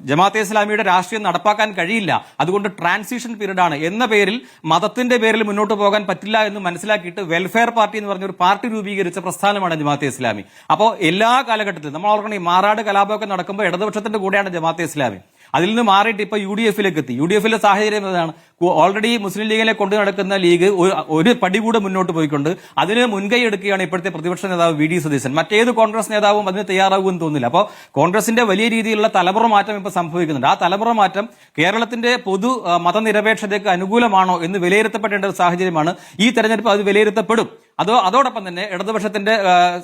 ജമാഅത്തെ ഇസ്ലാമിയുടെ രാഷ്ട്രീയം നടപ്പാക്കാൻ കഴിയില്ല, അതുകൊണ്ട് ട്രാൻസിഷൻ പീരീഡ് ആണ് എന്ന പേരിൽ, മതത്തിന്റെ പേരിൽ മുന്നോട്ട് പോകാൻ പറ്റില്ല എന്ന് മനസ്സിലാക്കിയിട്ട് വെൽഫെയർ പാർട്ടി എന്ന് പറഞ്ഞ ഒരു പാർട്ടി രൂപീകരിച്ച പ്രസ്ഥാനമാണ് ജമാഅത്തെ ഇസ്ലാമി. അപ്പോൾ എല്ലാ കാലഘട്ടത്തിലും നമ്മൾ ഓർക്കണം, ഈ മാറാട് കലാപമൊക്കെ നടക്കുമ്പോൾ ഇടതുപക്ഷത്തിന്റെ കൂടെയാണ് ജമാഅത്തെ ഇസ്ലാമി. അതിൽ നിന്ന് മാറിയിട്ട് ഇപ്പൊ UDF-ലേക്ക് എത്തി. UDF-ലെ സാഹചര്യം എന്താണ്? ഓൾറെഡി മുസ്ലിം ലീഗിനെ കൊണ്ടു നടക്കുന്ന ലീഗ് ഒരു പടി കൂടെ മുന്നോട്ട് പോയിക്കൊണ്ട് അതിന് മുൻകൈ എടുക്കുകയാണ് ഇപ്പോഴത്തെ പ്രതിപക്ഷ നേതാവ് VD സതീശൻ. മറ്റേത് കോൺഗ്രസ് നേതാവും അതിന് തയ്യാറാകുമെന്ന് തോന്നുന്നില്ല. അപ്പോൾ കോൺഗ്രസിന്റെ വലിയ രീതിയിലുള്ള തലമുറ മാറ്റം ഇപ്പൊ സംഭവിക്കുന്നുണ്ട്. ആ തലമുറ മാറ്റം കേരളത്തിന്റെ പൊതു മതനിരപേക്ഷതയ്ക്ക് അനുകൂലമാണോ എന്ന് വിലയിരുത്തപ്പെടേണ്ട ഒരു സാഹചര്യമാണ്. ഈ തെരഞ്ഞെടുപ്പ് അത് വിലയിരുത്തപ്പെടും. അതോടൊപ്പം തന്നെ ഇടതുപക്ഷത്തിന്റെ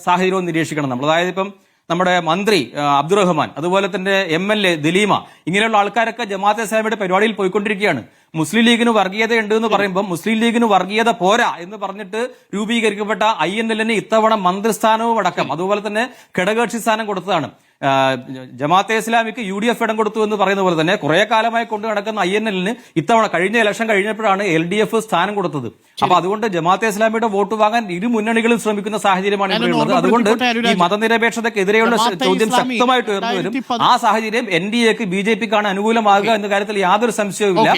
സാഹചര്യവും നിരീക്ഷിക്കണം നമ്മൾ. അതായത് ഇപ്പം നമ്മുടെ മന്ത്രി അബ്ദുറഹ്മാൻ, അതുപോലെ തന്നെ MLA ദലീമ, ഇങ്ങനെയുള്ള ആൾക്കാരൊക്കെ ജമാഅത്തെ ഇസ്ലാമിയുടെ പരിപാടിയിൽ പോയിക്കൊണ്ടിരിക്കുകയാണ്. മുസ്ലിം ലീഗിന് വർഗീയത ഉണ്ട് എന്ന് പറയുമ്പോൾ മുസ്ലിം ലീഗിന് വർഗീയത പോരാ എന്ന് പറഞ്ഞിട്ട് രൂപീകരിക്കപ്പെട്ട INL-ന് ഇത്തവണ മന്ത്രിസ്ഥാനവും അടക്കം അതുപോലെ തന്നെ ഘടകകക്ഷി സ്ഥാനം കൊടുത്തതാണ്. ജമാഅത്തെ ഇസ്ലാമിക്ക് UDF ഇടം കൊടുത്തു എന്ന് പറയുന്ന പോലെ തന്നെ കുറെ കാലമായി കൊണ്ടു നടക്കുന്ന INL-ന് ഇത്തവണ കഴിഞ്ഞ ഇലക്ഷൻ കഴിഞ്ഞപ്പോഴാണ് LDF സ്ഥാനം കൊടുത്തത്. അപ്പൊ അതുകൊണ്ട് ജമാഅത്തെ ഇസ്ലാമിയുടെ വോട്ട് വാങ്ങാൻ ഇരു മുന്നണികളും ശ്രമിക്കുന്ന സാഹചര്യമാണ് ഇവിടെയുള്ളത്. അതുകൊണ്ട് ഈ മതനിരപേക്ഷതയ്ക്കെതിരെയുള്ള ചോദ്യം ശക്തമായിട്ട് ഉയർന്നു വരും. ആ സാഹചര്യം NDA-ക്ക് BJP-ക്കാണ് അനുകൂലമാകുക എന്ന കാര്യത്തിൽ യാതൊരു സംശയവുമില്ല.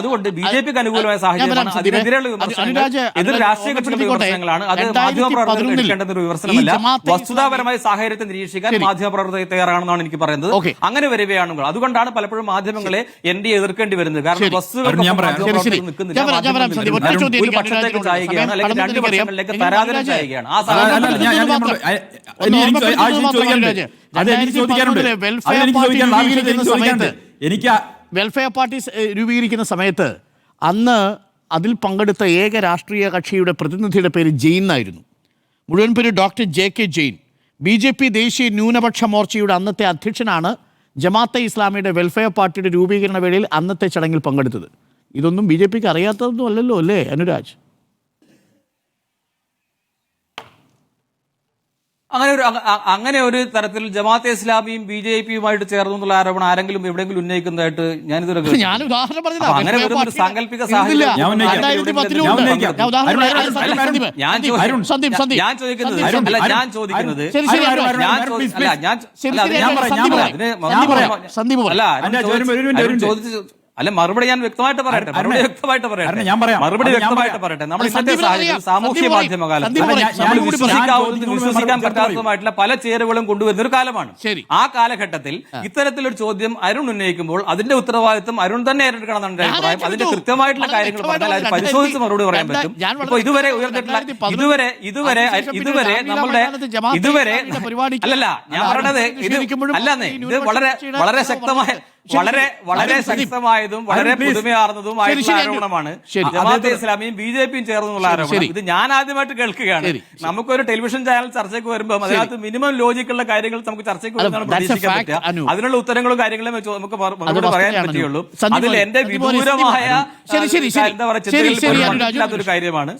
അതുകൊണ്ട് BJP-ക്ക് അനുകൂലമായ സാഹചര്യമാണ്. അതിനെതിരെയുള്ള വിമർശനങ്ങൾ എതിർ രാഷ്ട്രീയ കക്ഷികളുടെ വിമർശനങ്ങളാണ്. അത് മാധ്യമപ്രവർത്തകർ എടുക്കേണ്ടുന്ന ഒരു വിമർശനമല്ല. വസ്തുതാപരമായ സാഹചര്യത്തെ നിരീക്ഷിക്കാൻ മാധ്യമപ്രവർത്തകർ തയ്യാറാണെന്നാണ് എനിക്ക് പറയുന്നത്. അങ്ങനെ വരികയാണെങ്കിൽ അതുകൊണ്ടാണ് പലപ്പോഴും മാധ്യമങ്ങളെ NDA എതിർക്കേണ്ടി വരുന്നത്. കാരണം ബസ്സുകൾ നിൽക്കുന്നില്ല, ഒരു പക്ഷത്തേക്ക് ചായുകയാണ്, അല്ലെങ്കിൽ രണ്ട് പക്ഷങ്ങളിലേക്ക് തരാതരം ചായുകയാണ്. ആ വെൽഫെയർ പാർട്ടി രൂപീകരിക്കുന്ന സമയത്ത് അന്ന് അതിൽ പങ്കെടുത്ത ഏക രാഷ്ട്രീയ കക്ഷിയുടെ പ്രതിനിധിയുടെ പേര് ജെയിൻ എന്നായിരുന്നു. മുഴുവൻ പേര് ഡോക്ടർ JK ജെയിൻ. BJP ദേശീയ ന്യൂനപക്ഷ മോർച്ചയുടെ അന്നത്തെ അധ്യക്ഷനാണ് ജമാഅത്തെ ഇസ്ലാമിയുടെ വെൽഫെയർ പാർട്ടിയുടെ രൂപീകരണ വേളയിൽ അന്നത്തെ ചടങ്ങിൽ പങ്കെടുത്തത്. ഇതൊന്നും BJP-ക്ക് അറിയാത്തതൊന്നും അല്ലല്ലോ അല്ലേ അനുരാജ്? അങ്ങനെ ഒരു തരത്തിൽ ജമാഅത്തെ ഇസ്ലാമിയും BJP-യുമായിട്ട് ചേർന്നു എന്നുള്ള ആരോപണം ആരെങ്കിലും എവിടെയെങ്കിലും ഉന്നയിക്കുന്നതായിട്ട് ഞാനിതുവരെ അങ്ങനെ ഒരു സാങ്കല്പിക സാഹചര്യം അല്ല മറുപടി ഞാൻ വ്യക്തമായിട്ട് പറയട്ടെ. നമ്മൾ ഇന്നത്തെ സാഹചര്യത്തിൽ സാമൂഹ്യ മാധ്യമ കാലത്ത് വിശ്വസിക്കാൻ പറ്റാത്തതുമായിട്ടുള്ള പല ചേരുവകളും കൊണ്ടുവരുന്ന ഒരു കാലമാണ്. ആ കാലഘട്ടത്തിൽ ഇത്തരത്തിലൊരു ചോദ്യം അരുൺ ഉന്നയിക്കുമ്പോൾ അതിന്റെ ഉത്തരവാദിത്വം അരുൺ തന്നെ ഏറ്റെടുക്കണം എന്നാണ് അഭിപ്രായം. അതിന്റെ കൃത്യമായിട്ടുള്ള കാര്യങ്ങൾ പറഞ്ഞാൽ അത് പരിശോധിച്ച് മറുപടി പറയാൻ പറ്റും. ഇപ്പൊ ഇതുവരെ ഉയർന്നിട്ടുള്ള ഇതുവരെ നമ്മളുടെ അല്ലല്ല ഞാൻ പറയണത് ഇത് അല്ലെന്നേ, ഇത് വളരെ ശക്തമായ വളരെ ശക്തമായതും വളരെ പുതുമയാർന്നതുമായിട്ടുള്ള ആരോപണമാണ്. ജമാഅത്തെ ഇസ്ലാമിയും BJP-യും ചേർന്നുള്ള ആരോപണം. ഇത് ഞാൻ ആദ്യമായിട്ട് കേൾക്കുകയാണ്. നമുക്കൊരു ടെലിവിഷൻ ചാനൽ ചർച്ചയ്ക്ക് വരുമ്പോൾ അതിനകത്ത് മിനിമം ലോജിക്കുള്ള കാര്യങ്ങൾ നമുക്ക് ചർച്ചയ്ക്ക് വരുന്നതാണ് പ്രതീക്ഷിക്കാൻ പറ്റുക. അതിനുള്ള ഉത്തരങ്ങളും കാര്യങ്ങളും നമുക്ക് മറുപടി പറയാൻ പറ്റുകയുള്ളൂ. അതിൽ എന്റെ വിദൂരമായ ഒരു കാര്യമാണ്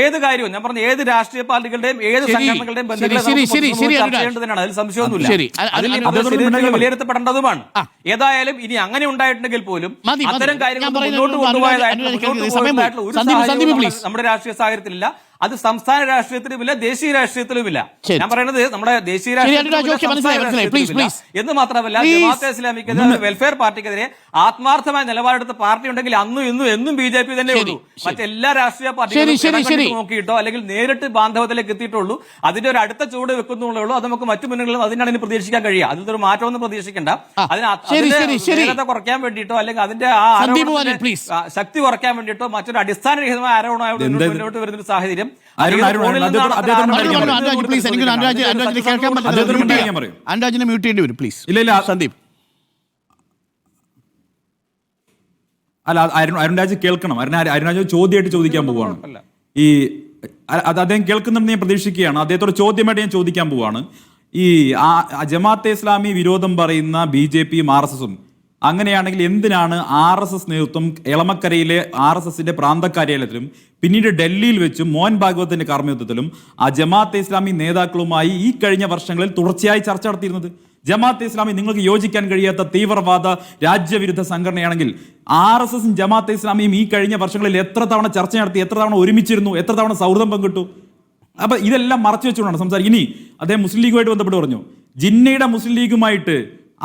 ഏത് കാര്യവും ഞാൻ പറഞ്ഞ ഏത് രാഷ്ട്രീയ പാർട്ടികളുടെയും ഏത് സംഘടനകളുടെയും ബന്ധുക്കളെ ചർച്ച ചെയ്യേണ്ടതിനാണ്. അതിൽ സംശയമൊന്നുമില്ല. അതിൽ വിലയിരുത്തപ്പെടേണ്ടതുമാണ്. ഏതായാലും ഇനി അങ്ങനെ ഉണ്ടായിട്ടുണ്ടെങ്കിൽ പോലും അത്തരം കാര്യങ്ങൾ മുന്നോട്ട് കൊണ്ടുപോയതായിട്ട് നമ്മുടെ രാഷ്ട്രീയ സാഹചര്യത്തിലില്ല. അത് സംസ്ഥാന രാഷ്ട്രീയത്തിലുമില്ല, ദേശീയ രാഷ്ട്രീയത്തിലുമില്ല. ഞാൻ പറയുന്നത് നമ്മുടെ ദേശീയ രാഷ്ട്രീയത്തിലും എന്ന് മാത്രമല്ല ജമാഅത്തെ ഇസ്ലാമിക്കെതിരെ വെൽഫെയർ പാർട്ടിക്കെതിരെ ആത്മാർത്ഥമായ നിലപാടെടുത്ത പാർട്ടി ഉണ്ടെങ്കിൽ അന്നും ഇന്നും എന്നും BJP തന്നെ ഉള്ളൂ. മറ്റെല്ലാ രാഷ്ട്രീയ പാർട്ടികളും നോക്കിയിട്ടോ അല്ലെങ്കിൽ നേരിട്ട് ബാന്ധവത്തിലേക്ക് എത്തിയിട്ടുള്ളൂ. അതിന്റെ ഒരു അടുത്ത ചൂട് വെക്കുന്നുള്ളൂ. അത് നമുക്ക് മറ്റു മുന്നണികളും അതിനാണ് ഇനി പ്രതീക്ഷിക്കാൻ കഴിയുക. അതിലൊരു മാറ്റമൊന്നും പ്രതീക്ഷിക്കേണ്ട. അതിനെ കുറയ്ക്കാൻ വേണ്ടിയിട്ടോ അല്ലെങ്കിൽ അതിന്റെ ആ ശക്തി കുറയ്ക്കാൻ വേണ്ടിയിട്ടോ മറ്റൊരു അടിസ്ഥാനരഹിതമായ ആരോപണമായിട്ട് മുന്നോട്ട് വരുന്നൊരു സാഹചര്യം അനുരാജിനെ മ്യൂട്ട് ചെയ്യേണ്ടി വരും പ്ലീസ്. സന്ദീപ് അല്ല അരുൺരാജ് കേൾക്കണം. അരുൺരാജ് ചോദ്യമായിട്ട് ചോദിക്കാൻ പോവുകയാണ്. ഈ അദ്ദേഹം കേൾക്കുന്നുണ്ടെന്ന് ഞാൻ പ്രതീക്ഷിക്കുകയാണ്. അദ്ദേഹത്തോട് ചോദ്യമായിട്ട് ഞാൻ ചോദിക്കാൻ പോവുകയാണ്. ഈ ജമാഅത്തെ ഇസ്ലാമി വിരോധം പറയുന്ന BJP-യും RSS-ഉം അങ്ങനെയാണെങ്കിൽ എന്തിനാണ് RSS നേതൃത്വം എളമക്കരയിലെ RSS-ന്റെ പ്രാന്ത കാര്യാലയത്തിലും പിന്നീട് ഡൽഹിയിൽ വെച്ചും മോഹൻ ഭാഗവത്തിന്റെ കർമ്മയുദ്ധത്തിലും ആ ജമാഅത്തെ ഇസ്ലാമി നേതാക്കളുമായി ഈ കഴിഞ്ഞ വർഷങ്ങളിൽ തുടർച്ചയായി ചർച്ച നടത്തിയിരുന്നത്? ജമാഅത്തെ ഇസ്ലാമി നിങ്ങൾക്ക് യോജിക്കാൻ കഴിയാത്ത തീവ്രവാദ രാജ്യവിരുദ്ധ സംഘടനയാണെങ്കിൽ RSS-ഉം ജമാഅത്തെ ഇസ്ലാമിയും ഈ കഴിഞ്ഞ വർഷങ്ങളിൽ എത്ര തവണ ചർച്ച നടത്തി, എത്ര തവണ ഒരുമിച്ചിരുന്നു, എത്ര തവണ സൗഹൃദം പങ്കിട്ടു? അപ്പൊ ഇതെല്ലാം മറച്ചു വെച്ചുകൊണ്ടാണ് സംസാരിക്കും. ഇനി അദ്ദേഹം മുസ്ലിം ലീഗുമായിട്ട് ബന്ധപ്പെട്ട് പറഞ്ഞു, ജിന്നയുടെ മുസ്ലിം ലീഗുമായിട്ട്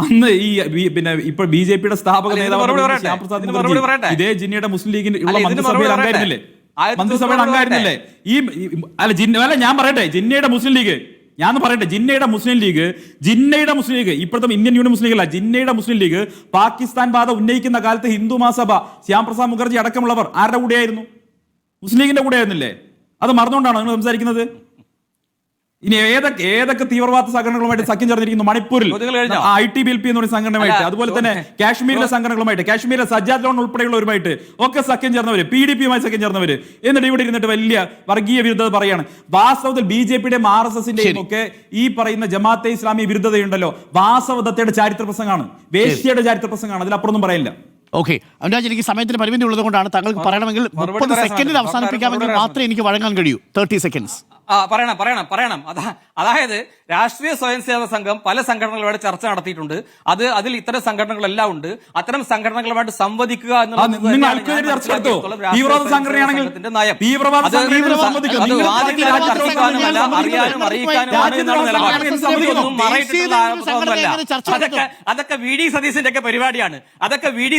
അന്ന് ഈ പിന്നെ ഇപ്പൊ BJP-യുടെ സ്ഥാപക നേതാവ് ശ്യാംപ്രസാദ് മുഖർജി ഇതേ ജിന്നയുടെ മുസ്ലിം ലീഗിന്റെ ഉള്ള മന്ത്രിസഭയിൽ അംഗമായിരുന്നില്ലേ? ഈ അല്ല ഞാൻ പറയട്ടെ, ജിന്നയുടെ മുസ്ലിം ലീഗ് ഞാൻ പറയട്ടെ, ജിന്നയുടെ മുസ്ലിം ലീഗ് ഇപ്പോഴത്തെ ഇന്ത്യൻ യൂണിയൻ മുസ്ലിം ലീഗ് അല്ല, ജിന്നയുടെ മുസ്ലിം ലീഗ് പാകിസ്ഥാൻ ബാധ ഉന്നയിക്കുന്ന കാലത്ത് ഹിന്ദു മഹാസഭ ശ്യാം പ്രസാദ് മുഖർജി അടക്കമുള്ളവർ ആരുടെ കൂടെയായിരുന്നു? മുസ്ലിം ലീഗിന്റെ കൂടെ ആയിരുന്നില്ലേ? അത് മറന്നുകൊണ്ടാണോ നിങ്ങൾ സംസാരിക്കുന്നത്? ഇനി ഏതൊക്കെ തീവ്രവാദ സംഘടനകളുമായിട്ട് സഖ്യം ചേർന്നിരിക്കുന്നു? മണിപ്പൂരിൽ ITBLP എന്ന് പറയുന്ന സംഘടനയുമായിട്ട്, അതുപോലെ തന്നെ കാശ്മീരിലെ സംഘടനകളുമായിട്ട്, കാശ്മീരിലെ സജ്ജാദ് ലോൺ ഉൾപ്പെടെയുള്ളവരുമായിട്ട് ഒക്കെ സഖ്യം ചേർന്നവര്, PDP-യുമായി സഖ്യം ചേർന്നവര്, എന്നിട്ട് ഇവിടെ ഇരുന്നിട്ട് വലിയ വർഗീയ വിരുദ്ധത പറയാണ്. വാസ്തവത്തിൽ BJP-യുടെയും RSS-ന്റെയും ഒക്കെ ഈ പറയുന്ന ജമാഅത്തെ ഇസ്ലാമി വിരുദ്ധതയുണ്ടല്ലോ, വാസവദത്തയുടെ ചാരിത്ര പ്രസംഗമാണ്, വേശ്യയുടെ ചാരിത്ര പ്രസംഗമാണ്, അതിലപ്പുറമൊന്നും പറയില്ല. ഓക്കെ, അനുരാജ്, എനിക്ക് സമയത്തിന് പരിമിതി ഉള്ളത് കൊണ്ടാണ് താങ്കൾക്ക് പറയണമെങ്കിൽ 30 സെക്കൻഡിൽ അവസാനിപ്പിക്കാമെങ്കിൽ മാത്രമേ എനിക്ക് വഴങ്ങാൻ കഴിയൂ. 30 seconds. പറയണം. അതായത് രാഷ്ട്രീയ സ്വയം സേവക സംഘം പല സംഘടനകളുമായിട്ട് ചർച്ച നടത്തിയിട്ടുണ്ട്. അതിൽ ഇത്തരം സംഘടനകളെല്ലാം ഉണ്ട്. അത്തരം സംഘടനകളുമായിട്ട് സംവദിക്കുക എന്നുള്ളത് അതൊക്കെ VD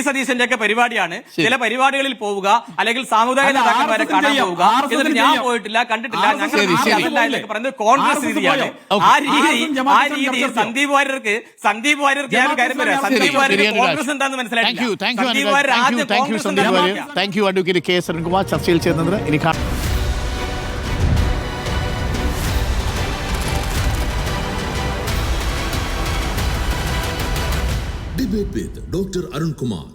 സതീശന്റെ ഒക്കെ പരിപാടിയാണ്. ചില പരിപാടികളിൽ പോവുക, അല്ലെങ്കിൽ സാമുദായിക നേതാക്കന്മാരെ കാണാൻ പോവുക. എന്നിട്ട് ഞാൻ പോയിട്ടില്ല, കണ്ടിട്ടില്ല, ഞങ്ങൾ പറയുന്നത് കോൺഗ്രസ് രീതിയാണ്. ആ രീതി സന്ദീപ് വാര്യർക്ക് കോൺഗ്രസ് എന്താണെന്ന് മനസ്സിലായിട്ടില്ല. Thank you advocate K S Arunkumar ചർച്ചയിൽ ചേർന്നതിന്. ഇനി Debate with Dr. Arun Kumar.